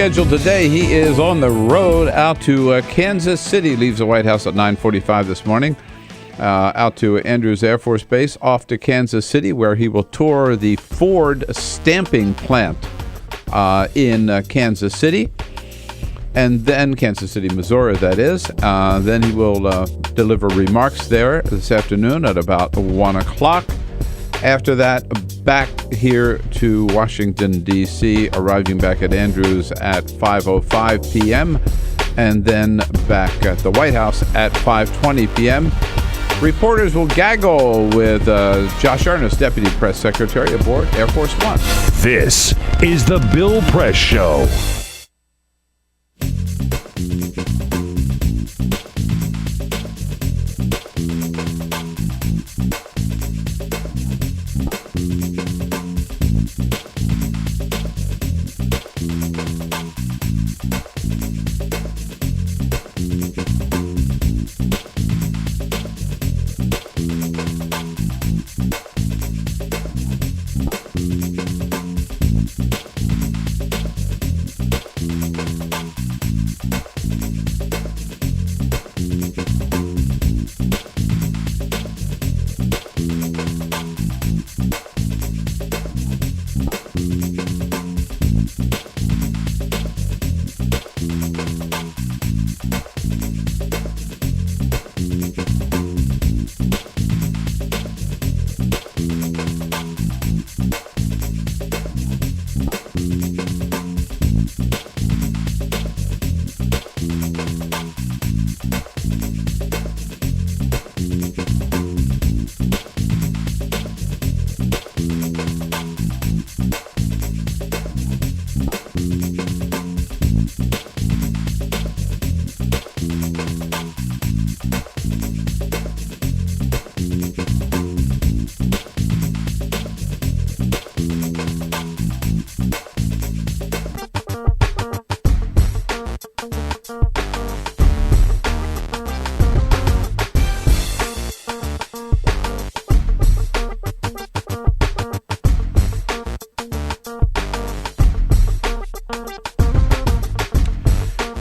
Speaker 1: schedule today. He is on the road out to Kansas City. Leaves the White House at 9:45 this morning. Out to Andrews Air Force Base, off to Kansas City, where he will tour the Ford stamping plant in Kansas City. And then Kansas City, Missouri, that is. Then he will deliver remarks there this afternoon at about 1 o'clock. After that, back here to Washington, D.C., arriving back at Andrews at 5:05 p.m., and then back at the White House at 5:20 p.m. Reporters will gaggle with Josh Earnest, Deputy Press Secretary aboard Air Force One.
Speaker 2: This is the Bill Press Show.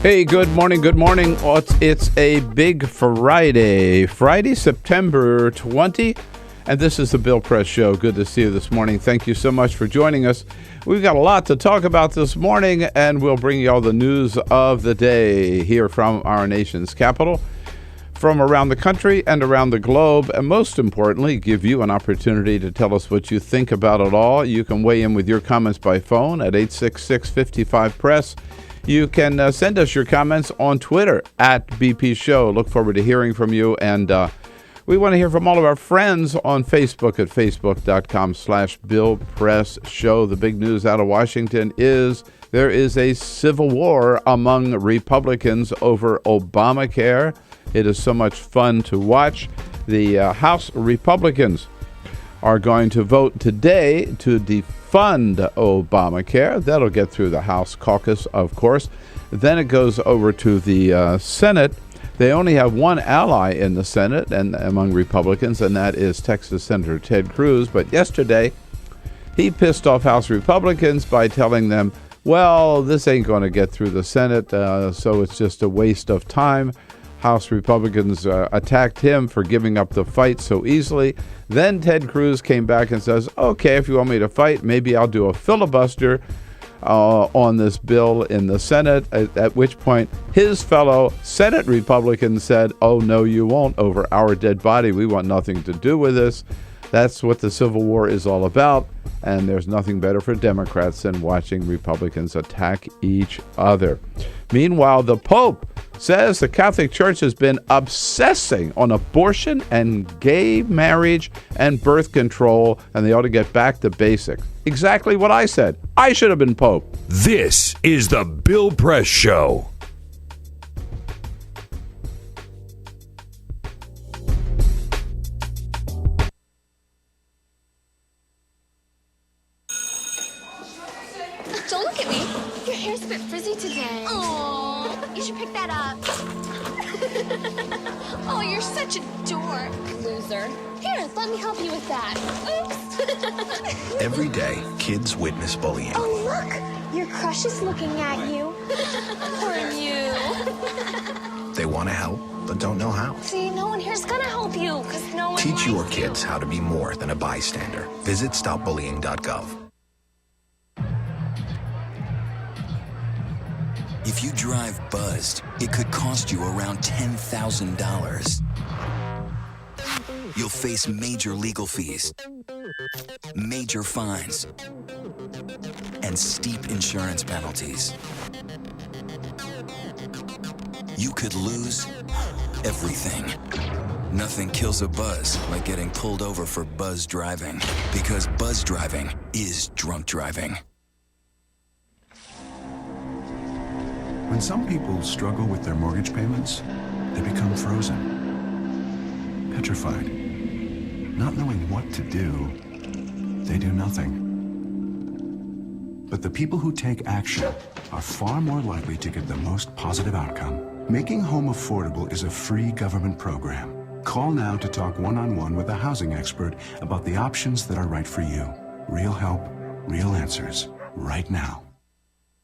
Speaker 1: Hey, good morning. Oh, it's a big Friday, September 20, and this is the Bill Press Show. Good to see you this morning. Thank you so much for joining us. We've got a lot to talk about this morning, and we'll bring you all the news of the day here from our nation's capital, from around the country and around the globe, and most importantly, give you an opportunity to tell us what you think about it all. You can weigh in with your comments by phone at 866-55-PRESS. You can send us your comments on Twitter at BP Show. Look forward to hearing from you. And we want to hear from all of our friends on Facebook at facebook.com/Bill Press Show. The big news out of Washington is there is a civil war among Republicans over Obamacare. It is so much fun to watch. The House Republicans are going to vote today to defund Obamacare. That'll get through the House caucus, of course. Then it goes over to the Senate. They only have one ally in the Senate and among Republicans, and that is Texas Senator Ted Cruz. But yesterday, he pissed off House Republicans by telling them, well, this ain't going to get through the Senate, so it's just a waste of time. House Republicans attacked him for giving up the fight so easily. Then Ted Cruz came back and says, okay, if you want me to fight, maybe I'll do a filibuster on this bill in the Senate, at which point his fellow Senate Republicans said, oh, no, you won't, over our dead body. We want nothing to do with this. That's what the Civil War is all about, and there's nothing better for Democrats than watching Republicans attack each other. Meanwhile, the Pope says the Catholic Church has been obsessing on abortion and gay marriage and birth control, and they ought to get back to basics. Exactly what I said. I should have been Pope.
Speaker 2: This is the Bill Press Show.
Speaker 3: Don't look at me. Your hair's a bit frizzy today. Aww, you should pick that up. Oh, you're such a dork. Loser. Here, let me help you with that. Oops.
Speaker 7: Every day, kids witness bullying.
Speaker 3: Oh, look. Your crush is looking at you. Poor you.
Speaker 7: They want to help, but don't know how.
Speaker 3: See, no one here's gonna help you, because no one
Speaker 7: Teach your
Speaker 3: likes
Speaker 7: kids how to be more than a bystander. Visit stopbullying.gov.
Speaker 8: If you drive buzzed, it could cost you around $10,000. You'll face major legal fees, major fines, and steep insurance penalties. You could lose everything. Nothing kills a buzz like getting pulled over for buzz driving, because buzz driving is drunk driving.
Speaker 13: When some people struggle with their mortgage payments, they become frozen, petrified. Not knowing what to do, they do nothing. But the people who take action are far more likely to get the most positive outcome. Making home affordable is a free government program. Call now to talk one-on-one with a housing expert about the options that are right for you. Real help, real answers, right now.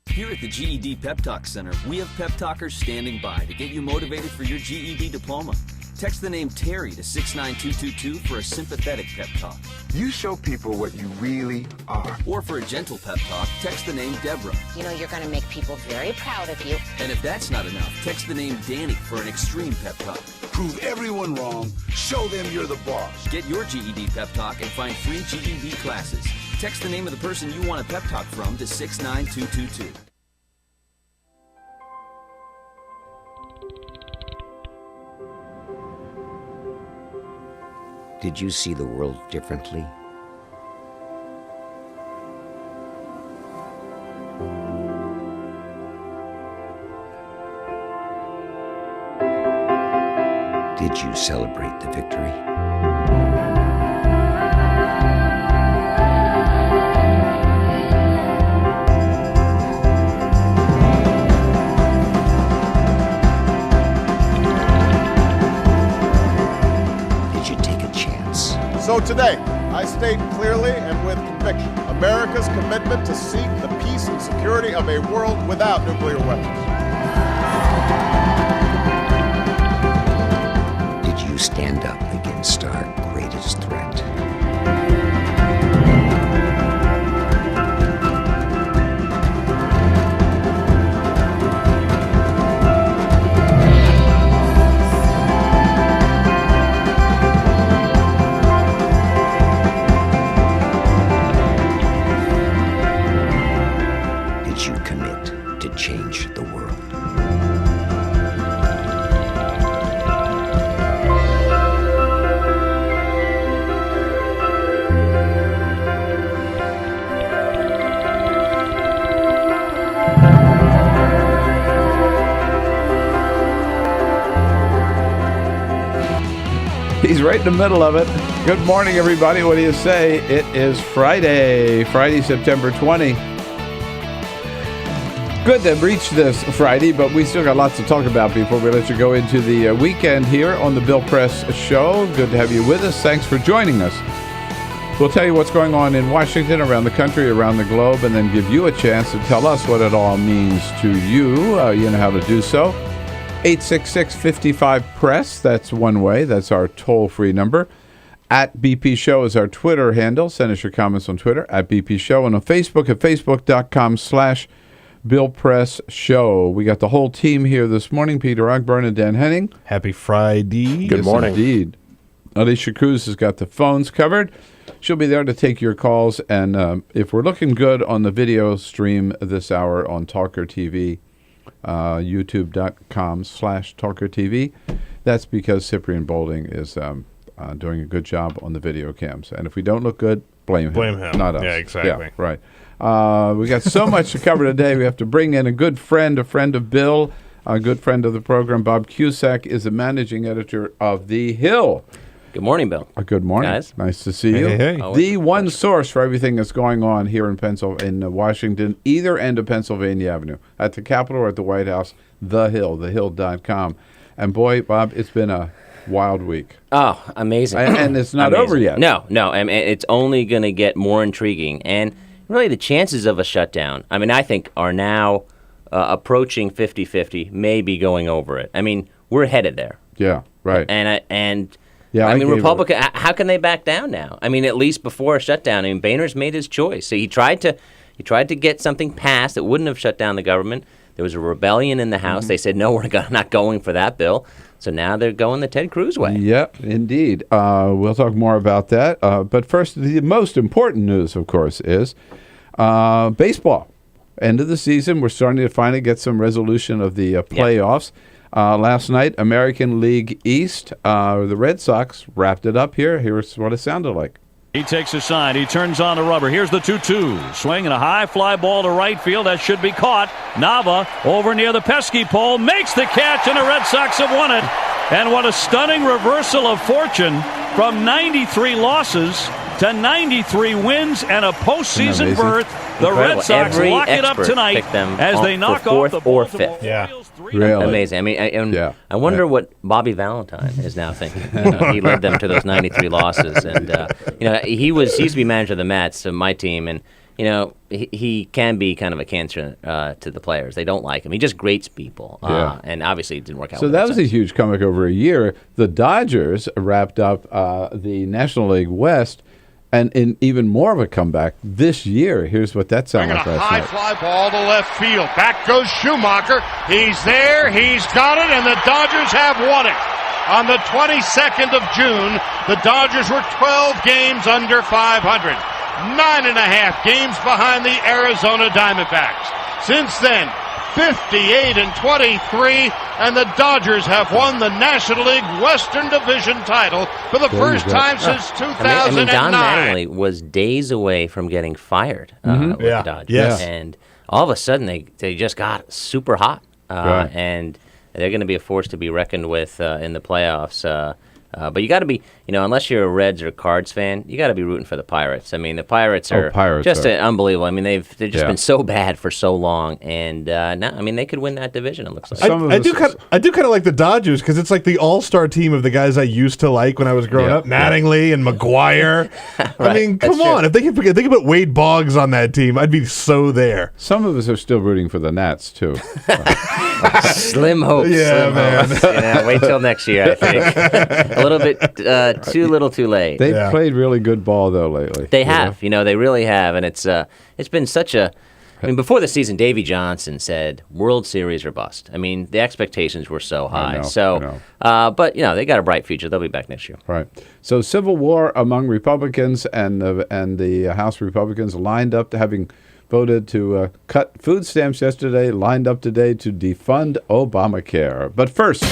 Speaker 14: Here at the GED Pep Talk Center, we have pep talkers standing by to get you motivated for your GED diploma. Text the name Terry to 69222 for a sympathetic pep talk.
Speaker 21: You show people what you really are.
Speaker 14: Or for a gentle pep talk, text the name Deborah.
Speaker 15: You know you're going to make people very proud of you.
Speaker 14: And if that's not enough, text the name Danny for an extreme pep talk.
Speaker 25: Prove everyone wrong. Show them you're the boss.
Speaker 14: Get your GED pep talk and find free GED classes. Text the name of the person you want a pep talk from to 69222.
Speaker 16: Did you see the world differently? Did you celebrate the victory?
Speaker 17: So today, I state clearly and with conviction America's commitment to seek the peace and security of a world without nuclear weapons.
Speaker 16: Did you stand up against our greatest threat? Change the world.
Speaker 1: He's right in the middle of it. Good morning, everybody. What do you say? It is Friday, September 20. Good to have reached this Friday, but we still got lots to talk about before we let you go into the weekend here on the Bill Press Show. Good to have you with us. Thanks for joining us. We'll tell you what's going on in Washington, around the country, around the globe, and then give you a chance to tell us what it all means to you. You know how to do so. 866-55-PRESS. That's one way. That's our toll-free number. At BP Show is our Twitter handle. Send us your comments on Twitter, at BP Show, and on Facebook at facebook.com/Bill Press Show. We got the whole team here this morning. Peter Ogburn and Dan Henning.
Speaker 12: Happy Friday.
Speaker 1: Good morning. Indeed. Alicia Cruz has got the phones covered. She'll be there to take your calls. And if we're looking good on the video stream this hour on TawkrTV, youtube.com/TawkrTV, that's because Cyprian Bolding is doing a good job on the video cams. And if we don't look good, blame him. Not us.
Speaker 12: Yeah, exactly.
Speaker 1: Yeah, right. We got so much to cover today. We have to bring in a good friend, a friend of Bill, a good friend of the program. Bob Cusack is the managing editor of The Hill.
Speaker 19: Good morning, Bill.
Speaker 1: Good morning.
Speaker 19: Guys.
Speaker 1: Nice to see you.
Speaker 12: Hey.
Speaker 1: The one source for everything that's going on here in Washington, either end of Pennsylvania Avenue, at the Capitol or at the White House, The Hill, thehill.com. And boy, Bob, it's been a wild week.
Speaker 19: Oh, amazing.
Speaker 1: And it's not over yet.
Speaker 19: No. I mean, it's only going to get more intriguing. And,
Speaker 11: really the chances of a shutdown, I mean, I think are now approaching 50-50, maybe going over it. I mean, we're headed there.
Speaker 1: Yeah, right.
Speaker 11: I mean, Republican, how can they back down now? I mean, at least before a shutdown, I mean, Boehner's made his choice. So he tried to get something passed that wouldn't have shut down the government. There was a rebellion in the House. They said, no, we're not going for that bill. So now they're going the Ted Cruz way.
Speaker 1: Yep, indeed. We'll talk more about that. But first, the most important news, of course, is baseball. End of the season. We're starting to finally get some resolution of the playoffs. Last night, American League East, the Red Sox wrapped it up here. Here's what it sounded like.
Speaker 19: He takes a side. He turns on the rubber. Here's the 2-2. Swinging a high fly ball to right field. That should be caught. Nava over near the pesky pole. Makes the catch, and the Red Sox have won it. And what a stunning reversal of fortune from 93 losses to 93 wins and a postseason berth. The Red Sox lock it up tonight as they knock off the
Speaker 11: or fifth.
Speaker 12: Yeah,
Speaker 1: really
Speaker 11: amazing. I mean, I wonder what Bobby Valentine is now thinking. He led them to those 93 losses, and he used to be manager of the Mets, of my team, and he can be kind of a cancer to the players. They don't like him. He just grates people, and obviously it didn't work out.
Speaker 1: So that was a huge comeback over a year. The Dodgers wrapped up the National League West. And in even more of a comeback this year. Here's what that sounded like last
Speaker 20: night. High fly ball to left field. Back goes Schumacher. He's there. He's got it, and the Dodgers have won it. On the 22nd of June, the Dodgers were 12 games under 500. 9.5 games behind the Arizona Diamondbacks. Since then, 58-23, and the Dodgers have won the National League Western Division title for the first time since 2009.
Speaker 11: I mean, Don Mattingly was days away from getting fired with the Dodgers, and all of a sudden they just got super hot, and they're going to be a force to be reckoned with in the playoffs. But you got to be, unless you're a Reds or Cards fan, you got to be rooting for the Pirates. I mean, the Pirates are unbelievable. I mean, they've just been so bad for so long, and now, I mean, they could win that division. It looks like.
Speaker 12: I do kind of like the Dodgers because it's like the all-star team of the guys I used to like when I was growing up, Mattingly and McGuire. I mean, come on, if they could put Wade Boggs on that team, I'd be so there.
Speaker 1: Some of us are still rooting for the Nats too.
Speaker 11: Slim hopes.
Speaker 12: Yeah, man.
Speaker 11: Wait till next year, I think. A little bit too late.
Speaker 1: They've played really good ball though lately.
Speaker 11: They have, they really have, and it's been such a. I mean, before the season, Davey Johnson said World Series or bust. I mean, the expectations were so high. But they got a bright future. They'll be back next year.
Speaker 1: Right. So, civil war among Republicans and the House Republicans lined up to having voted to cut food stamps yesterday, lined up today to defund Obamacare. But first.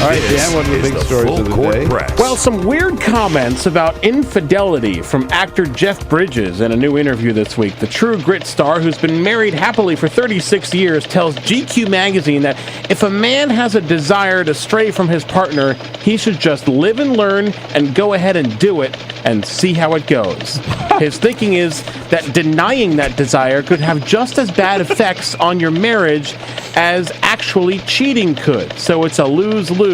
Speaker 1: All right, Dan, what are the big stories of the day?
Speaker 22: Well, some weird comments about infidelity from actor Jeff Bridges in a new interview this week. The True Grit star, who's been married happily for 36 years, tells GQ magazine that if a man has a desire to stray from his partner, he should just live and learn and go ahead and do it and see how it goes. His thinking is that denying that desire could have just as bad effects on your marriage as actually cheating could. So it's a lose-lose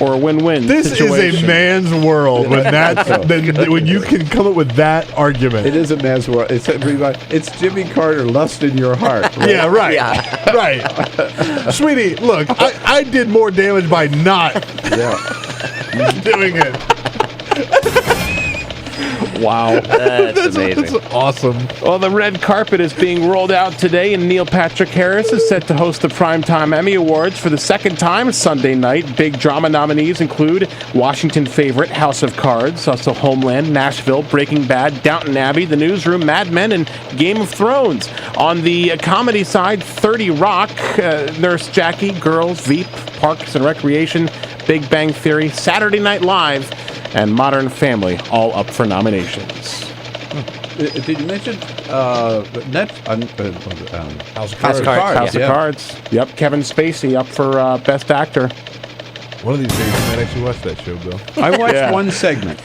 Speaker 22: or a win-win situation.
Speaker 12: This is a man's world when you can come up with that argument.
Speaker 1: It is a man's world. It's Jimmy Carter, lust in your heart. Right?
Speaker 12: Yeah, right. Yeah. Right. Sweetie, look, I did more damage by not doing it.
Speaker 22: Wow.
Speaker 11: That's amazing.
Speaker 12: That's awesome.
Speaker 22: Well, the red carpet is being rolled out today, and Neil Patrick Harris is set to host the Primetime Emmy Awards for the second time Sunday night. Big drama nominees include Washington favorite House of Cards, also Homeland, Nashville, Breaking Bad, Downton Abbey, The Newsroom, Mad Men, and Game of Thrones. On the comedy side, 30 Rock, Nurse Jackie, Girls, Veep, Parks and Recreation, Big Bang Theory, Saturday Night Live, and Modern Family, all up for nominations.
Speaker 1: Did you mention House of Cards?
Speaker 22: House of Cards. Yep, Kevin Spacey up for Best Actor.
Speaker 12: One of these days you might actually watch that show, Bill.
Speaker 1: I watched one segment.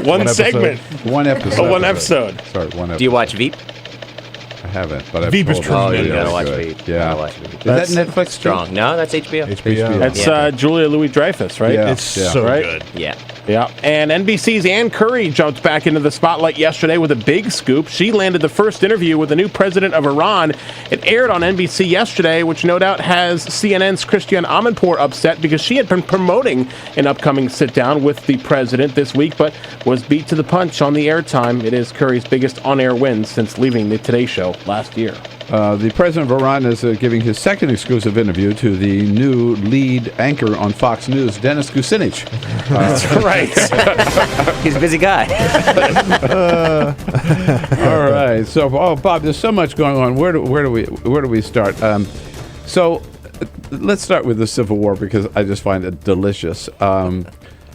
Speaker 22: One segment.
Speaker 1: One episode.
Speaker 22: Oh, one episode.
Speaker 1: Sorry, one episode.
Speaker 11: Do you watch Veep?
Speaker 1: I haven't, but I've
Speaker 12: Veep is
Speaker 1: told
Speaker 12: tremendous.
Speaker 11: You gotta watch
Speaker 1: good.
Speaker 11: Veep.
Speaker 1: Yeah.
Speaker 11: Gotta watch Veep.
Speaker 1: Is that Netflix
Speaker 11: strong? No, that's HBO.
Speaker 1: HBO.
Speaker 12: That's Julia Louis-Dreyfus, right?
Speaker 1: Yeah.
Speaker 12: It's so good.
Speaker 11: Yeah.
Speaker 12: Yeah, and NBC's Ann Curry jumped back into the spotlight yesterday with a big scoop. She landed the first interview with the new president of Iran. It aired on NBC yesterday, which no doubt has CNN's Christiane Amanpour upset because she had been promoting an upcoming sit-down with the president this week, but was beat to the punch on the airtime. It is Curry's biggest on-air win since leaving the Today Show last year.
Speaker 1: The president of Iran is giving his second exclusive interview to the new lead anchor on Fox News, Dennis Kucinich.
Speaker 12: That's right.
Speaker 11: He's a busy guy.
Speaker 1: All right. So, Bob, there's so much going on. Where do we start? So, let's start with the Civil War because I just find it delicious.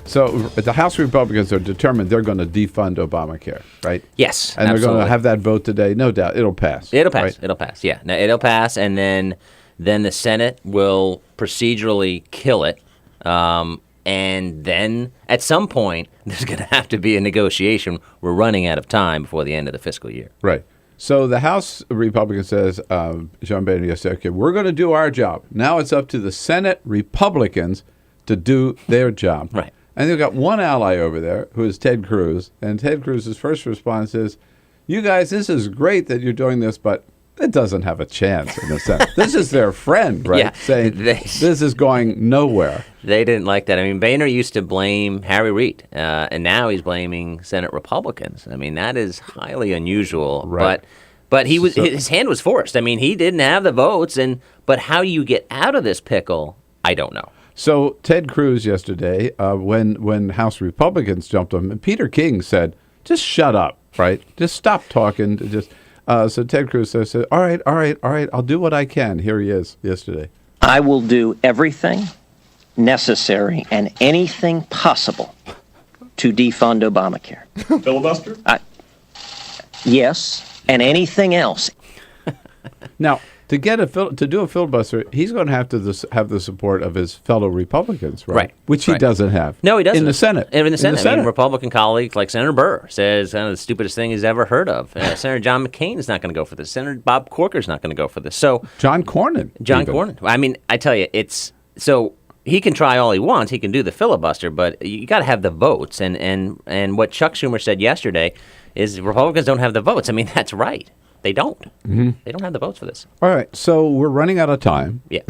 Speaker 1: So the House Republicans are determined they're going to defund Obamacare, right?
Speaker 11: Yes,
Speaker 1: and they're going
Speaker 11: absolutely.
Speaker 1: to have that vote today. No doubt, it'll pass.
Speaker 11: It'll pass.
Speaker 1: Right?
Speaker 11: It'll pass. Yeah, no, it'll pass, and then the Senate will procedurally kill it, and then at some point there's going to have to be a negotiation. We're running out of time before the end of the fiscal year.
Speaker 1: Right. So the House Republican says, John Boehner yesterday, okay, we're going to do our job. Now it's up to the Senate Republicans to do their job.
Speaker 11: Right.
Speaker 1: And they've got one ally over there, who is Ted Cruz. And Ted Cruz's first response is, you guys, this is great that you're doing this, but it doesn't have a chance in the Senate. This is their friend, right?
Speaker 11: Yeah,
Speaker 1: saying this is going nowhere.
Speaker 11: They didn't like that. I mean, Boehner used to blame Harry Reid, and now he's blaming Senate Republicans. I mean, that is highly unusual.
Speaker 1: Right.
Speaker 11: But he was his hand was forced. I mean, he didn't have the votes, but how you get out of this pickle, I don't know.
Speaker 1: So Ted Cruz yesterday, when House Republicans jumped on him, Peter King said, just shut up, right? Just stop talking. So Ted Cruz said, all right, I'll do what I can. Here he is yesterday.
Speaker 4: I will do everything necessary and anything possible to defund Obamacare.
Speaker 5: Filibuster?
Speaker 4: Yes, and anything else.
Speaker 1: Now, to do a filibuster, he's going to have the support of his fellow Republicans, right? Which he doesn't have.
Speaker 11: No, he doesn't.
Speaker 1: In the Senate.
Speaker 11: In the Senate. I mean, Republican colleagues like Senator Burr says the stupidest thing he's ever heard of. Senator John McCain is not going to go for this. Senator Bob Corker is not going to go for this. So
Speaker 1: John Cornyn.
Speaker 11: Cornyn. I mean, I tell you, so he can try all he wants. He can do the filibuster, but you got to have the votes. And what Chuck Schumer said yesterday is Republicans don't have the votes. I mean, that's right. They don't. Mm-hmm. They don't have the votes for this.
Speaker 1: All right. So we're running out of time.
Speaker 11: Yeah.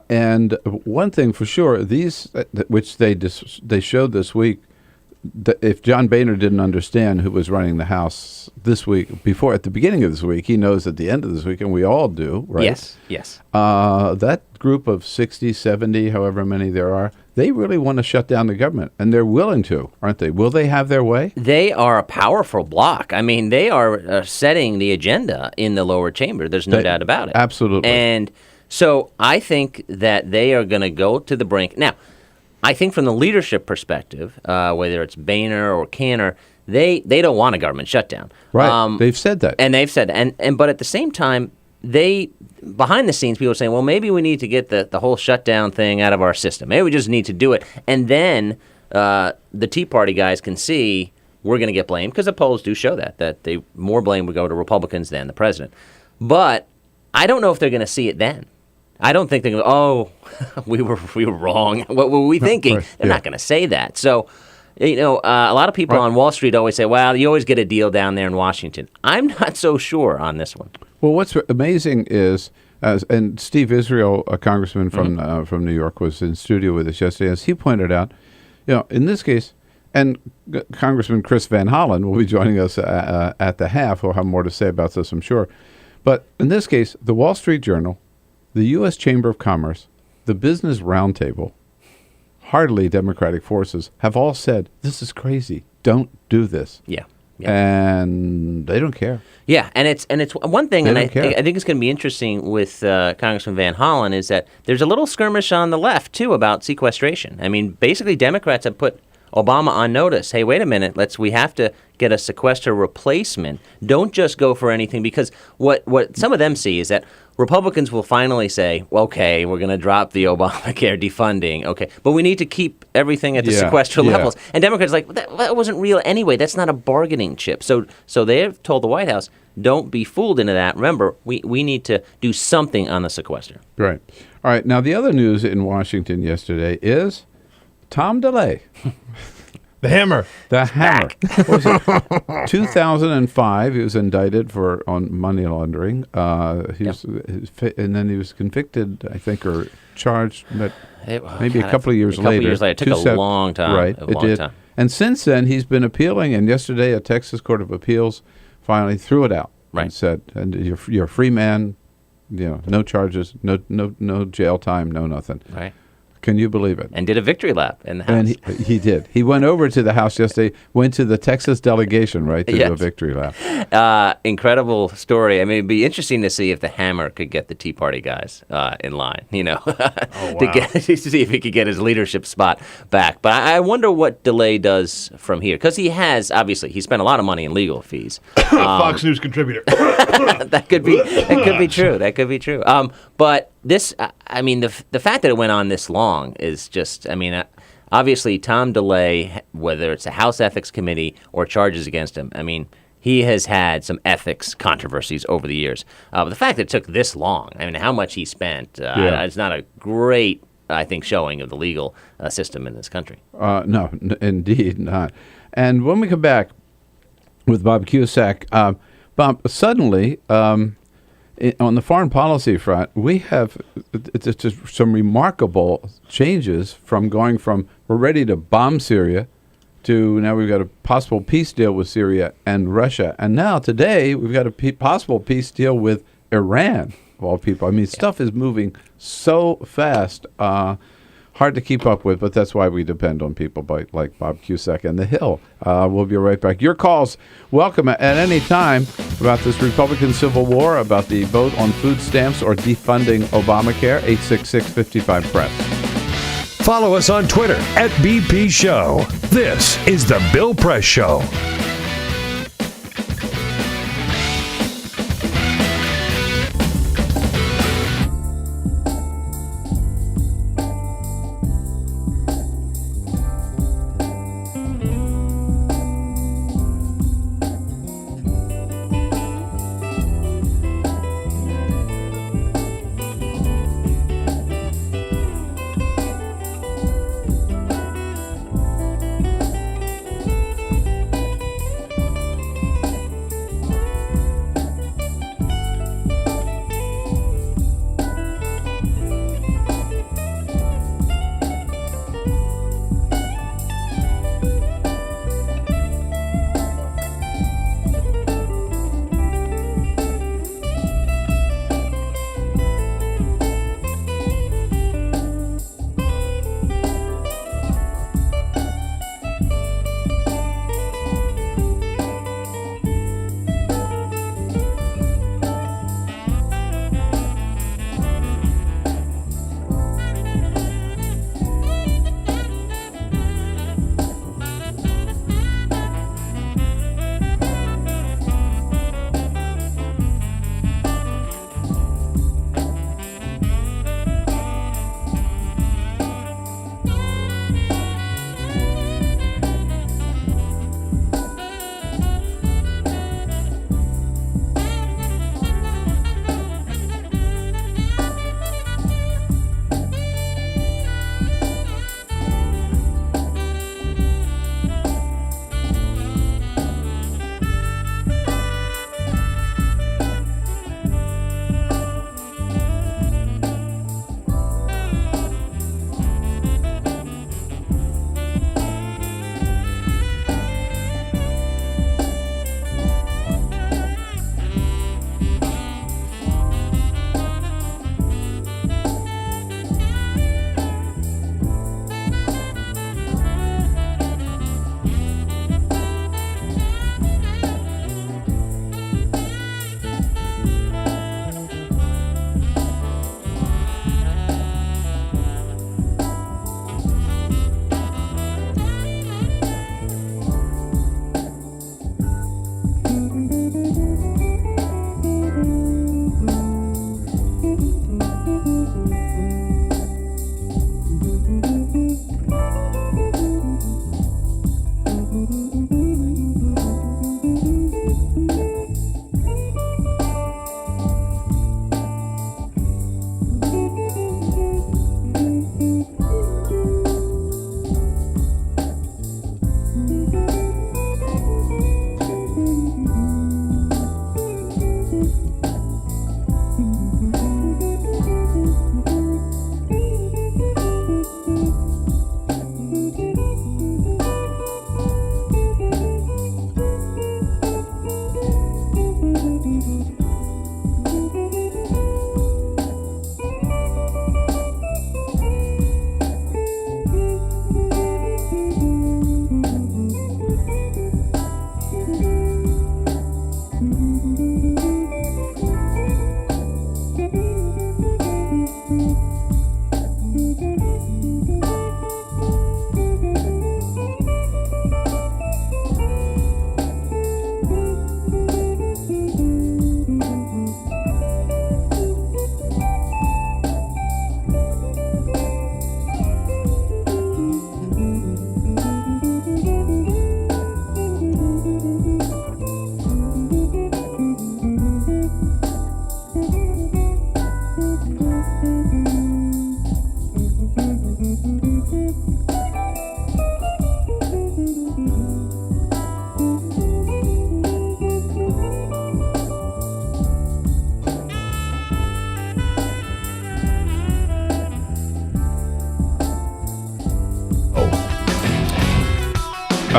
Speaker 1: And one thing for sure, these, which they showed this week, that if John Boehner didn't understand who was running the House this week, at the beginning of this week, he knows at the end of this week, and we all do, right?
Speaker 11: Yes.
Speaker 1: That group of 60, 70, however many there are, they really want to shut down the government, and they're willing to, aren't they? Will they have their way?
Speaker 11: They are a powerful bloc. I mean, they are setting the agenda in the lower chamber. There's no doubt about it.
Speaker 1: Absolutely.
Speaker 11: And so I think that they are going to go to the brink. Now, I think from the leadership perspective, whether it's Boehner or Cantor, they don't want a government shutdown.
Speaker 1: Right. They've said that.
Speaker 11: And they've said, but at the same time, behind the scenes, people are saying, well, maybe we need to get the whole shutdown thing out of our system. Maybe we just need to do it. And then the Tea Party guys can see we're going to get blamed, because the polls do show that more blame would go to Republicans than the president. But I don't know if they're going to see it then. I don't think they're going to go, we were wrong. What were we thinking?
Speaker 1: Right.
Speaker 11: They're not going to say that. So, a lot of people on Wall Street always say, well, you always get a deal down there in Washington. I'm not so sure on this one.
Speaker 1: Well, what's amazing is, and Steve Israel, a congressman from New York, was in studio with us yesterday, as he pointed out, in this case, and Congressman Chris Van Hollen will be joining us at the half. We'll have more to say about this, I'm sure. But in this case, the Wall Street Journal, the U.S. Chamber of Commerce, the Business Roundtable, hardly Democratic forces, have all said, this is crazy. Don't do this.
Speaker 11: Yeah.
Speaker 1: And they don't care.
Speaker 11: Yeah, and it's one thing, and I
Speaker 1: care.
Speaker 11: think it's going to be interesting with Congressman Van Hollen is that there's a little skirmish on the left, too, about sequestration. I mean, basically, Democrats have put Obama on notice. Hey, wait a minute, we have to get a sequester replacement. Don't just go for anything, because what some of them see is that Republicans will finally say, okay, we're going to drop the Obamacare defunding, okay, but we need to keep everything at the sequester levels. And Democrats are like, that wasn't real anyway. That's not a bargaining chip. So they have told the White House, don't be fooled into that. Remember, we need to do something on the sequester.
Speaker 1: Right. All right. Now, the other news in Washington yesterday is Tom DeLay.
Speaker 12: The Hammer.
Speaker 1: The Hammer. What was it? 2005, he was indicted on money laundering. And then he was convicted, I think, or charged, but maybe a couple of years later.
Speaker 11: It took a long time.
Speaker 1: Right, it did.
Speaker 11: Time.
Speaker 1: And since then, he's been appealing. And yesterday, a Texas Court of Appeals finally threw it out and said, "And you're a free man. No charges, no jail time, no nothing."
Speaker 11: Right.
Speaker 1: Can you believe it?
Speaker 11: And did a victory lap in the House.
Speaker 1: And he did. He went over to the House yesterday, went to the Texas delegation, to do a victory lap.
Speaker 11: Incredible story. I mean, it'd be interesting to see if the Hammer could get the Tea Party guys in line, to see if he could get his leadership spot back. But I wonder what DeLay does from here. Because he spent a lot of money in legal fees.
Speaker 12: Fox News contributor.
Speaker 11: That could be true. That could be true. But this, the fact that it went on this long is just, obviously Tom DeLay, whether it's a House Ethics Committee or charges against him, he has had some ethics controversies over the years. But the fact that it took this long, how much he spent, it's not a great, I think, showing of the legal system in this country.
Speaker 1: No, indeed not. And when we come back with Bob Cusack, Bob, suddenly, on the foreign policy front, we have just some remarkable changes from going from we're ready to bomb Syria to now we've got a possible peace deal with Syria and Russia. And now today we've got a possible peace deal with Iran, of all people. Stuff is moving so fast. Hard to keep up with, but that's why we depend on people like Bob Cusack and The Hill. We'll be right back. Your calls, welcome at any time about this Republican Civil War, about the vote on food stamps or defunding Obamacare, 866-55-PRESS.
Speaker 2: Follow us on Twitter @BP Show. This is The Bill Press Show.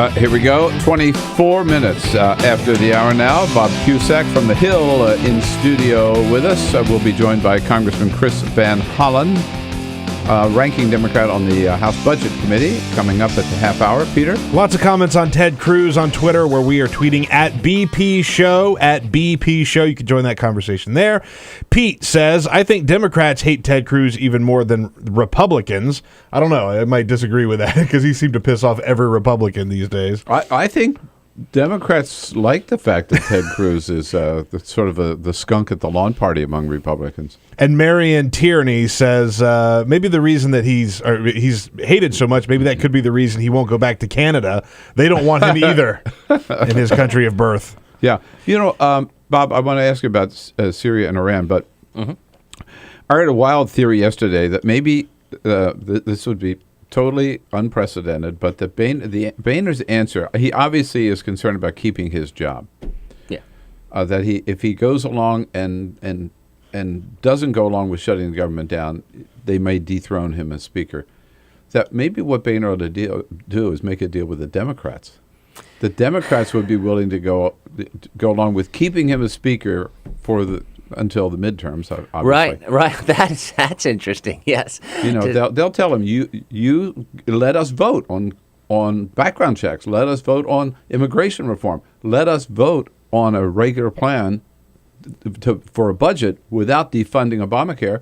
Speaker 1: Here we go. 24 minutes after the hour now. Bob Cusack from the Hill in studio with us. We'll be joined by Congressman Chris Van Hollen, ranking Democrat on the House Budget Committee, coming up at the half hour. Peter?
Speaker 12: Lots of comments on Ted Cruz on Twitter, where we are tweeting at BP Show, You can join that conversation there. Pete says, I think Democrats hate Ted Cruz even more than Republicans. I don't know. I might disagree with that because he seemed to piss off every Republican these days.
Speaker 1: I think Democrats like the fact that Ted Cruz is sort of the skunk at the lawn party among Republicans.
Speaker 12: And Marion Tierney says maybe the reason that he's hated so much, maybe that could be the reason he won't go back to Canada. They don't want him either in his country of birth.
Speaker 1: Yeah. Bob, I want to ask you about Syria and Iran, but I heard a wild theory yesterday that maybe this would be totally unprecedented, but Boehner's answer, he obviously is concerned about keeping his job.
Speaker 11: Yeah.
Speaker 1: That if he goes along and doesn't go along with shutting the government down, they may dethrone him as speaker. That maybe what Boehner ought to do is make a deal with the Democrats. The Democrats would be willing to go along with keeping him as speaker until the midterms, obviously.
Speaker 11: Right. That's interesting. Yes.
Speaker 1: They'll tell him you let us vote on background checks. Let us vote on immigration reform. Let us vote on a regular plan for a budget without defunding Obamacare.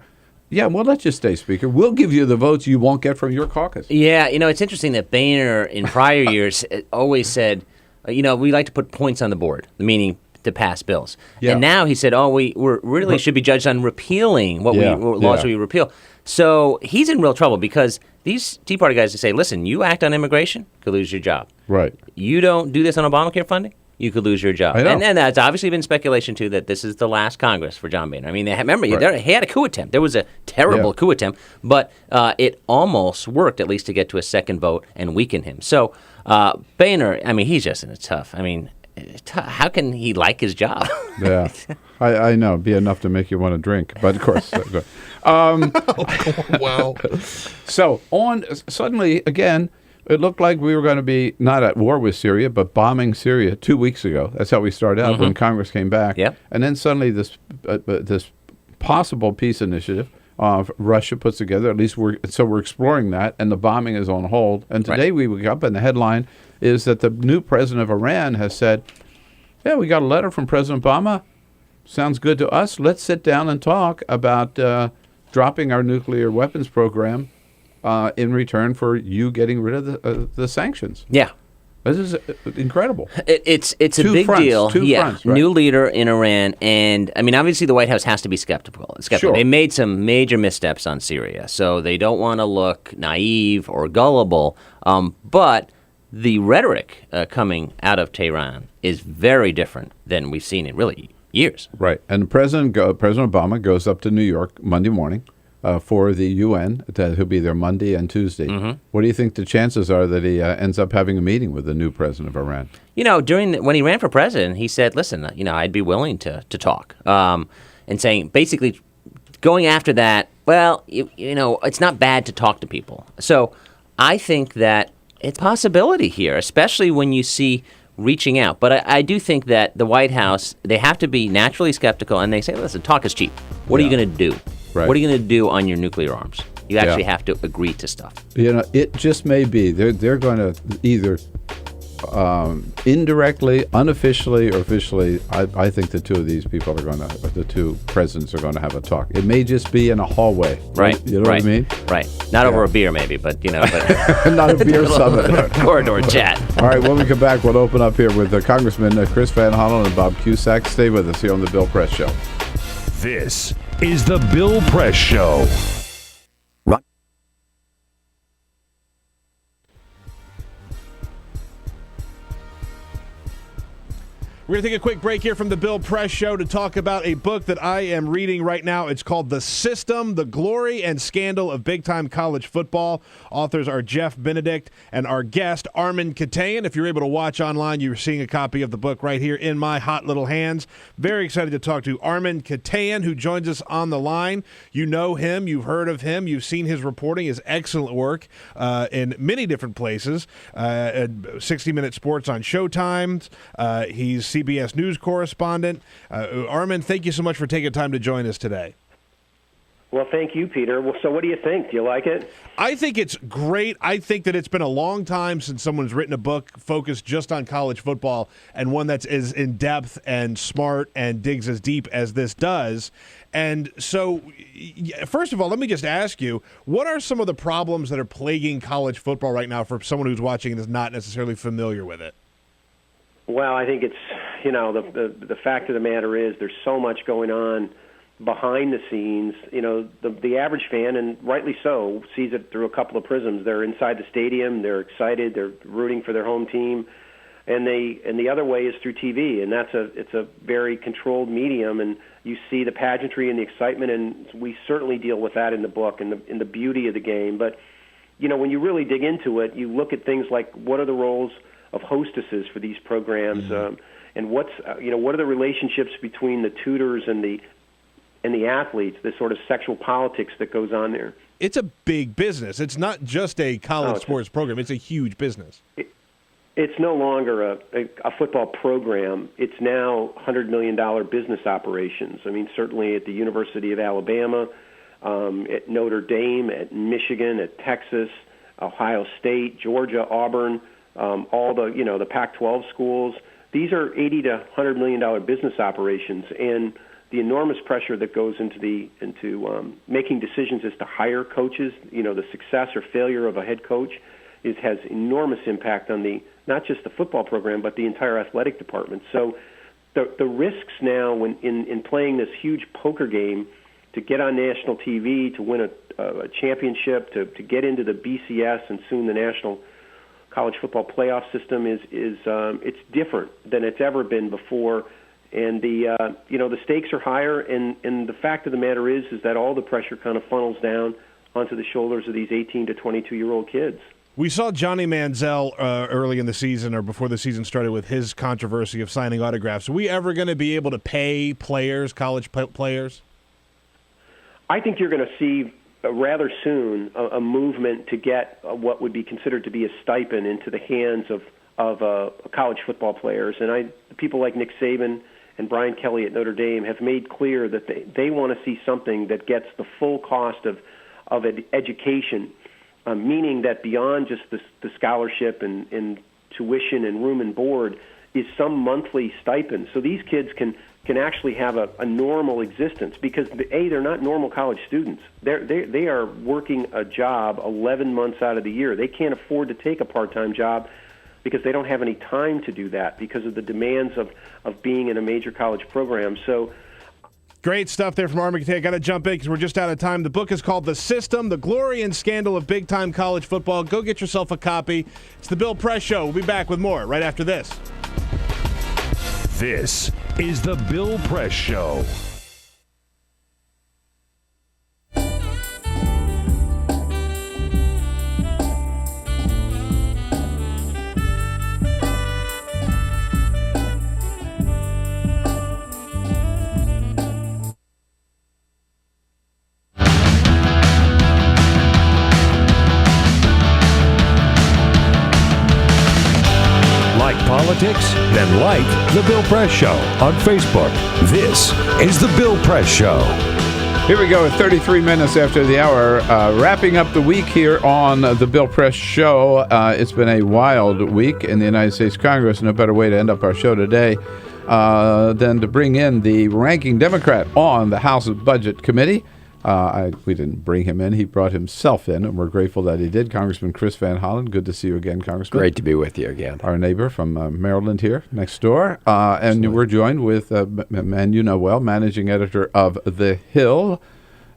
Speaker 1: Yeah, we'll let you stay speaker. We'll give you the votes you won't get from your caucus.
Speaker 11: Yeah, it's interesting that Boehner in prior years always said, we like to put points on the board, meaning to pass bills. Yeah. And now he said, we really should be judged on repealing what laws we repeal. So he's in real trouble because these Tea Party guys say, listen, you act on immigration, could lose your job.
Speaker 1: Right.
Speaker 11: You don't do this on Obamacare funding, you could lose your job. And that's obviously been speculation, too, that this is the last Congress for John Boehner. I mean, he had a coup attempt. There was a terrible coup attempt, but it almost worked, at least to get to a second vote and weaken him. So Boehner, he's just in a tough. How can he like his job?
Speaker 1: Yeah, I know. It'd be enough to make you want to drink, but of course.
Speaker 12: Wow.
Speaker 1: So suddenly, again, it looked like we were going to be not at war with Syria, but bombing Syria 2 weeks ago. That's how we started out when Congress came back.
Speaker 11: Yep.
Speaker 1: And then suddenly this possible peace initiative Russia puts together, at least we're exploring that, and the bombing is on hold. And today we wake up and the headline is that the new president of Iran has said, yeah, we got a letter from President Obama. Sounds good to us. Let's sit down and talk about dropping our nuclear weapons program in return for you getting rid of the sanctions.
Speaker 11: Yeah.
Speaker 1: This is incredible.
Speaker 11: It's a big deal.
Speaker 1: Fronts, right?
Speaker 11: New leader in Iran. And, obviously the White House has to be skeptical.
Speaker 1: Sure.
Speaker 11: They made some major missteps on Syria, so they don't want to look naive or gullible. But the rhetoric coming out of Tehran is very different than we've seen in really years.
Speaker 1: Right. And President Obama goes up to New York Monday morning for the UN. He'll be there Monday and Tuesday. Mm-hmm. What do you think the chances are that he ends up having a meeting with the new president of Iran?
Speaker 11: When he ran for president, he said, listen, I'd be willing to talk. And saying, basically, going after that, well, it's not bad to talk to people. So I think that it's a possibility here, especially when you see reaching out. But I do think that the White House, they have to be naturally skeptical, and they say, listen, talk is cheap. What are you going to do?
Speaker 1: Right.
Speaker 11: What are you going to do on your nuclear arms? You actually have to agree to stuff.
Speaker 1: It just may be. They're going to either indirectly, unofficially, or officially, I think the two of these people the two presidents are going to have a talk. It may just be in a hallway.
Speaker 11: Right.
Speaker 1: You know what I mean?
Speaker 11: Right. Not over a beer, maybe, but,
Speaker 1: not a beer summit.
Speaker 11: Corridor chat.
Speaker 1: All right, when we come back, we'll open up here with Congressman Chris Van Hollen and Bob Cusack. Stay with us here on the Bill Press Show.
Speaker 2: This is the Bill Press Show.
Speaker 12: We're going to take a quick break here from the Bill Press Show to talk about a book that I am reading right now. It's called The System, The Glory and Scandal of Big-Time College Football. Authors are Jeff Benedict and our guest, Armen Keteyian. If you're able to watch online, you're seeing a copy of the book right here in my hot little hands. Very excited to talk to Armen Keteyian, who joins us on the line. You know him. You've heard of him. You've seen his reporting, his excellent work in many different places. 60 Minute Sports on Showtime. He's CBS News correspondent. Armen, thank you so much for taking time to join us today.
Speaker 5: Well, thank you, Peter. Well, so what do you think? Do you like it?
Speaker 12: I think it's great. I think that it's been a long time since someone's written a book focused just on college football, and one that's as in-depth and smart and digs as deep as this does. And so, first of all, let me just ask you, what are some of the problems that are plaguing college football right now for someone who's watching and is not necessarily familiar with it?
Speaker 5: Well, I think it's, the fact of the matter is there's so much going on behind the scenes. The average fan, and rightly so, sees it through a couple of prisms. They're inside the stadium, they're excited, they're rooting for their home team, and the other way is through TV, and it's a very controlled medium, and you see the pageantry and the excitement, and we certainly deal with that in the book and the beauty of the game. But when you really dig into it, you look at things like what are the roles of hostesses for these programs, and what are the relationships between the tutors and the athletes, the sort of sexual politics that goes on there.
Speaker 12: It's a big business. It's not just a college sports program. It's a huge business.
Speaker 5: It's no longer a football program. It's now $100 million business operations. I mean, certainly at the University of Alabama, at Notre Dame, at Michigan, at Texas, Ohio State, Georgia, Auburn, all the Pac-12 schools. These are $80 to $100 million business operations, and the enormous pressure that goes into making decisions as to hire coaches, the success or failure of a head coach, has enormous impact on not just the football program, but the entire athletic department. So the risks now in playing this huge poker game to get on national TV, to win a championship, to get into the BCS and soon the National College Football Playoff system is it's different than it's ever been before. And the stakes are higher, and the fact of the matter is that all the pressure kind of funnels down onto the shoulders of these 18 to 22-year-old kids.
Speaker 12: We saw Johnny Manziel early in the season or before the season started with his controversy of signing autographs. Are we ever going to be able to pay players, college players?
Speaker 5: I think you're going to see rather soon a movement to get what would be considered to be a stipend into the hands of college football players. And people like Nick Saban and Brian Kelly at Notre Dame have made clear that they want to see something that gets the full cost of education, meaning that beyond just the scholarship and tuition and room and board is some monthly stipend. So these kids can actually have a normal existence because, they're not normal college students. They are working a job 11 months out of the year. They can't afford to take a part-time job because they don't have any time to do that because of the demands of being in a major college program. So
Speaker 12: great stuff there from Armen Keteyian. Got to jump in because we're just out of time. The book is called The System, The Glory and Scandal of Big-Time College Football. Go get yourself a copy. It's the Bill Press Show. We'll be back with more right after this.
Speaker 2: This is the Bill Press Show. Politics? Then like The Bill Press Show on Facebook. This is The Bill Press Show.
Speaker 1: Here we go at 33 minutes after the hour, wrapping up the week here on The Bill Press Show. It's been a wild week in the United States Congress. No better way to end up our show today than to bring in the ranking Democrat on the House Budget Committee. We didn't bring him in. He brought himself in, and we're grateful that he did. Congressman Chris Van Hollen, good to see you again, Congressman.
Speaker 16: Great to be with you again.
Speaker 1: Our neighbor from Maryland here, next door. And we're joined with a man you know well, managing editor of The Hill,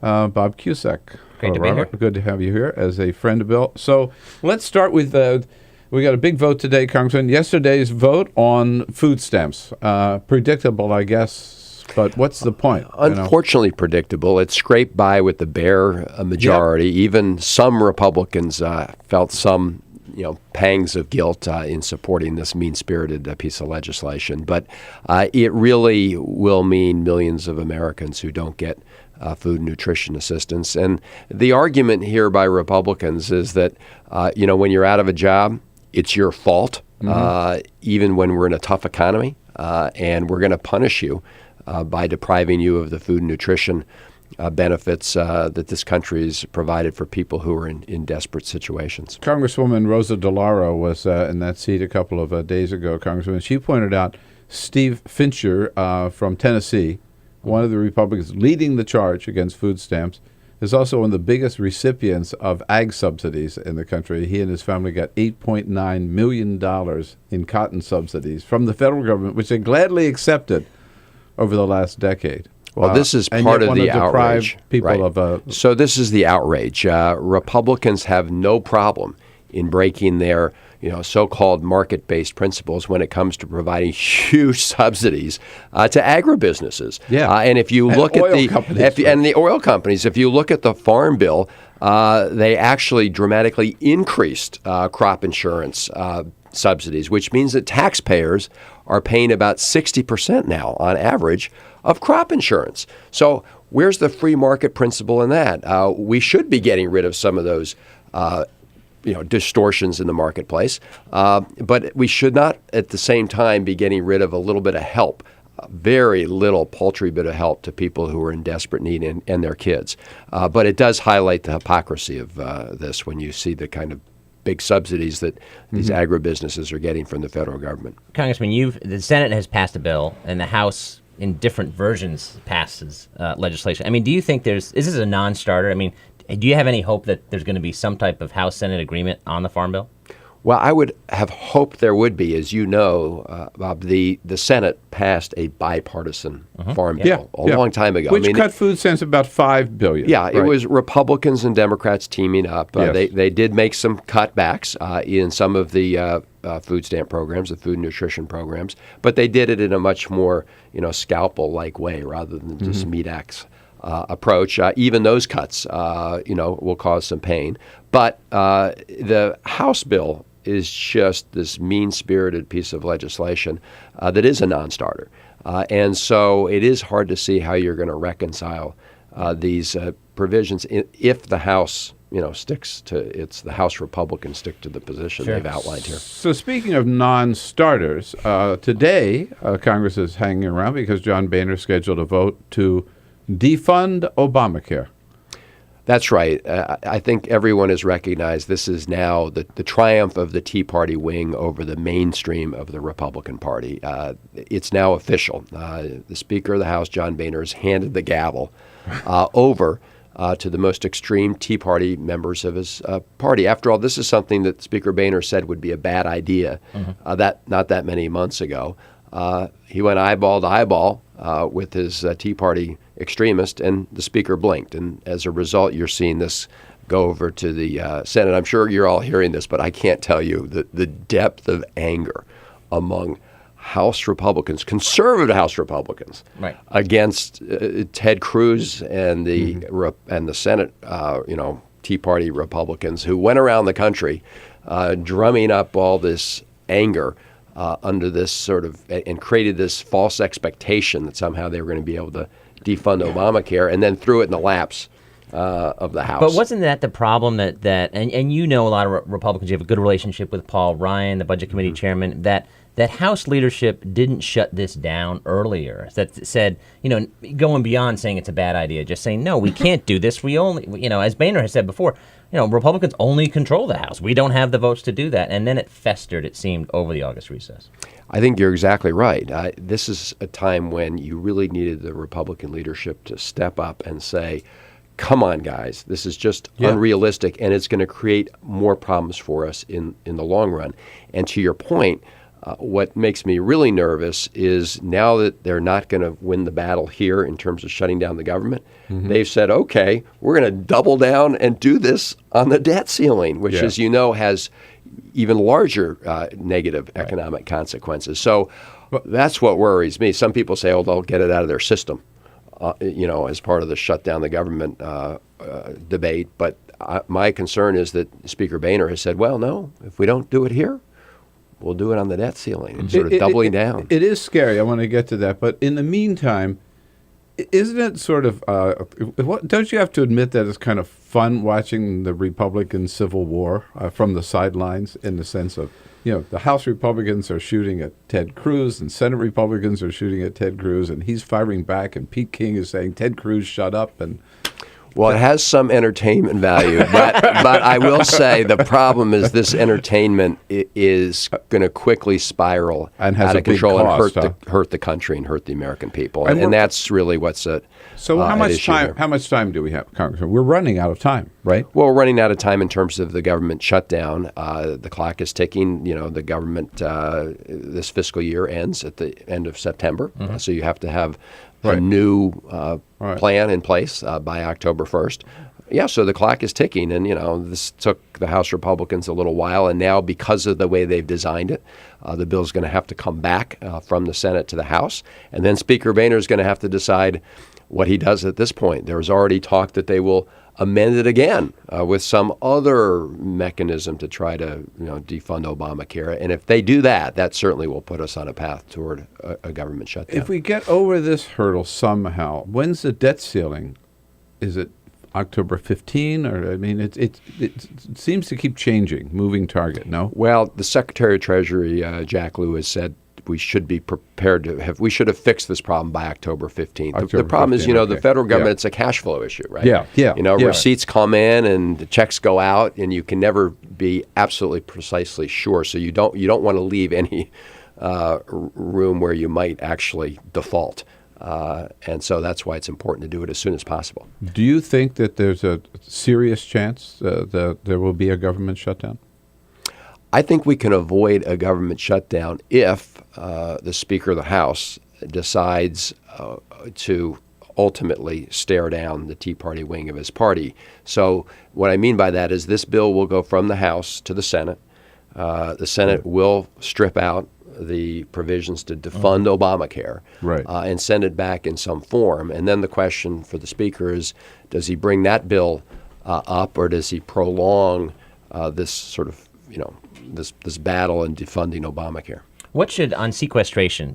Speaker 1: Bob Cusack.
Speaker 11: Great to be here.
Speaker 1: Good to have you here as a friend of Bill. So let's start with We got a big vote today, Congressman. Yesterday's vote on food stamps. Predictable, I guess, but what's the point?
Speaker 6: Unfortunately predictable. It scraped by with the bare majority. Yep. Even some Republicans felt some pangs of guilt in supporting this mean-spirited piece of legislation. But it really will mean millions of Americans who don't get food and nutrition assistance. And the argument here by Republicans is that, when you're out of a job, it's your fault, even when we're in a tough economy, and we're going to punish you by depriving you of the food and nutrition benefits that this country has provided for people who are in desperate situations.
Speaker 1: Congresswoman Rosa DeLauro was in that seat a couple of days ago, Congressman. She pointed out Steve Fincher from Tennessee, one of the Republicans leading the charge against food stamps, is also one of the biggest recipients of ag subsidies in the country. He and his family got $8.9 million in cotton subsidies from the federal government, which they gladly accepted over the last decade.
Speaker 6: Well, this is part of the outrage.
Speaker 1: So
Speaker 6: this is the outrage. Republicans have no problem in breaking their so-called market-based principles when it comes to providing huge subsidies to agribusinesses. And if you look at the oil companies, if you look at the Farm Bill, they actually dramatically increased crop insurance subsidies, which means that taxpayers are paying about 60% now on average of crop insurance. So where's the free market principle in that? We should be getting rid of some of those distortions in the marketplace, but we should not at the same time be getting rid of a little bit of help, very little paltry bit of help to people who are in desperate need and their kids. But it does highlight the hypocrisy of this when you see the kind of big subsidies that these agribusinesses are getting from the federal government.
Speaker 11: Congressman, the Senate has passed a bill, and the House, in different versions, passes legislation. I mean, do you think is this a non-starter? I mean, do you have any hope that there's going to be some type of House-Senate agreement on the Farm Bill?
Speaker 6: Well, I would have hoped there would be. As you know, Bob, the Senate passed a bipartisan farm bill a long time ago.
Speaker 1: Which cut food stamps about $5 billion.
Speaker 6: Yeah, it was Republicans and Democrats teaming up. They did make some cutbacks in some of the food stamp programs, the food and nutrition programs, but they did it in a much more scalpel-like way rather than just meat axe approach. Even those cuts, will cause some pain. But the House bill is just this mean-spirited piece of legislation that is a non-starter. And so it is hard to see how you're going to reconcile these provisions if the House sticks to the House Republicans stick to the position they've outlined here.
Speaker 1: So speaking of non-starters, today Congress is hanging around because John Boehner scheduled a vote to defund Obamacare.
Speaker 6: That's right. I think everyone has recognized this is now the triumph of the Tea Party wing over the mainstream of the Republican Party. It's now official. The Speaker of the House, John Boehner, has handed the gavel over to the most extreme Tea Party members of his party. After all, this is something that Speaker Boehner said would be a bad idea not that many months ago. He went eyeball to eyeball with his Tea Party extremist, and the Speaker blinked. And as a result, you're seeing this go over to the Senate. I'm sure you're all hearing this, but I can't tell you the depth of anger among House Republicans, conservative House Republicans, against Ted Cruz and the Senate, Tea Party Republicans who went around the country drumming up all this anger under this sort of, and created this false expectation that somehow they were going to be able to defund Obamacare, and then threw it in the laps of the House.
Speaker 11: But wasn't that the problem that and a lot of Republicans, you have a good relationship with Paul Ryan, the Budget Committee chairman, that House leadership didn't shut this down earlier, that said, going beyond saying it's a bad idea, just saying, no, we can't do this. We only, as Boehner has said before, Republicans only control the House. We don't have the votes to do that. And then it festered, it seemed, over the August recess.
Speaker 6: I think you're exactly right. This is a time when you really needed the Republican leadership to step up and say, come on, guys, this is just unrealistic, and it's going to create more problems for us in the long run. And to your point, what makes me really nervous is now that they're not going to win the battle here in terms of shutting down the government, they've said, okay, we're going to double down and do this on the debt ceiling, which, as you know, has even larger negative economic consequences. So that's what worries me. Some people say, oh, they'll get it out of their system, as part of the shutdown the government debate. But my concern is that Speaker Boehner has said, well, no, if we don't do it here, we'll do it on the debt ceiling and sort of doubling down.
Speaker 1: It is scary. I want to get to that. But in the meantime, isn't it sort of, don't you have to admit that it's kind of fun watching the Republican Civil War from the sidelines, in the sense of, the House Republicans are shooting at Ted Cruz and Senate Republicans are shooting at Ted Cruz, and he's firing back, and Pete King is saying, Ted Cruz, shut up. And
Speaker 6: well, it has some entertainment value, but I will say the problem is this entertainment is going to quickly spiral
Speaker 1: and has
Speaker 6: out of control
Speaker 1: cost,
Speaker 6: and hurt the country and hurt the American people, and that's really what's at.
Speaker 1: So how much time?
Speaker 6: Here.
Speaker 1: How much time do we have, Congressman? We're running out of time, right?
Speaker 6: Well, we're running out of time in terms of the government shutdown. The clock is ticking. The government this fiscal year ends at the end of September, so you have to have a new plan in place by October 1st. Yeah, so the clock is ticking, and this took the House Republicans a little while, and now because of the way they've designed it, the bill's going to have to come back from the Senate to the House, and then Speaker Boehner is going to have to decide what he does at this point. There's already talk that they will amend it again with some other mechanism to try to defund Obamacare, and if they do that, that certainly will put us on a path toward a government shutdown.
Speaker 1: If we get over this hurdle somehow, when's the debt ceiling? Is it October 15, or it seems to keep changing, moving target. No.
Speaker 6: Well, the Secretary of Treasury, Jack Lew, has said we should be prepared we should have fixed this problem by October 15th. The problem 15, is, the federal government, it's a cash flow issue, right?
Speaker 1: Yeah.
Speaker 6: Receipts come in and the checks go out, and you can never be absolutely precisely sure. So you don't want to leave any room where you might actually default. And so that's why it's important to do it as soon as possible.
Speaker 1: Do you think that there's a serious chance that there will be a government shutdown?
Speaker 6: I think we can avoid a government shutdown if the Speaker of the House decides to ultimately stare down the Tea Party wing of his party. So what I mean by that is this bill will go from the House to the Senate. The Senate will strip out the provisions to defund Obamacare and send it back in some form. And then the question for the Speaker is, does he bring that bill up, or does he prolong this sort of, this battle in defunding Obamacare?
Speaker 11: What should, on sequestration,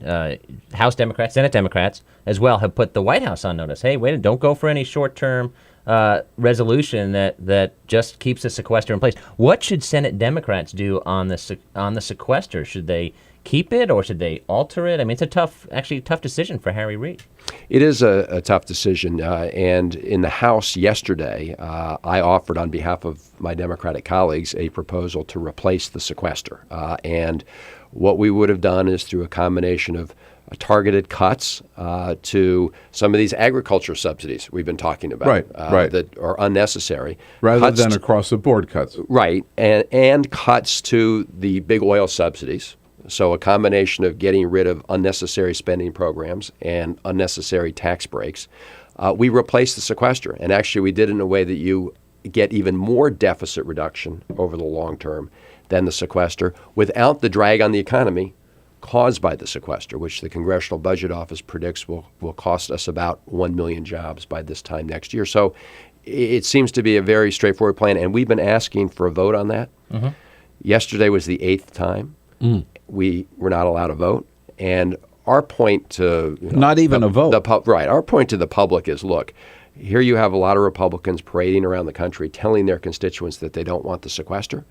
Speaker 11: House Democrats, Senate Democrats, as well, have put the White House on notice? Hey, wait, don't go for any short-term resolution that just keeps the sequester in place. What should Senate Democrats do on the sequester? Should they keep it, or should they alter it? It's a tough decision for Harry Reid.
Speaker 6: It is a tough decision. And in the House yesterday, I offered on behalf of my Democratic colleagues a proposal to replace the sequester. And what we would have done is through a combination of targeted cuts to some of these agriculture subsidies we've been talking about that are unnecessary.
Speaker 1: Rather than across-the-board cuts.
Speaker 6: Right, and cuts to the big oil subsidies. So a combination of getting rid of unnecessary spending programs and unnecessary tax breaks. We replaced the sequester, and actually we did it in a way that you get even more deficit reduction over the long term than the sequester without the drag on the economy caused by the sequester, which the Congressional Budget Office predicts will cost us about 1 million jobs by this time next year. So it seems to be a very straightforward plan, and we've been asking for a vote on that. Mm-hmm. Yesterday was the 8th time. We were not allowed to vote, and our point to
Speaker 1: not even a vote.
Speaker 6: Our point to the public is: look, here you have a lot of Republicans parading around the country, telling their constituents that they don't want the sequester,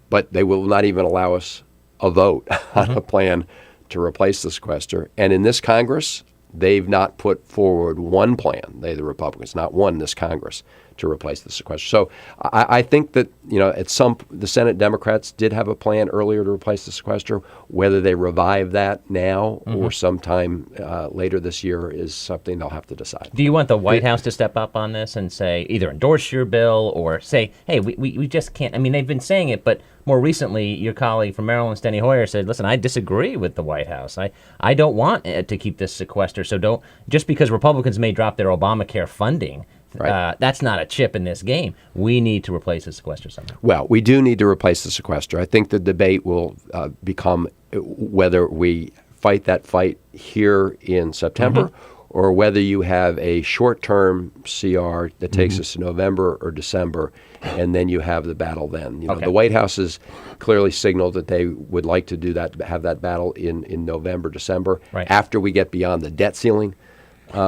Speaker 6: but they will not even allow us a vote on a plan to replace the sequester. And in this Congress, they've not put forward one plan. The Republicans, not one in this Congress, to replace the sequester. So I think that the Senate Democrats did have a plan earlier to replace the sequester. Whether they revive that now or sometime later this year is something they'll have to decide.
Speaker 11: Do you want the White House to step up on this and say either endorse your bill or say, hey, we just can't? They've been saying it, but more recently, your colleague from Maryland, Steny Hoyer, said, listen, I disagree with the White House. I don't want to keep this sequester. So just because Republicans may drop their Obamacare funding
Speaker 6: Right.
Speaker 11: That's not a chip in this game. We need to replace the sequester somehow.
Speaker 6: Well, we do need to replace the sequester. I think the debate will become whether we fight that fight here in September or whether you have a short-term CR that takes us to November or December, and then you have the battle then. The White House has clearly signaled that they would like to do that, have that battle in November, December, after we get beyond the debt ceiling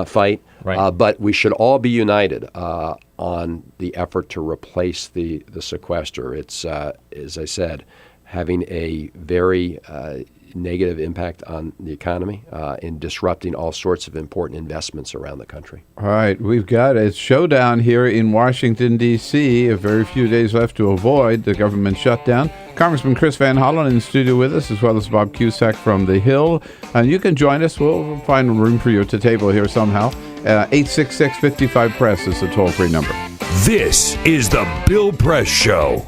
Speaker 6: fight. But we should all be united on the effort to replace the sequester. It's, as I said, having a very negative impact on the economy and disrupting all sorts of important investments around the country.
Speaker 1: All right, we've got a showdown here in Washington, D.C. A very few days left to avoid the government shutdown. Congressman Chris Van Hollen in the studio with us, as well as Bob Cusack from the Hill. And you can join us. We'll find room for you at the table here somehow. 866-55-PRESS is the toll-free number.
Speaker 2: This is the Bill Press Show.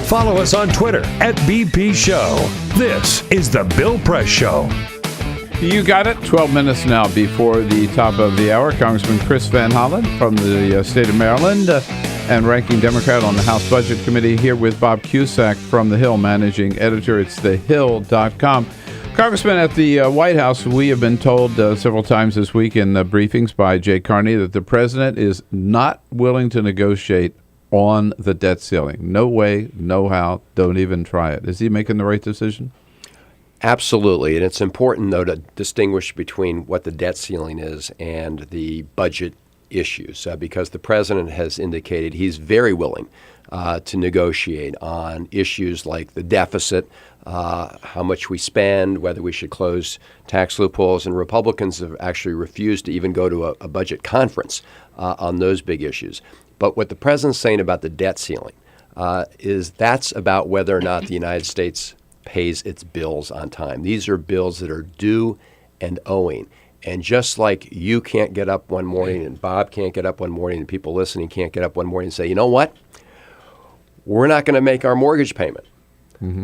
Speaker 2: Follow us on Twitter @BP Show. This is the Bill Press Show.
Speaker 1: You got it. 12 minutes now before the top of the hour. Congressman Chris Van Hollen from the state of Maryland and ranking Democrat on the House Budget Committee here with Bob Cusack from the Hill, managing editor. It's thehill.com. Congressman, at the White House, we have been told several times this week in briefings by Jay Carney that the president is not willing to negotiate on the debt ceiling. No way, no how, don't even try it. Is he making the right decision?
Speaker 6: Absolutely. And it's important, though, to distinguish between what the debt ceiling is and the budget issues, because the president has indicated he's very willing to negotiate on issues like the deficit, how much we spend, whether we should close tax loopholes. And Republicans have actually refused to even go to a budget conference on those big issues. But what the president's saying about the debt ceiling is that's about whether or not the United States pays its bills on time. These are bills that are due and owing. And just like you can't get up one morning and Bob can't get up one morning and people listening can't get up one morning and say, you know what, we're not going to make our mortgage payment.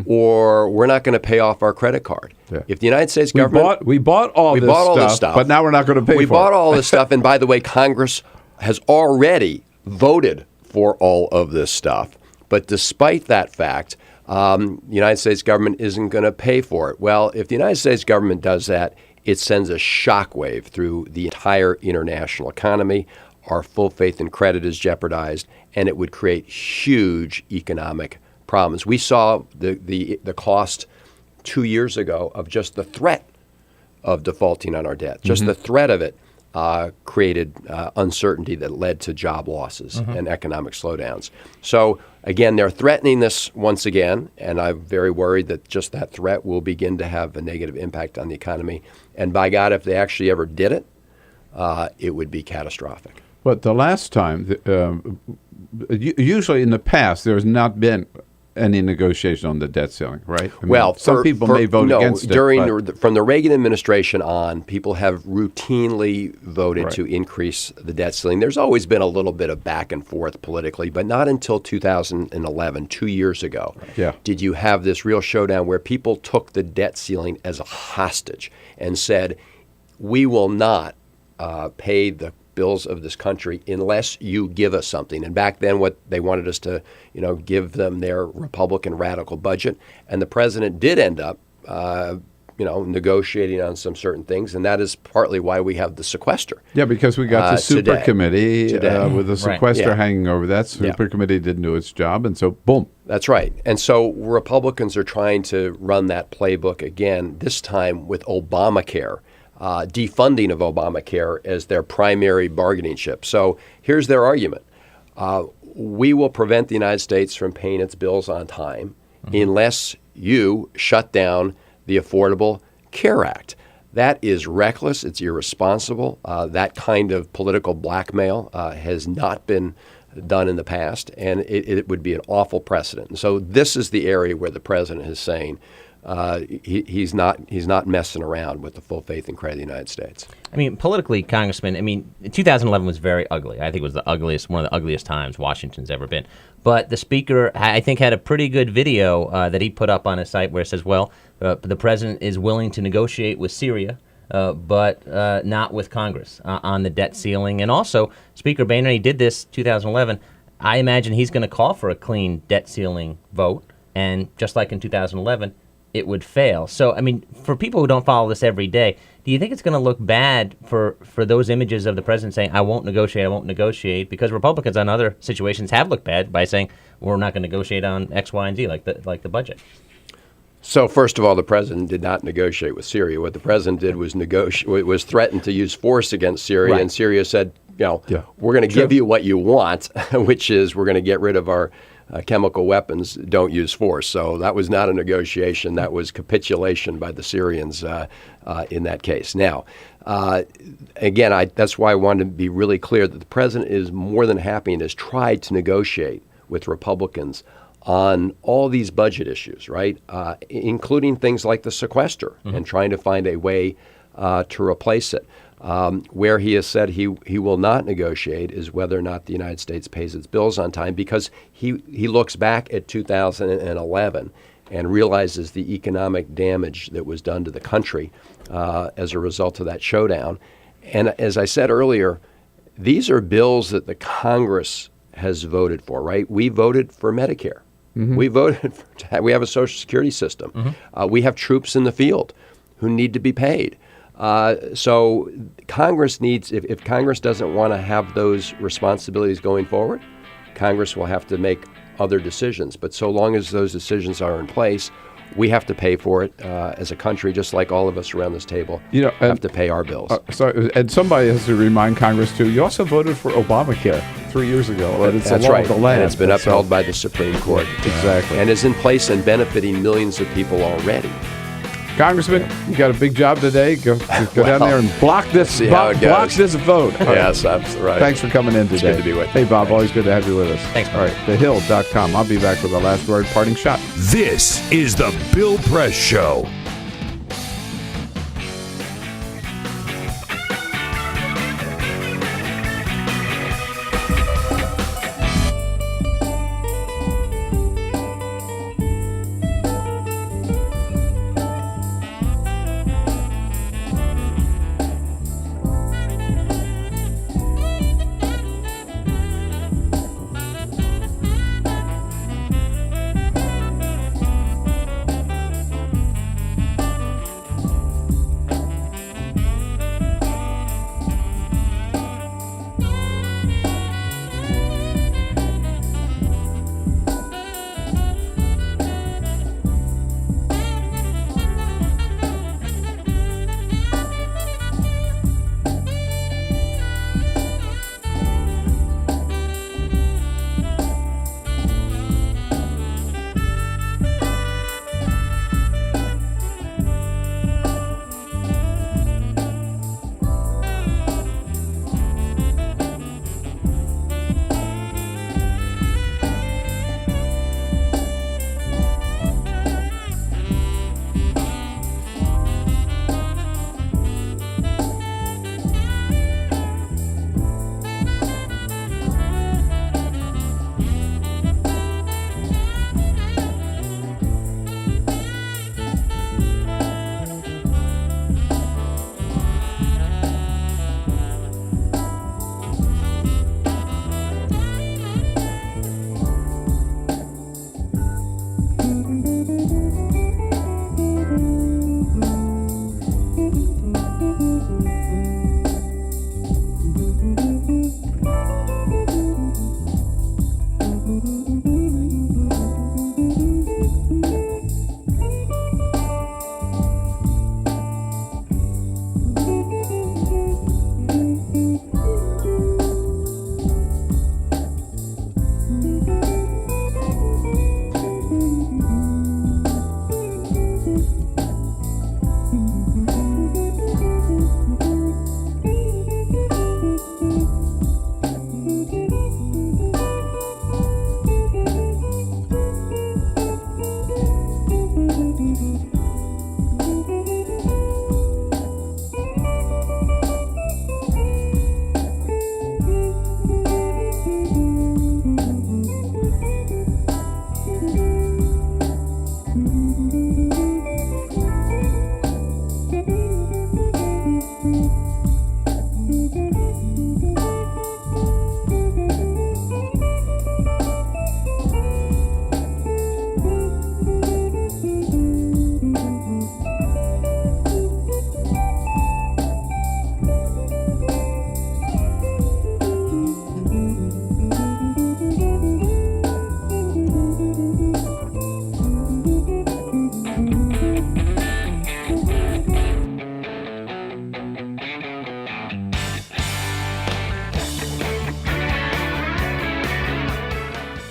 Speaker 6: Or we're not going to pay off our credit card. Yeah. If the United States government...
Speaker 1: We bought all this stuff, but now we're not going to pay for it.
Speaker 6: We bought all this stuff, and by the way, Congress has already voted for all of this stuff. But despite that fact, the United States government isn't going to pay for it. Well, if the United States government does that, it sends a shockwave through the entire international economy. Our full faith and credit is jeopardized, and it would create huge economic problems. We saw the cost 2 years ago of just the threat of defaulting on our debt. Just the threat of it created uncertainty that led to job losses and economic slowdowns. So again, they're threatening this once again, and I'm very worried that just that threat will begin to have a negative impact on the economy. And by God, if they actually ever did it, it would be catastrophic.
Speaker 1: But the last time, usually in the past, there has not been any negotiation on the debt ceiling, right? I mean, some people may vote against it.
Speaker 6: From the Reagan administration on, people have routinely voted to increase the debt ceiling. There's always been a little bit of back and forth politically, but not until 2011, 2 years ago, did you have this real showdown where people took the debt ceiling as a hostage and said, we will not pay the bills of this country unless you give us something. And back then, what they wanted us to, give them their Republican radical budget. And the president did end up, negotiating on some certain things, and that is partly why we have the sequester.
Speaker 1: Yeah, because we got the super committee with the sequester hanging over that. Super committee didn't do its job, and so boom.
Speaker 6: That's right. And so Republicans are trying to run that playbook again, this time with Obamacare. Defunding of Obamacare as their primary bargaining chip. So here's their argument. We will prevent the United States from paying its bills on time unless you shut down the Affordable Care Act. That is reckless. It's irresponsible. That kind of political blackmail has not been done in the past, and it would be an awful precedent. And so this is the area where the president is saying, he's not messing around with the full faith and credit of the United States.
Speaker 11: I mean, politically, Congressman, 2011 was very ugly. I think it was one of the ugliest times Washington's ever been. But the speaker, I think, had a pretty good video that he put up on his site where it says, the president is willing to negotiate with Syria, but not with Congress on the debt ceiling. And also, Speaker Boehner, he did this 2011. I imagine he's going to call for a clean debt ceiling vote. And just like in 2011, it would fail. So, for people who don't follow this every day, do you think it's going to look bad for those images of the president saying, I won't negotiate, because Republicans on other situations have looked bad by saying, we're not going to negotiate on X, Y, and Z, like the budget?
Speaker 6: So, first of all, the president did not negotiate with Syria. What the president did was threaten to use force against Syria, and Syria said, we're going to give you what you want, which is we're going to get rid of our chemical weapons, don't use force. So that was not a negotiation. That was capitulation by the Syrians in that case. Now, again, that's why I wanted to be really clear that the president is more than happy and has tried to negotiate with Republicans on all these budget issues, right, including things like the sequester and trying to find a way to replace it. Where he has said he will not negotiate is whether or not the United States pays its bills on time, because he looks back at 2011 and realizes the economic damage that was done to the country as a result of that showdown. And as I said earlier, these are bills that the Congress has voted for, right? We voted for Medicare. We voted we have a Social Security system. We have troops in the field who need to be paid. So Congress needs, if Congress doesn't want to have those responsibilities going forward, Congress will have to make other decisions. But so long as those decisions are in place, we have to pay for it as a country, just like all of us around this table have to pay our bills.
Speaker 1: And somebody has to remind Congress, too, you also voted for Obamacare 3 years ago. And it's
Speaker 6: That's
Speaker 1: a law
Speaker 6: right.
Speaker 1: of the land.
Speaker 6: And it's been upheld by the Supreme Court.
Speaker 1: Exactly.
Speaker 6: And is in place and benefiting millions of people already.
Speaker 1: Congressman, you got a big job today. Go down there and block this vote.
Speaker 6: Yes, that's right.
Speaker 1: Thanks for coming in today.
Speaker 6: It's good to be with you.
Speaker 1: Hey, Bob, always good to have you with us.
Speaker 11: Thanks,
Speaker 1: All right, thehill.com. I'll be back with a last word parting shot.
Speaker 2: This is the Bill Press Show.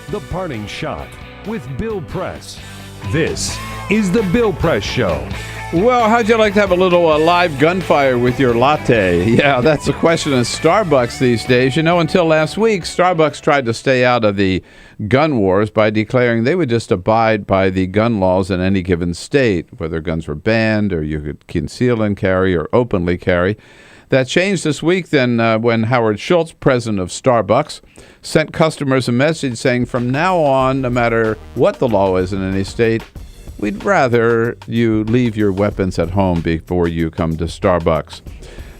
Speaker 2: The Parting Shot with Bill Press. This is the Bill Press Show.
Speaker 1: Well, how'd you like to have a little live gunfire with your latte? Yeah, that's the question of Starbucks these days. You know, until last week, Starbucks tried to stay out of the gun wars by declaring they would just abide by the gun laws in any given state, whether guns were banned or you could conceal and carry or openly carry. That changed this week then when Howard Schultz, president of Starbucks, sent customers a message saying from now on, no matter what the law is in any state, we'd rather you leave your weapons at home before you come to Starbucks.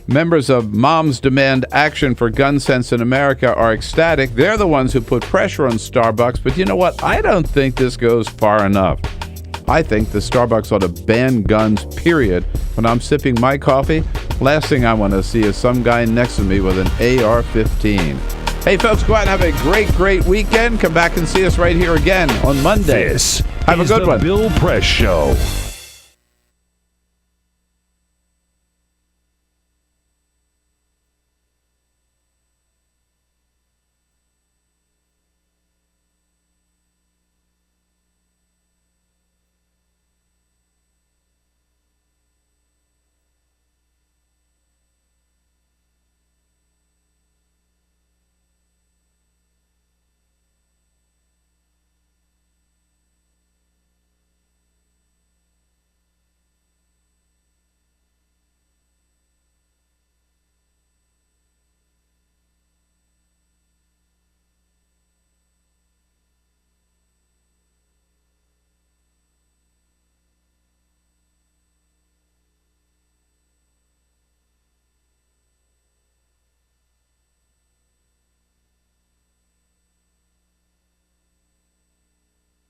Speaker 1: Members of Moms Demand Action for Gun Sense in America are ecstatic. They're the ones who put pressure on Starbucks. But you know what? I don't think this goes far enough. I think the Starbucks ought to ban guns, period. When I'm sipping my coffee, last thing I want to see is some guy next to me with an AR-15. Hey, folks, go out and have a great weekend. Come back and see us right here again on Monday.
Speaker 2: This
Speaker 1: have
Speaker 2: is
Speaker 1: a good
Speaker 2: the
Speaker 1: one.
Speaker 2: Bill Press Show.